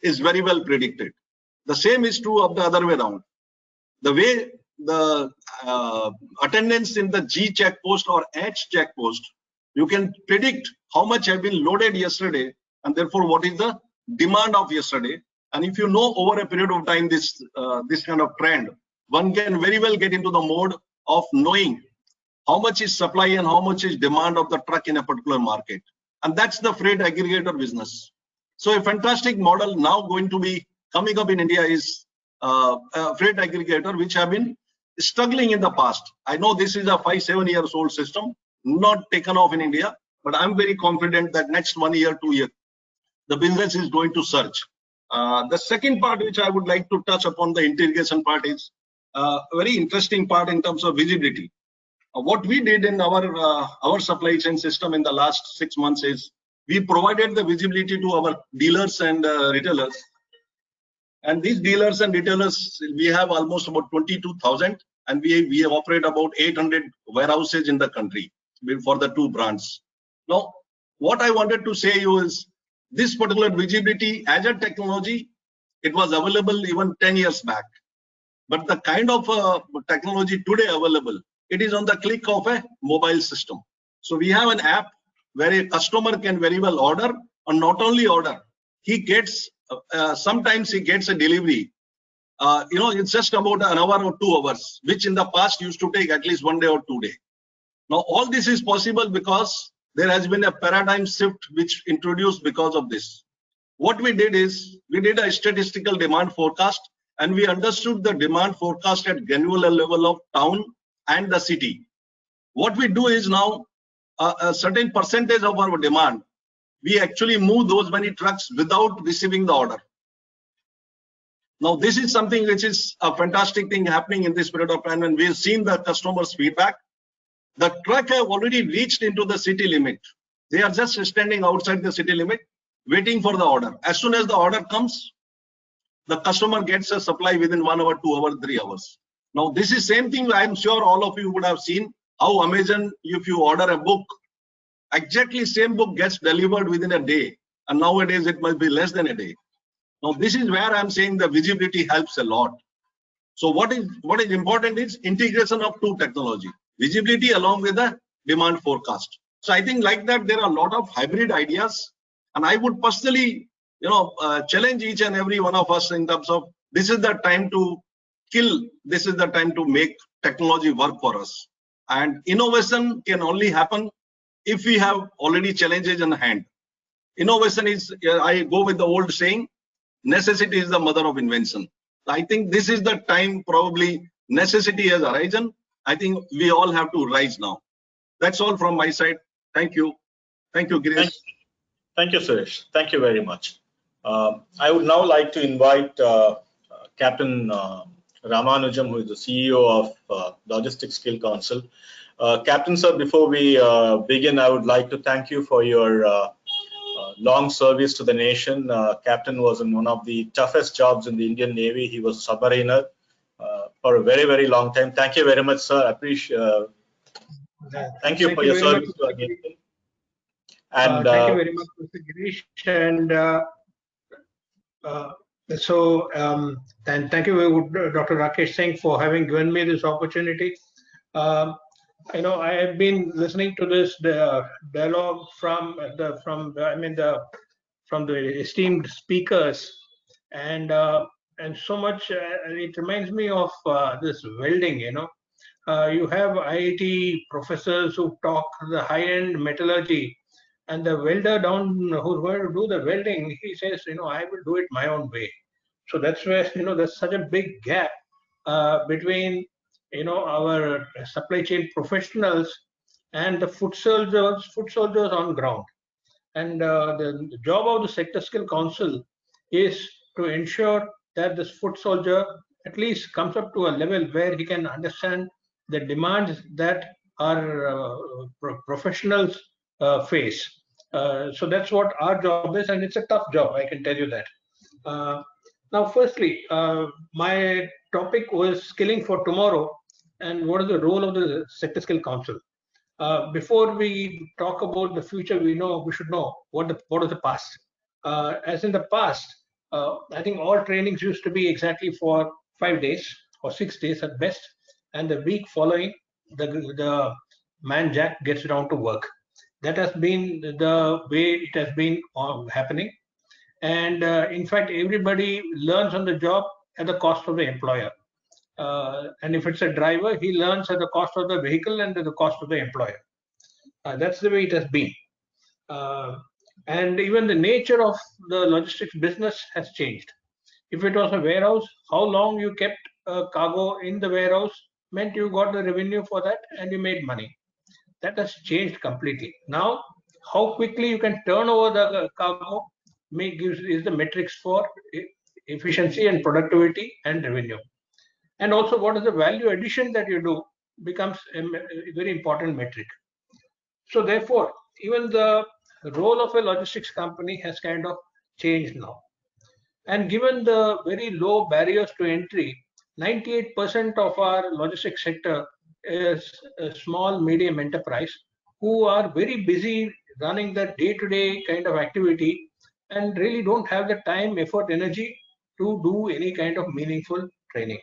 is very well predicted. The same is true of the other way around. The way the attendance in the G checkpost or H checkpost, you can predict how much have been loaded yesterday, and therefore what is the demand of yesterday. And if you know over a period of time this kind of trend, one can very well get into the mode of knowing how much is supply and how much is demand of the truck in a particular market. And that's the freight aggregator business. So a fantastic model now going to be coming up in India is a freight aggregator, which have been struggling in the past. I know this is a 5-7 years old system, not taken off in India, but I'm very confident that next 1 year, 2 years, the business is going to surge. The second part which I would like to touch upon, the integration part, is a very interesting part in terms of visibility. What we did in our supply chain system in the last 6 months is we provided the visibility to our dealers and retailers. And these dealers and retailers, we have almost about 22,000, and we operate about 800 warehouses in the country for the two brands. Now, what I wanted to say you is this particular visibility as a technology, it was available even 10 years back. But the kind of technology today available, it is on the click of a mobile system. So we have an app where a customer can very well order, and not only order, he gets sometimes he gets a delivery. It's just about an hour or 2 hours, which in the past used to take at least 1 day or 2 days. Now all this is possible because there has been a paradigm shift which introduced because of this. What we did is we did a statistical demand forecast, and we understood the demand forecast at granular level of town and the city. What we do is now a certain percentage of our demand, we actually move those many trucks without receiving the order. Now this is something which is a fantastic thing happening in this period of time, and we've seen the customers' feedback. The truck have already reached into the city limit. They are just standing outside the city limit waiting for the order. As soon as the order comes, the customer gets a supply within 1 hour, 2 hours, 3 hours. Now this is same thing I'm sure all of you would have seen how Amazon, if you order a book, exactly same book gets delivered within a day, and nowadays it must be less than a day. Now this is where I'm saying the visibility helps a lot. So what is important is integration of two technology, visibility along with the demand forecast. So I think like that there are a lot of hybrid ideas, and I would personally challenge each and every one of us in terms of this is the time to kill, this is the time to make technology work for us. And innovation can only happen if we have already challenges in hand. Innovation is, I go with the old saying, necessity is the mother of invention. I think this is the time probably necessity has arisen. I think we all have to rise now. That's all from my side. Thank you. Thank you, Girish. Thank you, Suresh. Thank you very much. I would now like to invite Captain Ramanujam, who is the CEO of Logistics Skill Council. Captain sir, before we begin, I would like to thank you for your long service to the nation. Captain was in one of the toughest jobs in the Indian Navy. He was a submariner. for a very, very long time. Thank you very much, sir. I appreciate. Thank you for your service to our nation. And thank you very much, Mr. Girish. And and thank you, Dr. Rakesh Singh, for having given me this opportunity. I have been listening to this dialogue from the esteemed speakers, and so much. It reminds me of this welding. You have IIT professors who talk the high-end metallurgy, and the welder down who's going to do the welding, he says, I will do it my own way. So that's where there's such a big gap between our supply chain professionals and the foot soldiers on ground. And the job of the Sector Skill Council is to ensure that this foot soldier at least comes up to a level where he can understand the demands that our professionals face. So that's what our job is, and it's a tough job, I can tell you that. Now, firstly, my topic was skilling for tomorrow, and what is the role of the Sector Skill Council. Before we talk about the future, we should know what is the past. As in the past, I think all trainings used to be exactly for 5 days or 6 days at best, and the week following, the man Jack gets down to work. That has been the way it has been happening. And in fact, everybody learns on the job at the cost of the employer. And if it's a driver, he learns at the cost of the vehicle and at the cost of the employer. That's the way it has been. And even the nature of the logistics business has changed. If it was a warehouse, how long you kept cargo in the warehouse meant you got the revenue for that and you made money. That has changed completely. Now, how quickly you can turn over the cargo is the metrics for efficiency and productivity and revenue. And also, what is the value addition that you do becomes a very important metric. So therefore, even the role of a logistics company has kind of changed now. And given the very low barriers to entry, 98% of our logistics sector is a small, medium enterprise who are very busy running the day-to-day kind of activity and really don't have the time, effort, energy to do any kind of meaningful training.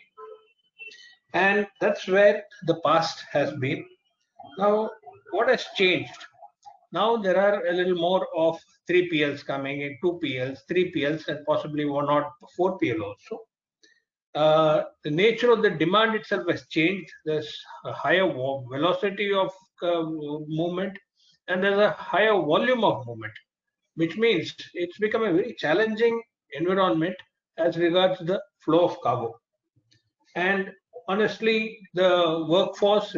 And that's where the past has been. Now, what has changed? Now there are a little more of 3PLs coming in, 2PLs, 3PLs, and possibly 1 or 4PL also. The nature of the demand itself has changed. There's a higher velocity of movement, and there's a higher volume of movement, which means it's become a very challenging environment as regards the flow of cargo. And honestly, the workforce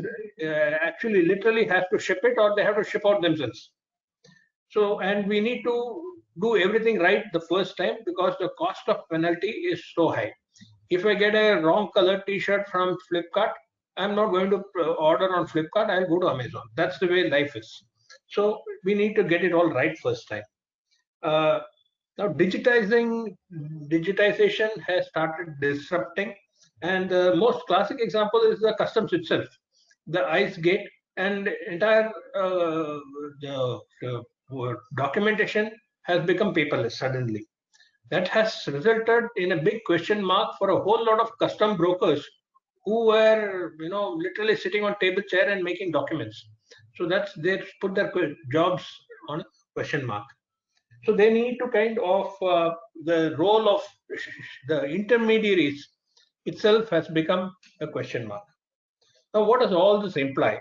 actually literally has to ship it, or they have to ship out themselves. So, and we need to do everything right the first time because the cost of penalty is so high. If I get a wrong color t-shirt from Flipkart, I'm not going to order on Flipkart, I'll go to Amazon. That's the way life is. So we need to get it all right first time. Now digitization has started disrupting, and the most classic example is the customs itself, the ICE gate, and entire documentation has become paperless suddenly. That has resulted in a big question mark for a whole lot of custom brokers who were, literally sitting on table chair and making documents. So they put their jobs on question mark. So they need to kind of the role of the intermediaries itself has become a question mark. Now, what does all this imply?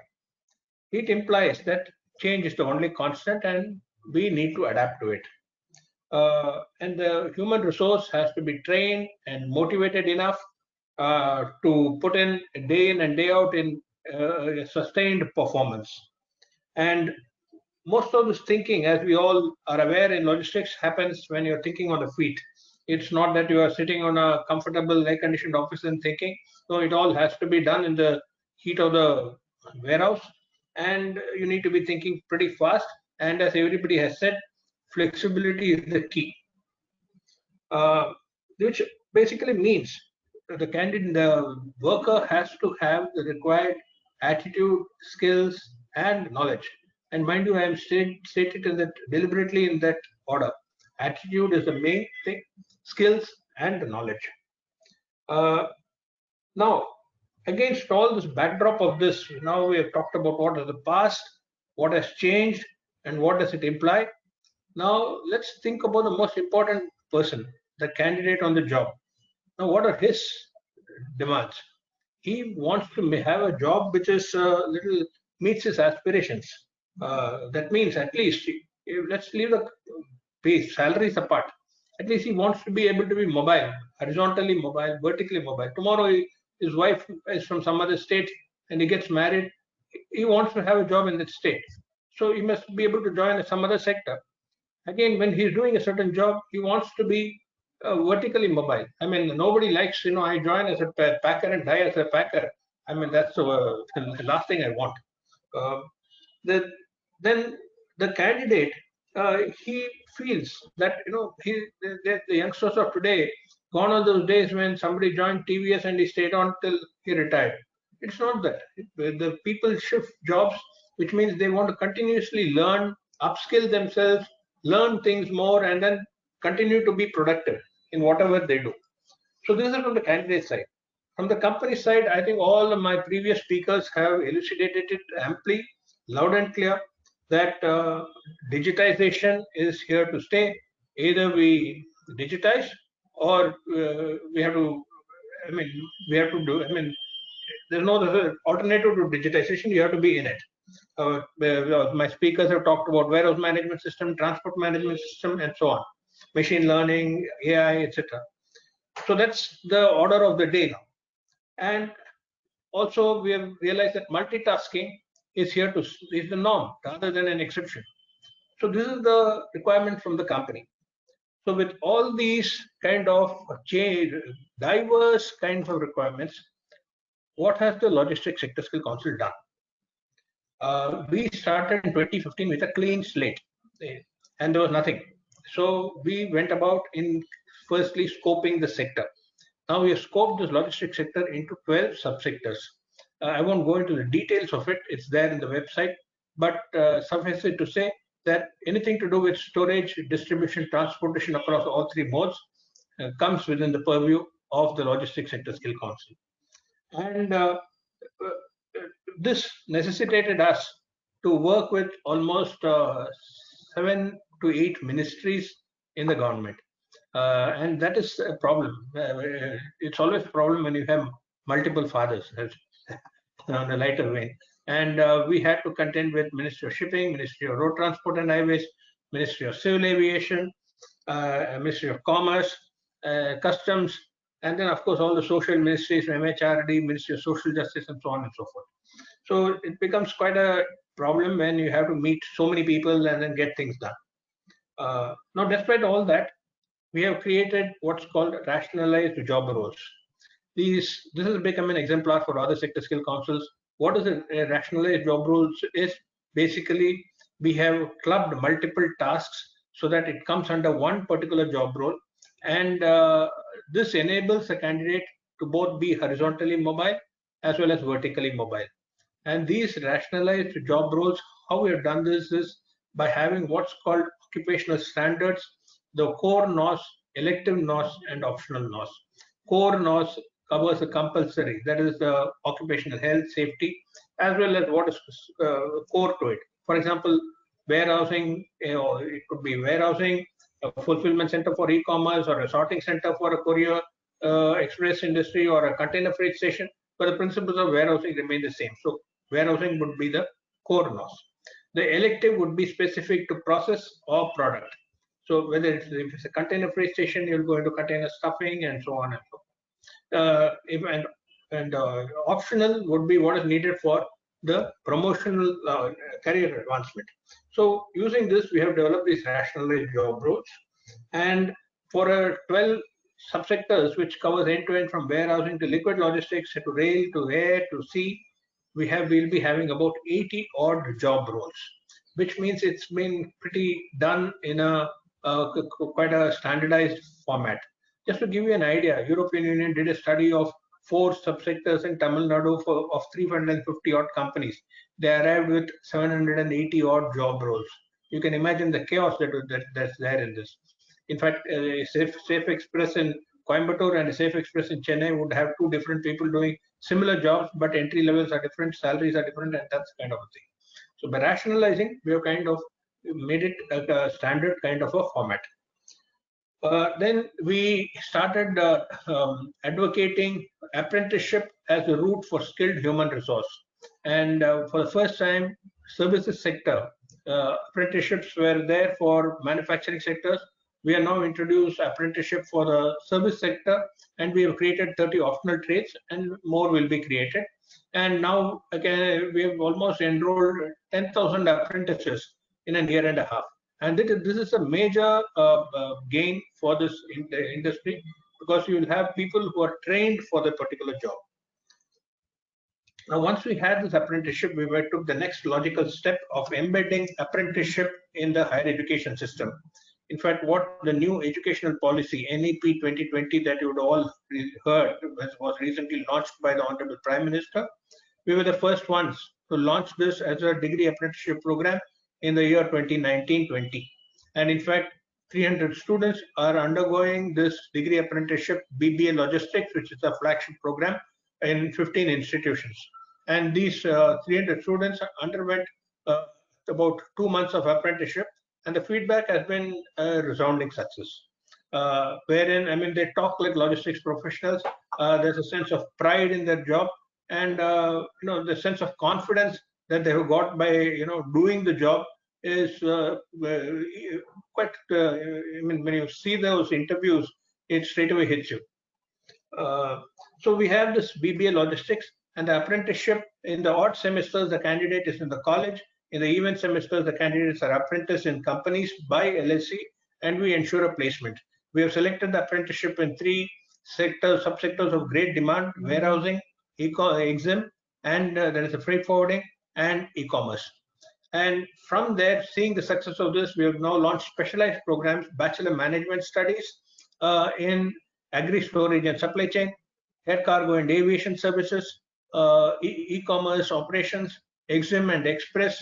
It implies that change is the only constant, and we need to adapt to it. And the human resource has to be trained and motivated enough to put in and day out in sustained performance. And most of this thinking, as we all are aware in logistics, happens when you're thinking on the feet. It's not that you are sitting on a comfortable air-conditioned office and thinking. No, it all has to be done in the heat of the warehouse, and you need to be thinking pretty fast. And as everybody has said, flexibility is the key, which basically means the worker has to have the required attitude, skills, and knowledge. And mind you, I am stated in that deliberately in that order. Attitude is the main thing, skills and knowledge. Now, against all this backdrop of this, now we have talked about what is the past, what has changed, and what does it imply. Now, let's think about the most important person, the candidate on the job. Now, what are his demands? He wants to have a job which is little meets his aspirations. That means at least, let's leave the base salaries apart. At least he wants to be able to be mobile, horizontally mobile, vertically mobile. Tomorrow, his wife is from some other state and he gets married. He wants to have a job in that state. So he must be able to join some other sector. Again, when he's doing a certain job, he wants to be vertically mobile. I mean, nobody likes, I join as a packer and die as a packer. I mean, that's the last thing I want. Then the candidate, he feels that, the youngsters of today, gone are those days when somebody joined TVS and he stayed on till he retired. It's not that. The people shift jobs, which means they want to continuously learn, upskill themselves, learn things more, and then continue to be productive in whatever they do. So this is from the candidate side. From the company side, I think all of my previous speakers have elucidated it amply, loud and clear, that digitization is here to stay. Either we digitize or we have to, there's no other alternative to digitization. You have to be in it. My speakers have talked about warehouse management system, transport management system, and so on, machine learning, AI, etc. So that's the order of the day now. And also we have realized that multitasking is here to is the norm rather than an exception. So this is the requirement from the company. So with all these kind of change, diverse kinds of requirements, what has the Logistics Sector Skill Council done? We started in 2015 with a clean slate, and there was nothing. So we went about in firstly scoping the sector. Now we have scoped this logistics sector into 12 subsectors. I won't go into the details of it. It's there in the website. But suffice it to say that anything to do with storage, distribution, transportation across all three modes comes within the purview of the Logistics Sector Skill Council. And this necessitated us to work with almost 7 to 8 ministries in the government. And that is a problem. It's always a problem when you have multiple fathers, on the lighter vein. And we had to contend with Ministry of Shipping, Ministry of Road Transport and Highways, Ministry of Civil Aviation, Ministry of Commerce, Customs, and then of course all the social ministries, MHRD, Ministry of Social Justice, and so on and so forth. So it becomes quite a problem when you have to meet so many people and then get things done. Now, despite all that, we have created what's called rationalized job roles. This has become an exemplar for other sector skill councils. What is a rationalized job roles is basically we have clubbed multiple tasks so that it comes under one particular job role, and this enables a candidate to both be horizontally mobile as well as vertically mobile. And these rationalized job roles, how we have done this is by having what's called occupational standards, the core NOS, elective NOS, and optional NOS. Core NOS covers the compulsory, that is the occupational health, safety, as well as what is core to it. For example, warehousing, it could be warehousing, a fulfillment center for e-commerce, or a sorting center for a courier express industry, or a container freight station, but the principles of warehousing remain the same. So warehousing would be the core NOS. The elective would be specific to process or product. So whether if it's a container freight station, you'll go into container stuffing and so on and so on. Optional would be what is needed for the promotional career advancement. So using this, we have developed these rationalized job roles. And for 12 subsectors, which covers end-to-end from warehousing to liquid logistics to rail to air to sea, we'll be having about 80 odd job roles, which means it's been pretty done in a quite a standardized format. Just to give you an idea, European Union did a study of 4 subsectors in Tamil Nadu of 350 odd companies. They arrived with 780 odd job roles. You can imagine the chaos that's there in this. In fact, Safe Express in Coimbatore and Safe Express in Chennai would have 2 different people doing similar jobs, but entry levels are different, salaries are different, and that's kind of a thing. So by rationalizing, we have kind of made it a standard kind of a format. Then we started advocating apprenticeship as a route for skilled human resource. And for the first time, services sector apprenticeships were there for manufacturing sectors. We are now introduced apprenticeship for the service sector, and we have created 30 optional trades, and more will be created. And now again, we have almost enrolled 10,000 apprentices in a year and a half. And this is a major gain for this industry, because you will have people who are trained for the particular job. Now, once we had this apprenticeship, we took the next logical step of embedding apprenticeship in the higher education system. In fact, what the new educational policy, NEP 2020, that you would all heard, was recently launched by the Honorable Prime Minister. We were the first ones to launch this as a degree apprenticeship program in the year 2019-20. And in fact, 300 students are undergoing this degree apprenticeship BBA Logistics, which is a flagship program in 15 institutions. And these 300 students underwent about 2 months of apprenticeship, and the feedback has been a resounding success. Wherein, I mean, they talk like logistics professionals. There's a sense of pride in their job, and the sense of confidence that they have got by doing the job is quite. I mean, when you see those interviews, it straight away hits you. So we have this BBA Logistics, and the apprenticeship in the odd semesters, the candidate is in the college. In the even semesters, the candidates are apprenticed in companies by LSE, and we ensure a placement. We have selected the apprenticeship in 3 sectors, subsectors of great demand: warehousing, EXIM, and there is a freight forwarding and e-commerce. And from there, seeing the success of this, we have now launched specialized programs, bachelor management studies in agri storage and supply chain, air cargo and aviation services, e-commerce operations, EXIM and express,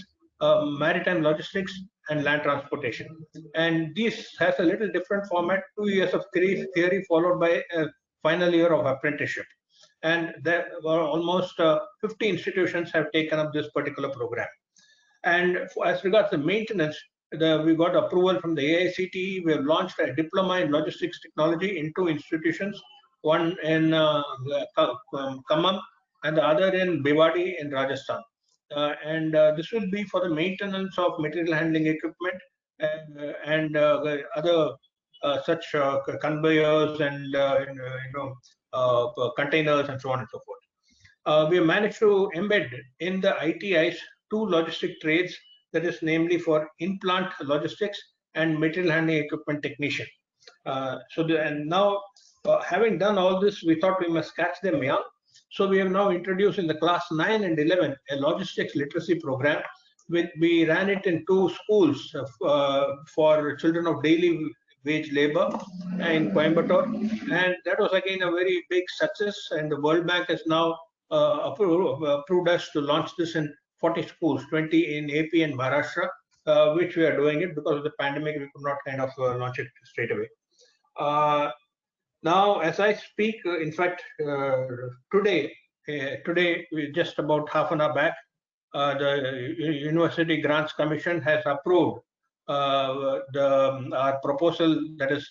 maritime logistics, and land transportation. And this has a little different format: 2 years of theory followed by a final year of apprenticeship. And there were almost 50 institutions have taken up this particular program. And as regards to maintenance, we got approval from the AICTE. We have launched a diploma in logistics technology in 2 institutions, one in Khammam and the other in Bhiwadi in Rajasthan. And this will be for the maintenance of material handling equipment and other such conveyors and containers and so on and so forth. We have managed to embed in the ITIs 2 logistic trades, that is namely for in-plant logistics and material handling equipment technician. And now, having done all this, we thought we must catch them young. So we have now introduced in the class 9 and 11 a logistics literacy program. We ran it in 2 schools for children of daily wage labor in Coimbatore, and that was again a very big success. And the World Bank has now approved us to launch this in 40 schools, 20 in AP and Maharashtra, which we are doing it because of the pandemic. We could not kind of launch it straight away. Now, as I speak, in fact, today, just about half an hour back, the University Grants Commission has approved our proposal, that is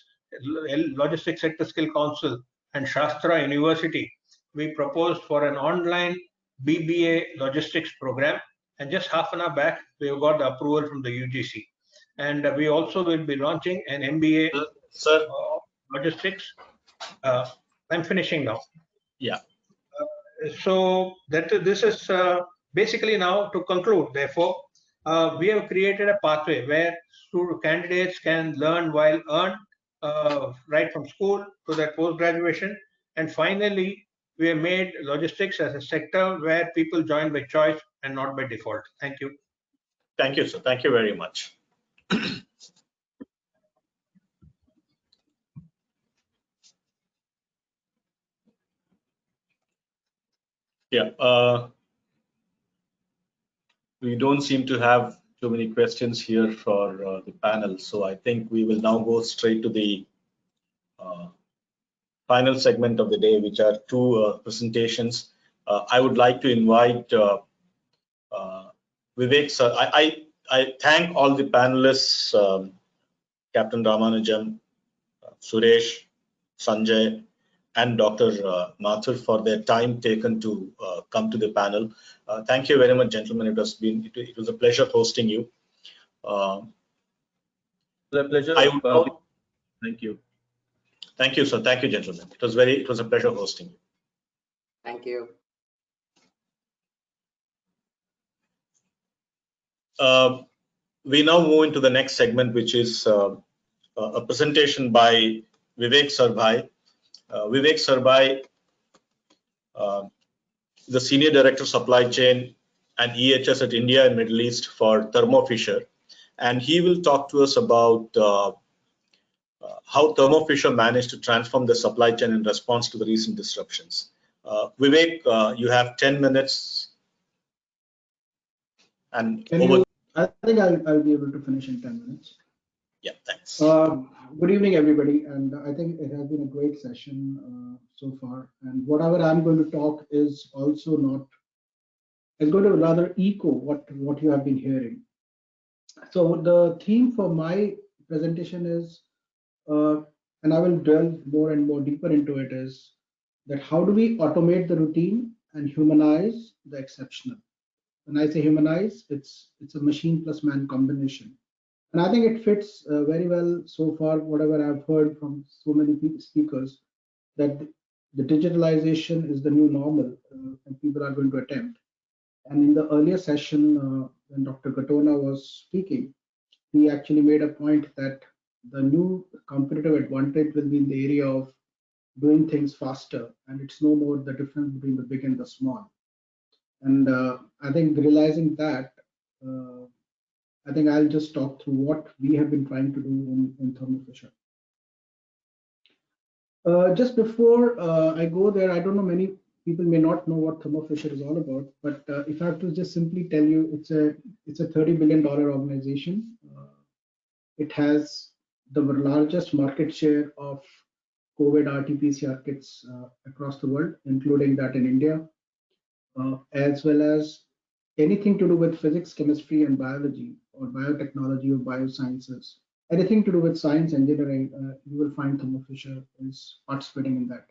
Logistics Sector Skill Council and Shastra University. We proposed for an online BBA logistics program, and just half an hour back, we have got the approval from the UGC. And we also will be launching an MBA logistics. I'm finishing now. Yeah. So this is basically now to conclude. Therefore, we have created a pathway where candidates can learn while earn, right from school to their post-graduation. And finally, we have made logistics as a sector where people join by choice and not by default. Thank you. Thank you, sir. Thank you very much. Yeah, we don't seem to have too many questions here for the panel, so I think we will now go straight to the final segment of the day, which are two presentations. I would like to invite Vivek sir. I thank all the panelists, Captain Ramanujam, Suresh, Sanjay, and Dr. Mathur for their time taken to come to the panel. Thank you very much, gentlemen. It was a pleasure hosting you. It's a pleasure. Thank you. Thank you, sir. Thank you, gentlemen. It was a pleasure hosting you. Thank you. We now move into the next segment, which is a presentation by Vivek Sarbhai. Vivek Sarbhai, the Senior Director Supply Chain and EHS at India and Middle East for Thermo Fisher. And he will talk to us about how Thermo Fisher managed to transform the supply chain in response to the recent disruptions. Vivek, you have 10 minutes. And I think I'll be able to finish in 10 minutes. Yeah, thanks. Good evening, everybody. And I think it has been a great session so far. And whatever I'm going to talk is also not, is going to rather echo what you have been hearing. So the theme for my presentation is, and I will delve more and more deeper into it, is that how do we automate the routine and humanize the exceptional? When I say humanize, it's a machine plus man combination. And I think it fits very well so far, whatever I've heard from so many speakers, that the digitalization is the new normal and people are going to attempt. And in the earlier session, when Dr. Gattorna was speaking, he actually made a point that the new competitive advantage will be in the area of doing things faster, and it's no more the difference between the big and the small. And I think realizing that, I think I'll just talk through what we have been trying to do in Thermo Fisher. Just before I go there, I don't know, many people may not know what Thermo Fisher is all about, but if I have to just simply tell you, it's a $30 billion organization. It has the largest market share of COVID RT-PCR kits across the world, including that in India, as well as anything to do with physics, chemistry, and biology, or biotechnology, or biosciences. Anything to do with science, engineering, you will find Thermo Fisher is participating in that.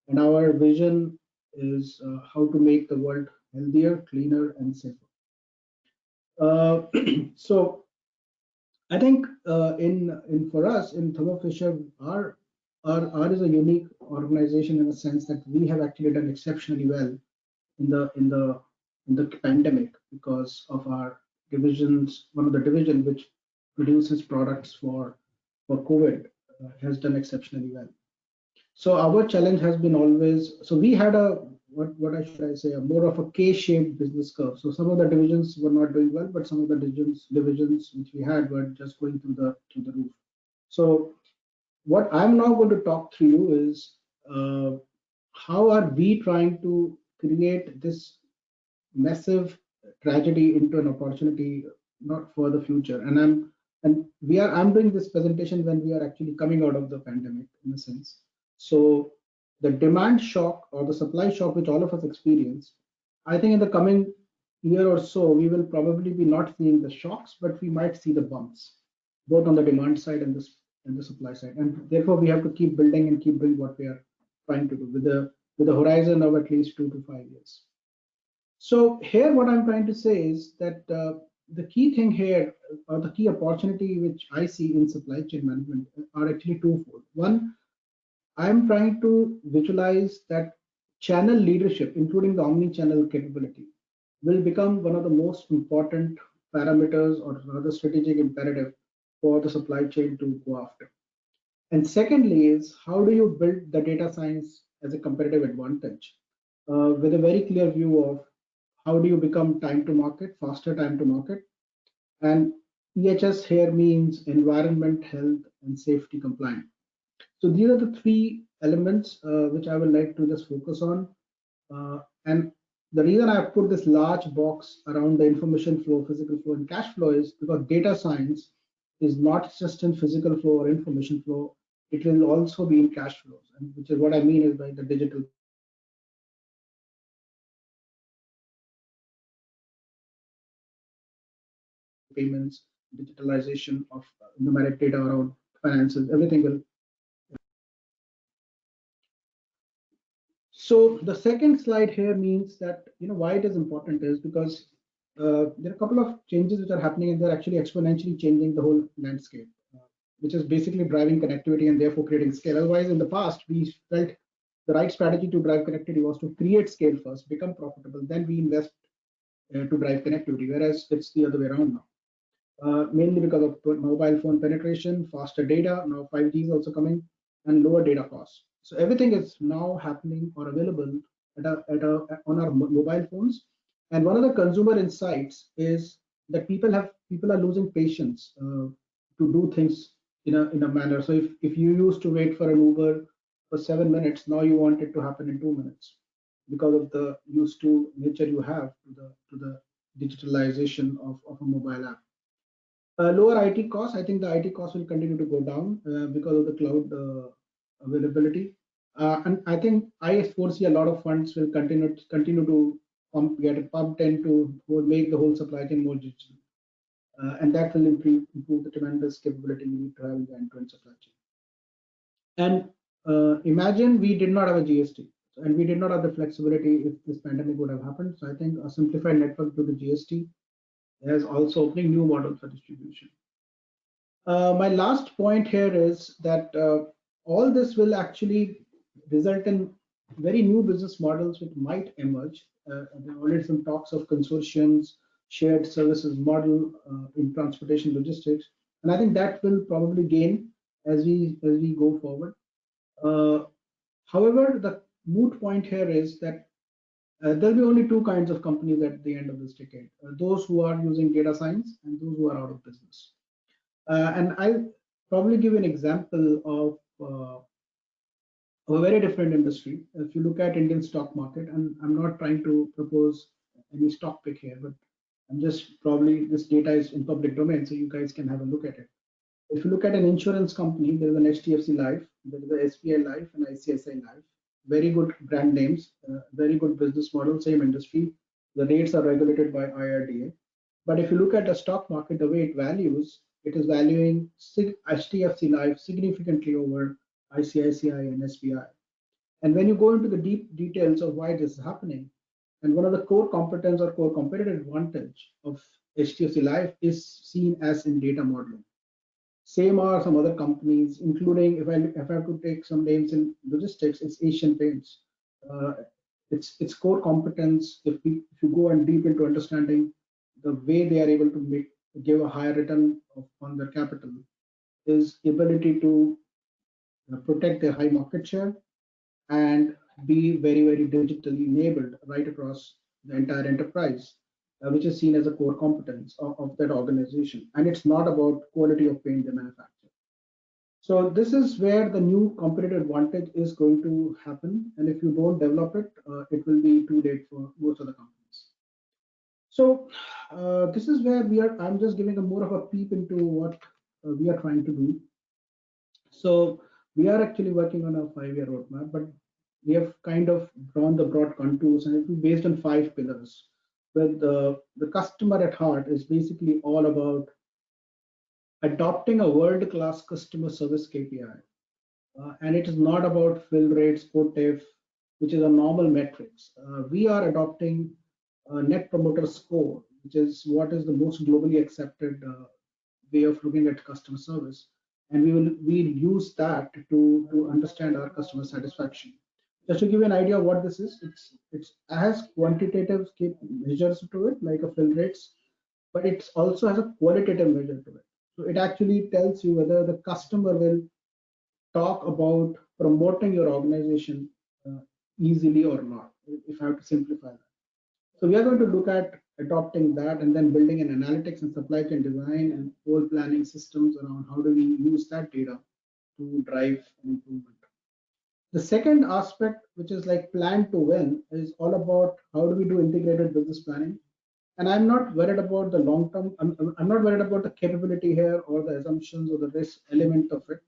And our vision is how to make the world healthier, cleaner, and safer. So I think for us in Thermo Fisher, our is a unique organization in the sense that we have actually done exceptionally well in the pandemic because of our divisions. One of the division which produces products for COVID has done exceptionally well. So our challenge has been always, so we had a what should I say, a more of a K-shaped business curve. So some of the divisions were not doing well, but some of the divisions which we had were just going through the roof. So what I'm now going to talk through you is how are we trying to create this massive tragedy into an opportunity, not for the future. And I'm doing this presentation when we are actually coming out of the pandemic, in a sense. So the demand shock or the supply shock, which all of us experience, I think in the coming year or so, we will probably be not seeing the shocks, but we might see the bumps, both on the demand side and the supply side. And therefore, we have to keep building and keep doing what we are trying to do with a horizon of at least 2 to 5 years. So here, what I'm trying to say is that the key thing here, or the key opportunity which I see in supply chain management, are actually twofold. One, I'm trying to visualize that channel leadership, including the omni-channel capability, will become one of the most important parameters or rather strategic imperative for the supply chain to go after. And secondly is, how do you build the data science as a competitive advantage with a very clear view of how do you become time to market, faster time to market. And EHS here means environment, health, and safety compliant. So these are the three elements which I would like to just focus on. And the reason I've put this large box around the information flow, physical flow, and cash flow is because data science is not just in physical flow or information flow, it will also be in cash flows, and which is what I mean is by the digital payments, digitalization of numeric data around finances, everything will. So the second slide here means that, why it is important is because there are a couple of changes which are happening, and they're actually exponentially changing the whole landscape, which is basically driving connectivity and therefore creating scale. Otherwise, in the past, we felt the right strategy to drive connectivity was to create scale first, become profitable, then we invest to drive connectivity, whereas it's the other way around now. Mainly because of mobile phone penetration, faster data, now 5G is also coming, and lower data costs. So everything is now happening or available on our mobile phones. And one of the consumer insights is that people are losing patience to do things in a manner. So if you used to wait for an Uber for 7 minutes, now you want it to happen in 2 minutes because of the used to nature you have to the digitalization of a mobile app. Lower IT costs. I think the IT costs will continue to go down because of the cloud availability. And I think I foresee a lot of funds will continue to get pumped in to make the whole supply chain more digital. And that will improve the tremendous capability we need to have in the end-to-end supply chain. And imagine we did not have a GST, and we did not have the flexibility if this pandemic would have happened. So I think a simplified network to the GST is also opening new models for distribution. My last point here is that all this will actually result in very new business models which might emerge. There are already some talks of consortiums, shared services model in transportation logistics, and I think that will probably gain as we go forward. However, the moot point here is that there'll be only two kinds of companies at the end of this decade: those who are using data science and those who are out of business. And I'll probably give you an example of a very different industry. If you look at Indian stock market, and I'm not trying to propose any stock pick here, but I'm just probably this data is in public domain, so you guys can have a look at it. If you look at an insurance company, there is an HDFC Life, there is a SBI Life, and ICICI Life. Very good brand names, very good business model, same industry. The rates are regulated by IRDA. But if you look at the stock market, the way it values, it is valuing HDFC Life significantly over ICICI and SBI. And when you go into the deep details of why this is happening, and one of the core competence or core competitive advantage of HDFC Life is seen as in data modeling. Same are some other companies, including if I have to take some names in logistics, it's Asian Paints. Its core competence, if you go and deep into understanding the way they are able to give a higher return on their capital, is ability to protect their high market share and be very, very digitally enabled right across the entire enterprise, which is seen as a core competence of that organization. And it's not about quality of paint they manufacture. So this is where the new competitive advantage is going to happen. And if you don't develop it, it will be too late for most of the companies. So this is where I'm just giving a more of a peep into what we are trying to do. So we are actually working on a 5-year roadmap, but we have kind of drawn the broad contours, and it will be based on 5 pillars. But the customer at heart is basically all about adopting a world-class customer service KPI. And it is not about fill rates, OTIF, which is a normal metrics. We are adopting a net promoter score, which is what is the most globally accepted way of looking at customer service. And we'll use that to understand our customer satisfaction. Just to give you an idea of what this is, it has quantitative measures to it, like a fill rates, but it also has a qualitative measure to it. So it actually tells you whether the customer will talk about promoting your organization easily or not, if I have to simplify that. So we are going to look at adopting that and then building an analytics and supply chain design and whole planning systems around how do we use that data to drive an improvement. The second aspect, which is like plan to win, is all about how do we do integrated business planning. And I'm not worried about the long term. I'm not worried about the capability here or the assumptions or the risk element of it.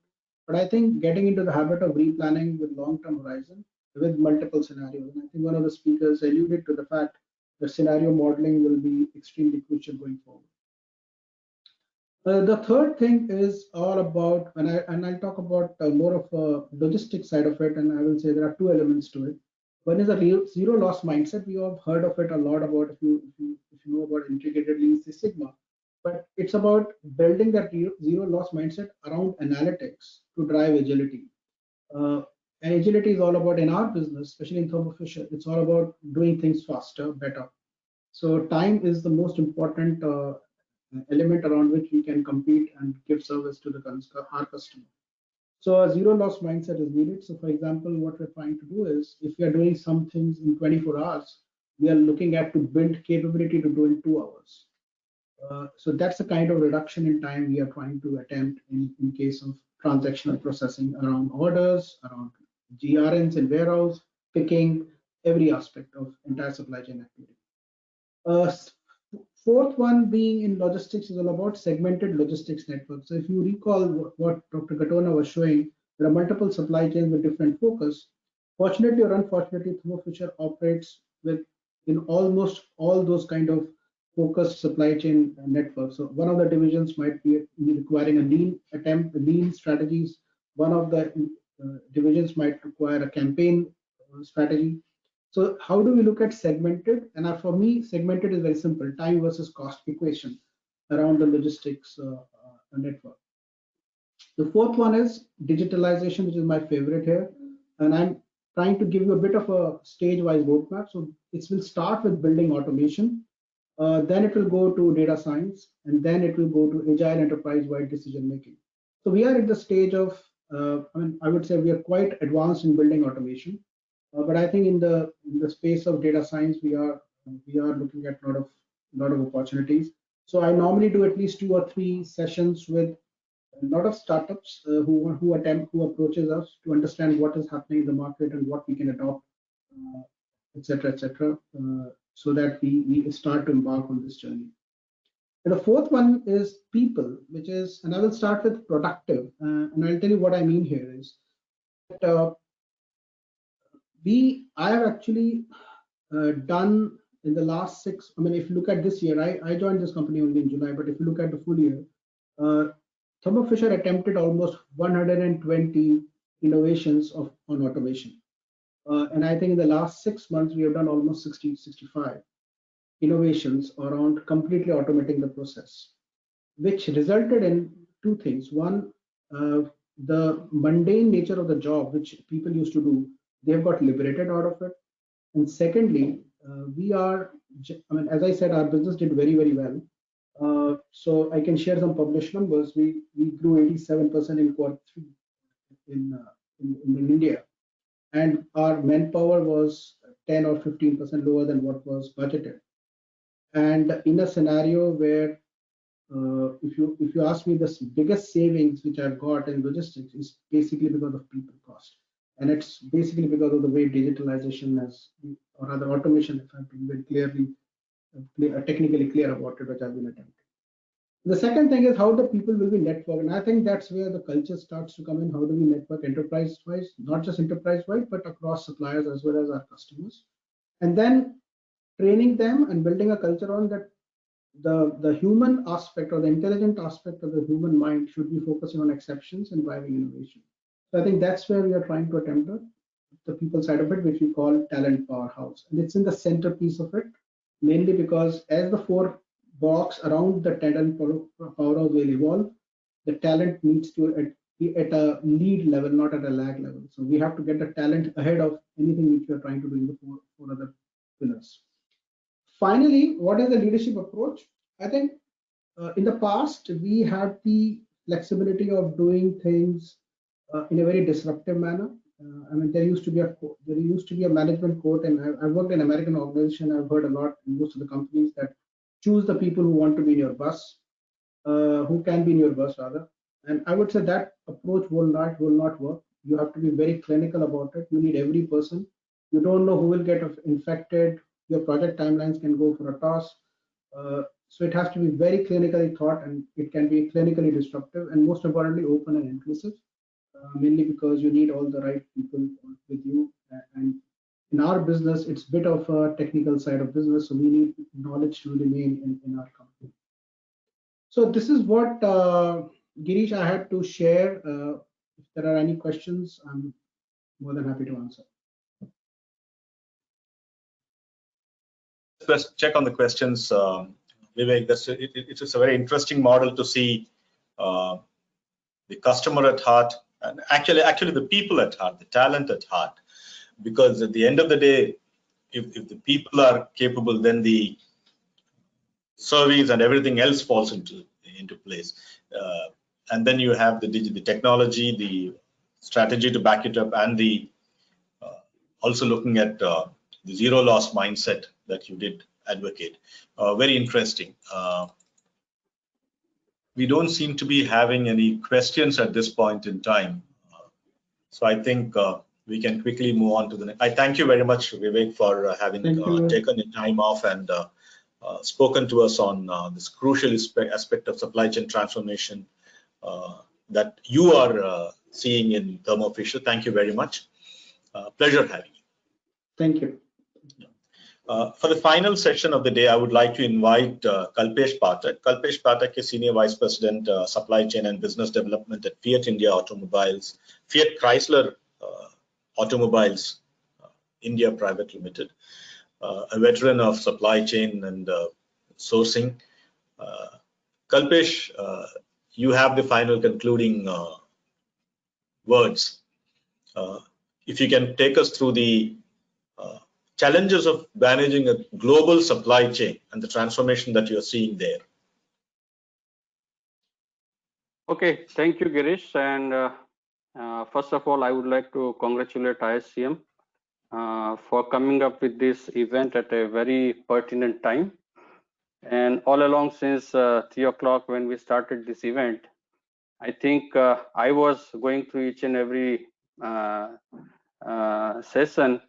But I think getting into the habit of replanning with long-term horizon with multiple scenarios. And I think one of the speakers alluded to the fact that scenario modeling will be extremely crucial going forward. The third thing is all about, and I'll talk about more of a logistics side of it, and I will say there are two elements to it. One is a zero loss mindset. We have heard of it a lot about if you know about integrated Lean Six Sigma, but it's about building that zero loss mindset around analytics to drive agility. And agility is all about, in our business, especially in Thermo Fisher, it's all about doing things faster, better. So time is the most important element around which we can compete and give service to our customer. So a zero loss mindset is needed. So for example, what we're trying to do is, if we are doing some things in 24 hours, we are looking at to build capability to do in 2 hours. So that's the kind of reduction in time we are trying to attempt in case of transactional processing around orders, around GRNs in warehouse, picking, every aspect of entire supply chain activity. Fourth one being in logistics is all about segmented logistics network. So if you recall what Dr. Gattorna was showing, there are multiple supply chains with different focus. Fortunately or unfortunately, Thermo Fisher operates with in almost all those kind of focused supply chain networks. So one of the divisions might be requiring a lean strategies. One of the divisions might require a campaign strategy. So how do we look at segmented? And for me, segmented is very simple: time versus cost equation around the logistics network. The fourth one is digitalization, which is my favorite here. And I'm trying to give you a bit of a stage-wise roadmap. So it will start with building automation. Then it will go to data science, and then it will go to agile enterprise-wide decision making. So we are at the stage of, I would say we are quite advanced in building automation. But I think in the space of data science, we are looking at a lot of opportunities. So I normally do at least 2 or 3 sessions with a lot of startups who approaches us to understand what is happening in the market and what we can adopt, etc., so that we start to embark on this journey. And the fourth one is people, which is, and I will start with productive, and I'll tell you what I mean here is that I have actually done in the last 6, if you look at this year, I joined this company only in July, but if you look at the full year, Thermo Fisher attempted almost 120 innovations on automation. And I think in the last 6 months, we have done almost 65 innovations around completely automating the process, which resulted in 2 things. One, the mundane nature of the job, which people used to do, they've got liberated out of it. And secondly, as I said, our business did very, very well. So I can share some published numbers. We grew 87% in quarter 3 in India, and our manpower was 10 or 15% lower than what was budgeted. And in a scenario where if you ask me, the biggest savings which I've got in logistics is basically because of people cost. And it's basically because of the way digitalization has, or rather automation, if I'm being very technically clear about it, which I've been attempting. The second thing is how the people will be networked. And I think that's where the culture starts to come in. How do we network enterprise-wise, not just enterprise-wide, but across suppliers as well as our customers. And then training them and building a culture on that the human aspect or the intelligent aspect of the human mind should be focusing on exceptions and driving innovation. So I think that's where we are trying to attempt the people side of it, which we call talent powerhouse. And it's in the centerpiece of it, mainly because as the 4 box around the talent powerhouse will evolve, the talent needs to be at a lead level, not at a lag level. So we have to get the talent ahead of anything which we are trying to do in the 4 other pillars. Finally, what is the leadership approach? I think in the past, we had the flexibility of doing things in a very disruptive manner. There used to be a management quote, and I worked in an American organization. I've heard a lot in most of the companies that choose the people who want to be in your bus, who can be in your bus rather. And I would say that approach will not work. You have to be very clinical about it. You need every person. You don't know who will get infected. Your project timelines can go for a toss. So it has to be very clinically thought, and it can be clinically disruptive, and most importantly, open and inclusive. Mainly because you need all the right people with you. And in our business, it's a bit of a technical side of business, so we need knowledge to remain in our company. So this is what Girish, I had to share. If there are any questions, I'm more than happy to answer. Let's check on the questions, Vivek. It's a very interesting model to see the customer at heart, and actually the people at heart, the talent at heart. Because at the end of the day, if the people are capable, then the service and everything else falls into place. And then you have the technology, the strategy to back it up, and the also looking at the zero loss mindset that you did advocate. Very interesting. We don't seem to be having any questions at this point in time. So I think we can quickly move on to the next. I thank you very much, Vivek, for having taken the time off and spoken to us on this crucial aspect of supply chain transformation that you are seeing in Thermo Fisher. Thank you very much. Pleasure having you. Thank you. For the final session of the day, I would like to invite Kalpesh Pathak. Kalpesh Pathak is Senior Vice President, Supply Chain and Business Development at Fiat India Automobiles, Fiat Chrysler Automobiles India Private Limited, a veteran of supply chain and sourcing. Kalpesh, you have the final concluding words. If you can take us through the challenges of managing a global supply chain and the transformation that you're seeing there. Okay, thank you, Girish. And first of all, I would like to congratulate ISCM for coming up with this event at a very pertinent time. And all along since 3 o'clock when we started this event, I think I was going through each and every session.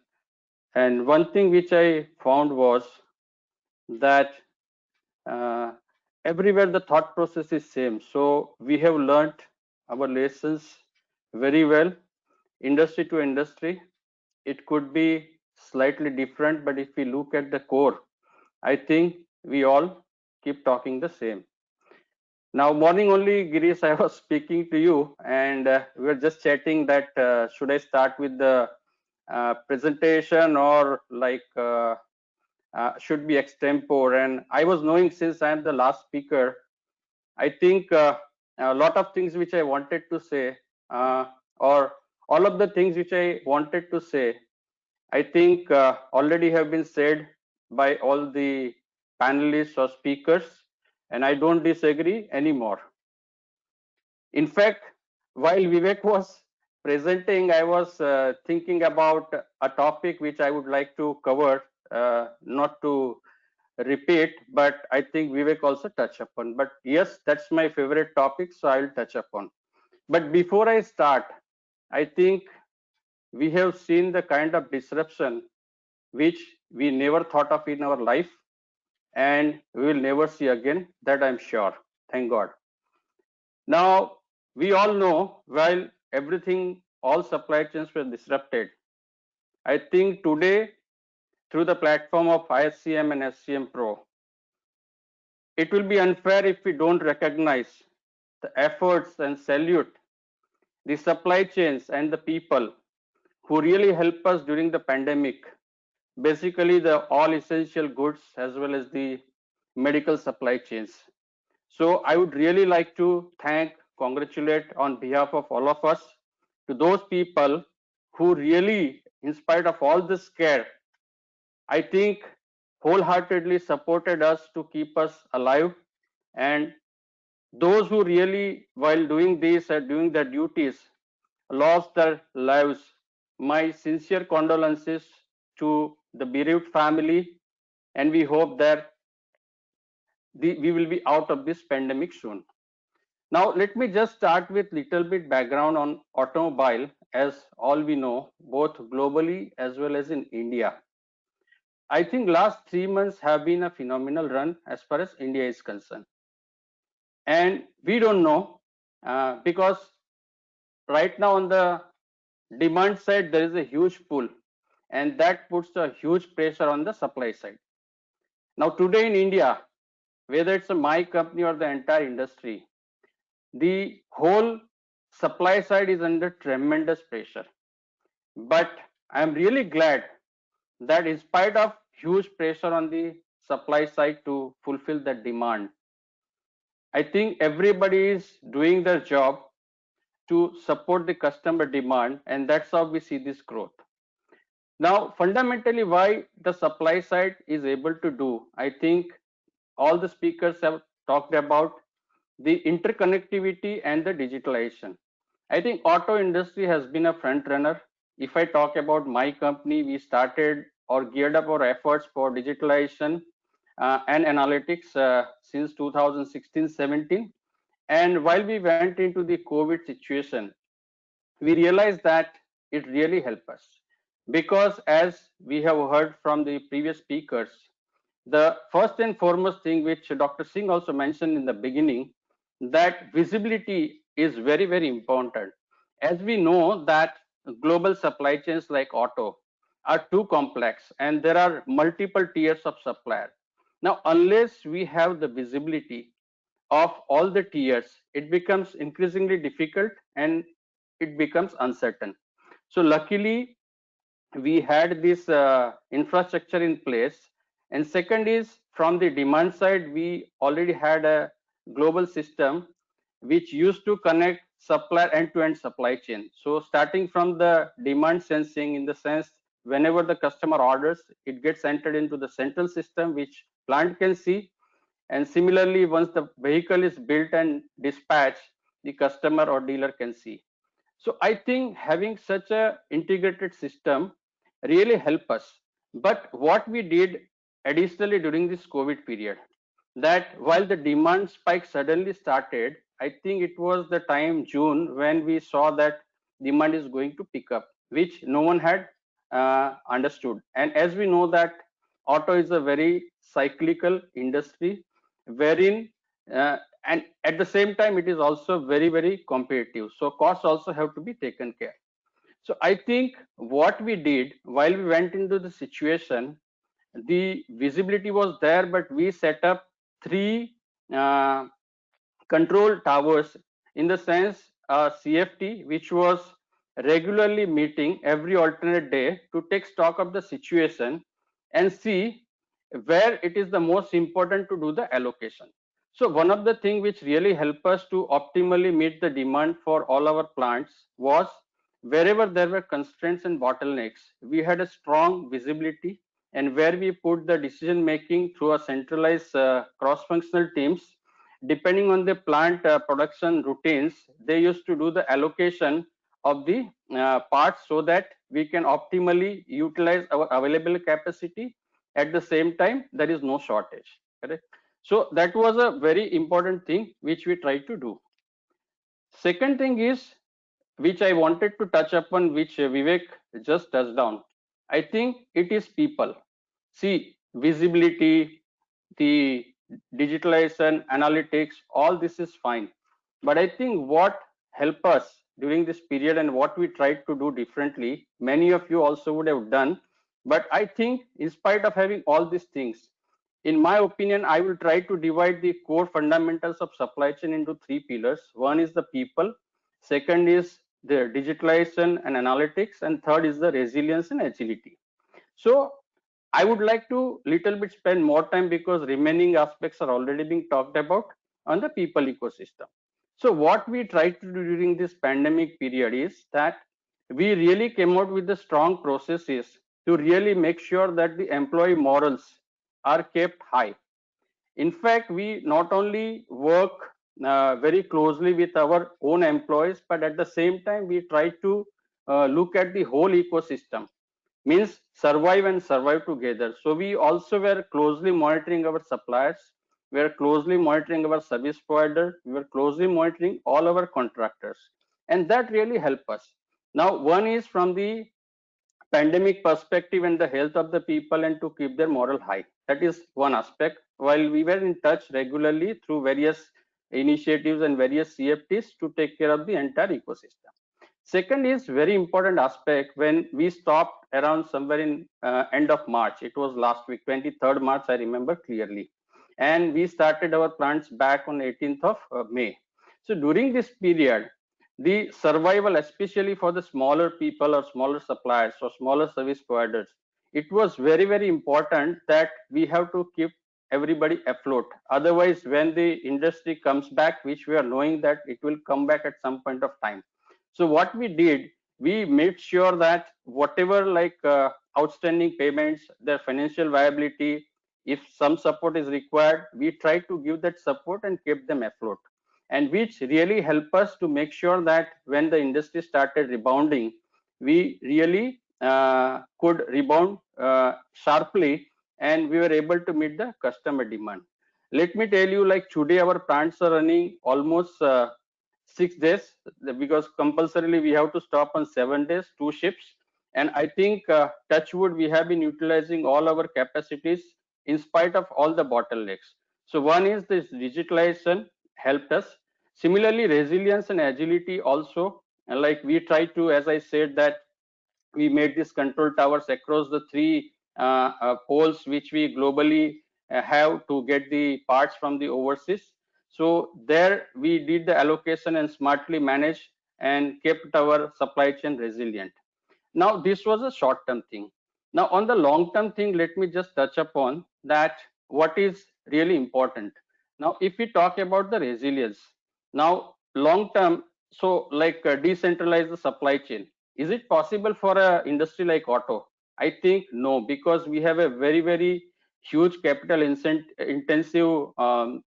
And one thing which I found was that everywhere the thought process is same. So we have learned our lessons very well, industry to industry. It could be slightly different, but if we look at the core, I think we all keep talking the same. Now, morning only, Girish, I was speaking to you, and we were just chatting that should I start with the presentation or like should be extempore. And I was knowing since I am the last speaker, I think a lot of things which I wanted to say, or all of the things which I wanted to say, I think already have been said by all the panelists or speakers, and I don't disagree anymore. In fact, while Vivek was presenting, I was thinking about a topic which I would like to cover, not to repeat, but I think Vivek also touched upon. But yes, that's my favorite topic, so I'll touch upon. But before I start, I think we have seen the kind of disruption which we never thought of in our life, and we will never see again, that I'm sure. Thank God. Now, we all know while everything, all supply chains were disrupted, I think today, through the platform of ISCM and SCM Pro, it will be unfair if we don't recognize the efforts and salute the supply chains and the people who really helped us during the pandemic, basically the all essential goods as well as the medical supply chains. So I would really like to congratulate on behalf of all of us to those people who really, in spite of all this scare, I think wholeheartedly supported us to keep us alive. And those who really, while doing this and doing their duties, lost their lives, my sincere condolences to the bereaved family, and we hope that we will be out of this pandemic soon. Now, let me just start with little bit background on automobile as all we know, both globally as well as in India. I think last 3 months have been a phenomenal run as far as India is concerned. And we don't know because right now on the demand side, there is a huge pull, and that puts a huge pressure on the supply side. Now today in India, whether it's my company or the entire industry, the whole supply side is under tremendous pressure. But I'm really glad that in spite of huge pressure on the supply side to fulfill the demand, I think everybody is doing their job to support the customer demand, and that's how we see this growth. Now, fundamentally, why the supply side is able to do, I think all the speakers have talked about the interconnectivity and the digitalization. I think auto industry has been a front runner. If I talk about my company, we started or geared up our efforts for digitalization and analytics since 2016-17. And while we went into the COVID situation, we realized that it really helped us, because as we have heard from the previous speakers, the first and foremost thing which Dr. Singh also mentioned in the beginning, that visibility is very, very important. As we know that global supply chains like auto are too complex and there are multiple tiers of supplier. Now, unless we have the visibility of all the tiers, it becomes increasingly difficult and it becomes uncertain. So luckily, we had this infrastructure in place. And second is, from the demand side, we already had a global system which used to connect supplier end-to-end supply chain. So starting from the demand sensing, in the sense whenever the customer orders, it gets entered into the central system which plant can see. And similarly, once the vehicle is built and dispatched, the customer or dealer can see. So I think having such a integrated system really help us. But what we did additionally during this COVID period, that while the demand spike suddenly started, I think it was the time June when we saw that demand is going to pick up, which no one had understood. And as we know that auto is a very cyclical industry, wherein and at the same time it is also very, very competitive. So costs also have to be taken care. So I think what we did while we went into the situation, the visibility was there, but we set up 3 control towers, in the sense CFT, which was regularly meeting every alternate day to take stock of the situation and see where it is the most important to do the allocation. So one of the things which really helped us to optimally meet the demand for all our plants was wherever there were constraints and bottlenecks, we had a strong visibility, and where we put the decision making through a centralized cross-functional teams, depending on the plant production routines, they used to do the allocation of the parts so that we can optimally utilize our available capacity. At the same time, there is no shortage. Correct? So that was a very important thing which we tried to do. Second thing is, which I wanted to touch upon, which Vivek just touched on. I think it is people. See, visibility, the digitalization, analytics, all this is fine. But I think what helped us during this period and what we tried to do differently, many of you also would have done. But I think in spite of having all these things, in my opinion, I will try to divide the core fundamentals of supply chain into 3 pillars. One is the people, second is the digitalization and analytics, and third is the resilience and agility. So I would like to little bit spend more time, because remaining aspects are already being talked about on the people ecosystem. So what we tried to do during this pandemic period is that we really came out with the strong processes to really make sure that the employee morals are kept high. In fact, we not only work very closely with our own employees, but at the same time, we try to look at the whole ecosystem, means survive and survive together. So we also were closely monitoring our suppliers, we are closely monitoring our service provider, we were closely monitoring all our contractors, and that really helped us. Now, one is from the pandemic perspective and the health of the people and to keep their moral high. That is one aspect. While we were in touch regularly through various initiatives and various CFTs to take care of the entire ecosystem. Second is very important aspect when we stopped around somewhere in end of March. It was last week, 23rd March, I remember clearly. And we started our plants back on 18th of May. So during this period, the survival, especially for the smaller people or smaller suppliers or smaller service providers, it was very, very important that we have to keep everybody afloat. Otherwise, when the industry comes back, which we are knowing that it will come back at some point of time. So what we did, we made sure that whatever outstanding payments, their financial viability, if some support is required, we try to give that support and keep them afloat, and which really help us to make sure that when the industry started rebounding, we really could rebound sharply, and we were able to meet the customer demand. Let me tell you, like today our plants are running almost 6 days, because compulsorily we have to stop on 7 days, 2 shifts. And I think touch wood, we have been utilizing all our capacities in spite of all the bottlenecks. So one is this digitalization helped us. Similarly, resilience and agility also, like we try to, as I said, that we made these control towers across the 3 poles which we globally have to get the parts from the overseas. So there we did the allocation and smartly managed and kept our supply chain resilient. Now this was a short-term thing. Now on the long-term thing, let me just touch upon that what is really important. Now if we talk about the resilience, now long-term, so like decentralize the supply chain. Is it possible for a industry like auto? I think no, because we have a very, very huge capital intensive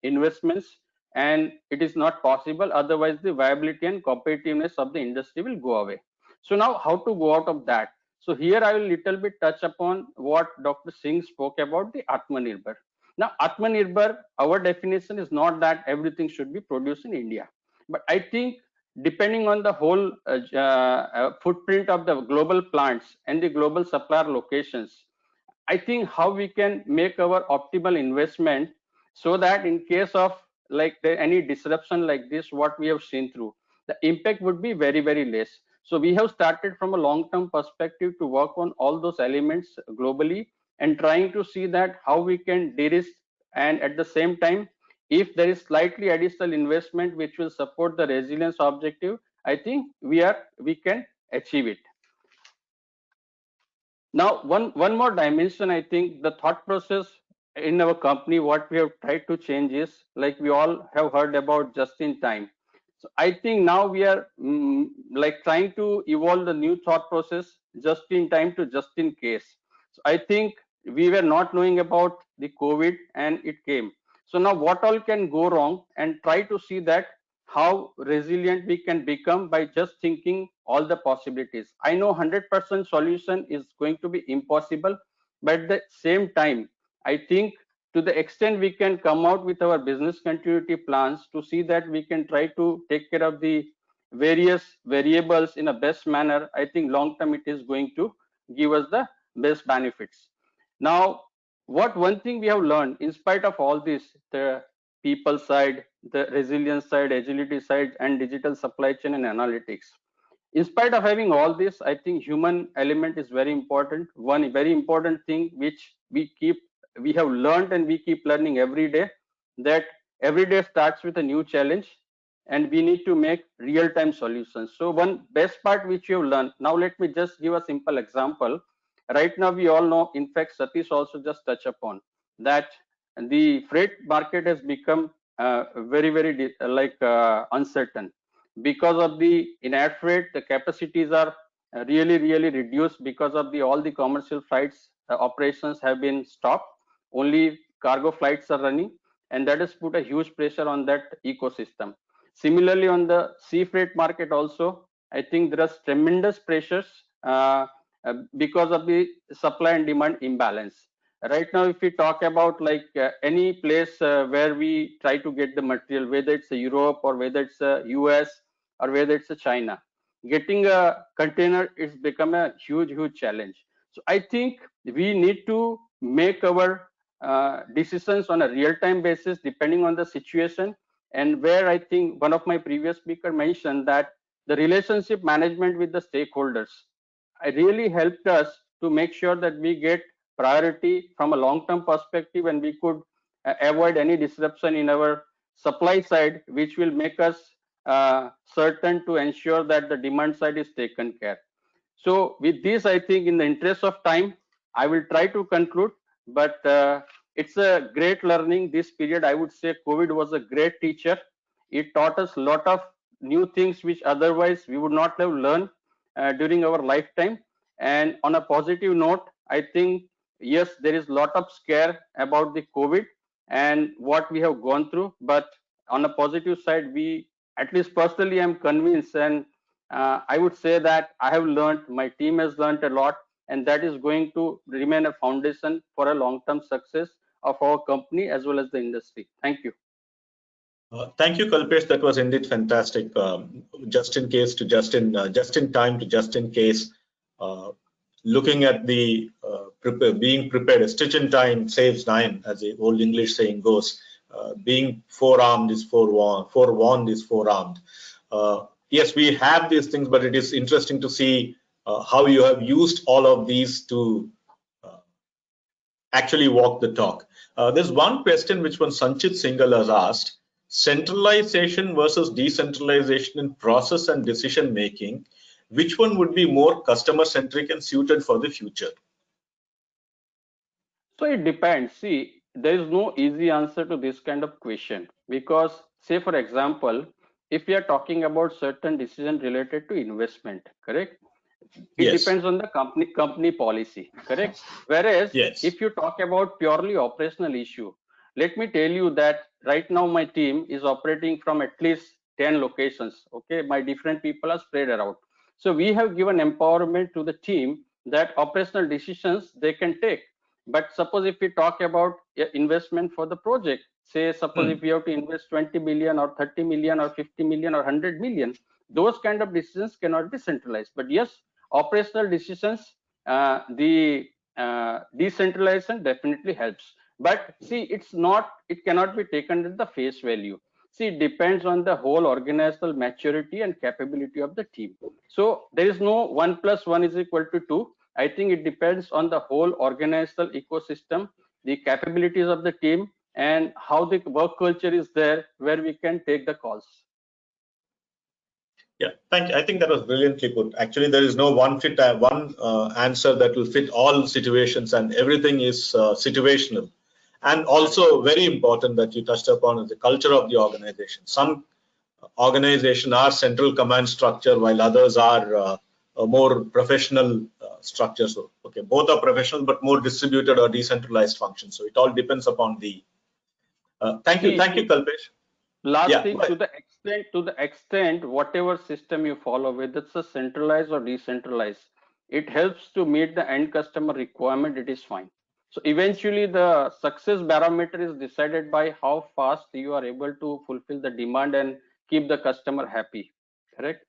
investments, and it is not possible. Otherwise, the viability and competitiveness of the industry will go away. So now how to go out of that? So here I will little bit touch upon what Dr. Singh spoke about, the Atmanirbhar. Now Atmanirbhar, our definition is not that everything should be produced in India, but I think depending on the whole footprint of the global plants and the global supplier locations, I think how we can make our optimal investment so that in case of like any disruption like this, what we have seen through, the impact would be very, very less. So we have started from a long-term perspective to work on all those elements globally and trying to see that how we can de-risk, and at the same time, if there is slightly additional investment which will support the resilience objective, I think we can achieve it. Now, one more dimension, I think the thought process in our company, what we have tried to change is, like we all have heard about just in time. So I think now we are like trying to evolve the new thought process, just in time to just in case. So I think we were not knowing about the COVID and it came. So now what all can go wrong, and try to see that how resilient we can become by just thinking all the possibilities. I know 100% solution is going to be impossible, but at the same time, I think to the extent we can come out with our business continuity plans to see that we can try to take care of the various variables in a best manner, I think long term it is going to give us the best benefits. Now, what one thing we have learned in spite of all this, the people side, the resilience side, agility side, and digital supply chain and analytics, in spite of having all this, I think human element is very important. One very important thing which we have learned and we keep learning every day, that every day starts with a new challenge and we need to make real-time solutions. So one best part which you have learned, now let me just give a simple example. Right now we all know, in fact Satish also just touched upon that the freight market has become very, very uncertain. Because of the in air freight, the capacities are really, really reduced because of all the commercial flights operations have been stopped. Only cargo flights are running, and that has put a huge pressure on that ecosystem. Similarly, on the sea freight market also, I think there are tremendous pressures because of the supply and demand imbalance. Right now, if we talk about like any place where we try to get the material, whether it's Europe or whether it's US or whether it's China, getting a container it's become a huge challenge. So I think we need to make our decisions on a real-time basis depending on the situation, and where I think one of my previous speaker mentioned that the relationship management with the stakeholders really helped us to make sure that we get priority from a long-term perspective, and we could avoid any disruption in our supply side, which will make us certain to ensure that the demand side is taken care. So with this, I think in the interest of time, I will try to conclude, but it's a great learning this period. I would say COVID was a great teacher. It taught us a lot of new things which otherwise we would not have learned during our lifetime. And on a positive note, I think, yes, there is a lot of scare about the COVID and what we have gone through, but on a positive side, we, at least personally, I'm convinced, and I would say that I have learned, my team has learned a lot, and that is going to remain a foundation for a long-term success of our company as well as the industry. Thank you. Thank you, Kalpesh. That was indeed fantastic. Just in case to just in time to just in case. Looking at the being prepared, a stitch in time saves nine, as the old English saying goes. Being forearmed is forewarned is forearmed. Yes, we have these things, but it is interesting to see how you have used all of these to actually walk the talk. There's one question which one Sanchit Singhal has asked: centralization versus decentralization in process and decision making, which one would be more customer centric and suited for the future? So it depends. See, there is no easy answer to this kind of question, because say for example, if we are talking about certain decision related to investment, correct? It depends on the company policy, correct? Whereas if you talk about purely operational issue, let me tell you that right now my team is operating from at least 10 locations. Okay, my different people are spread around. So we have given empowerment to the team that operational decisions they can take. But suppose if we talk about investment for the project, say suppose if we have to invest 20 million or 30 million or 50 million or 100 million, those kind of decisions cannot be centralized. But yes, operational decisions, the decentralization definitely helps. But see, it cannot be taken at the face value. See, it depends on the whole organizational maturity and capability of the team. So there is no 1 + 1 = 2. I think it depends on the whole organizational ecosystem, the capabilities of the team, and how the work culture is there, where we can take the calls. Yeah, thank you. I think that was brilliantly put. Actually, there is no one answer that will fit all situations, and everything is situational. And also very important that you touched upon is the culture of the organization. Some organizations are central command structure, while others are a more professional structure. So, okay, both are professional, but more distributed or decentralized functions. So it all depends upon the. Thank you, Kalpesh. Last thing, to the extent whatever system you follow, whether it's a centralized or decentralized, it helps to meet the end customer requirement. It is fine. So eventually the success barometer is decided by how fast you are able to fulfill the demand and keep the customer happy, correct?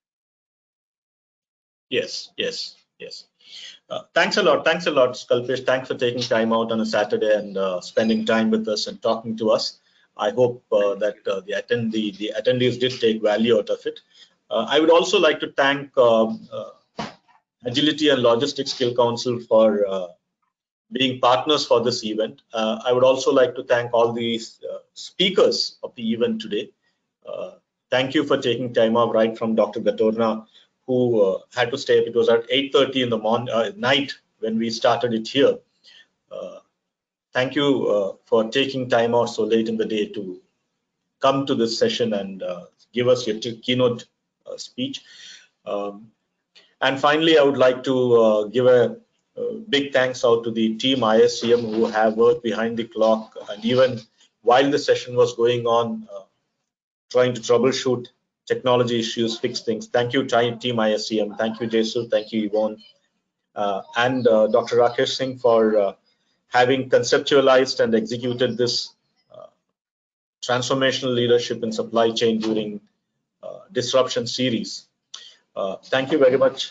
Yes. Thanks a lot, Kalpesh. Thanks for taking time out on a Saturday and spending time with us and talking to us. I hope that the attendees did take value out of it. I would also like to thank Agility and Logistics Skill Council for being partners for this event. I would also like to thank all the speakers of the event today. Thank you for taking time off right from Dr. Gattorna, who had to stay up. It was at 8:30 in the night when we started it here. Thank you for taking time out so late in the day to come to this session and give us your keynote speech. And finally, I would like to give a big thanks out to the team ISCM who have worked behind the clock, and even while the session was going on, trying to troubleshoot technology issues, fix things. Thank you, team ISCM. Thank you, Jesu. Thank you, Yvonne. And Dr. Rakesh Singh for having conceptualized and executed this transformational leadership in supply chain during disruption series. Thank you very much.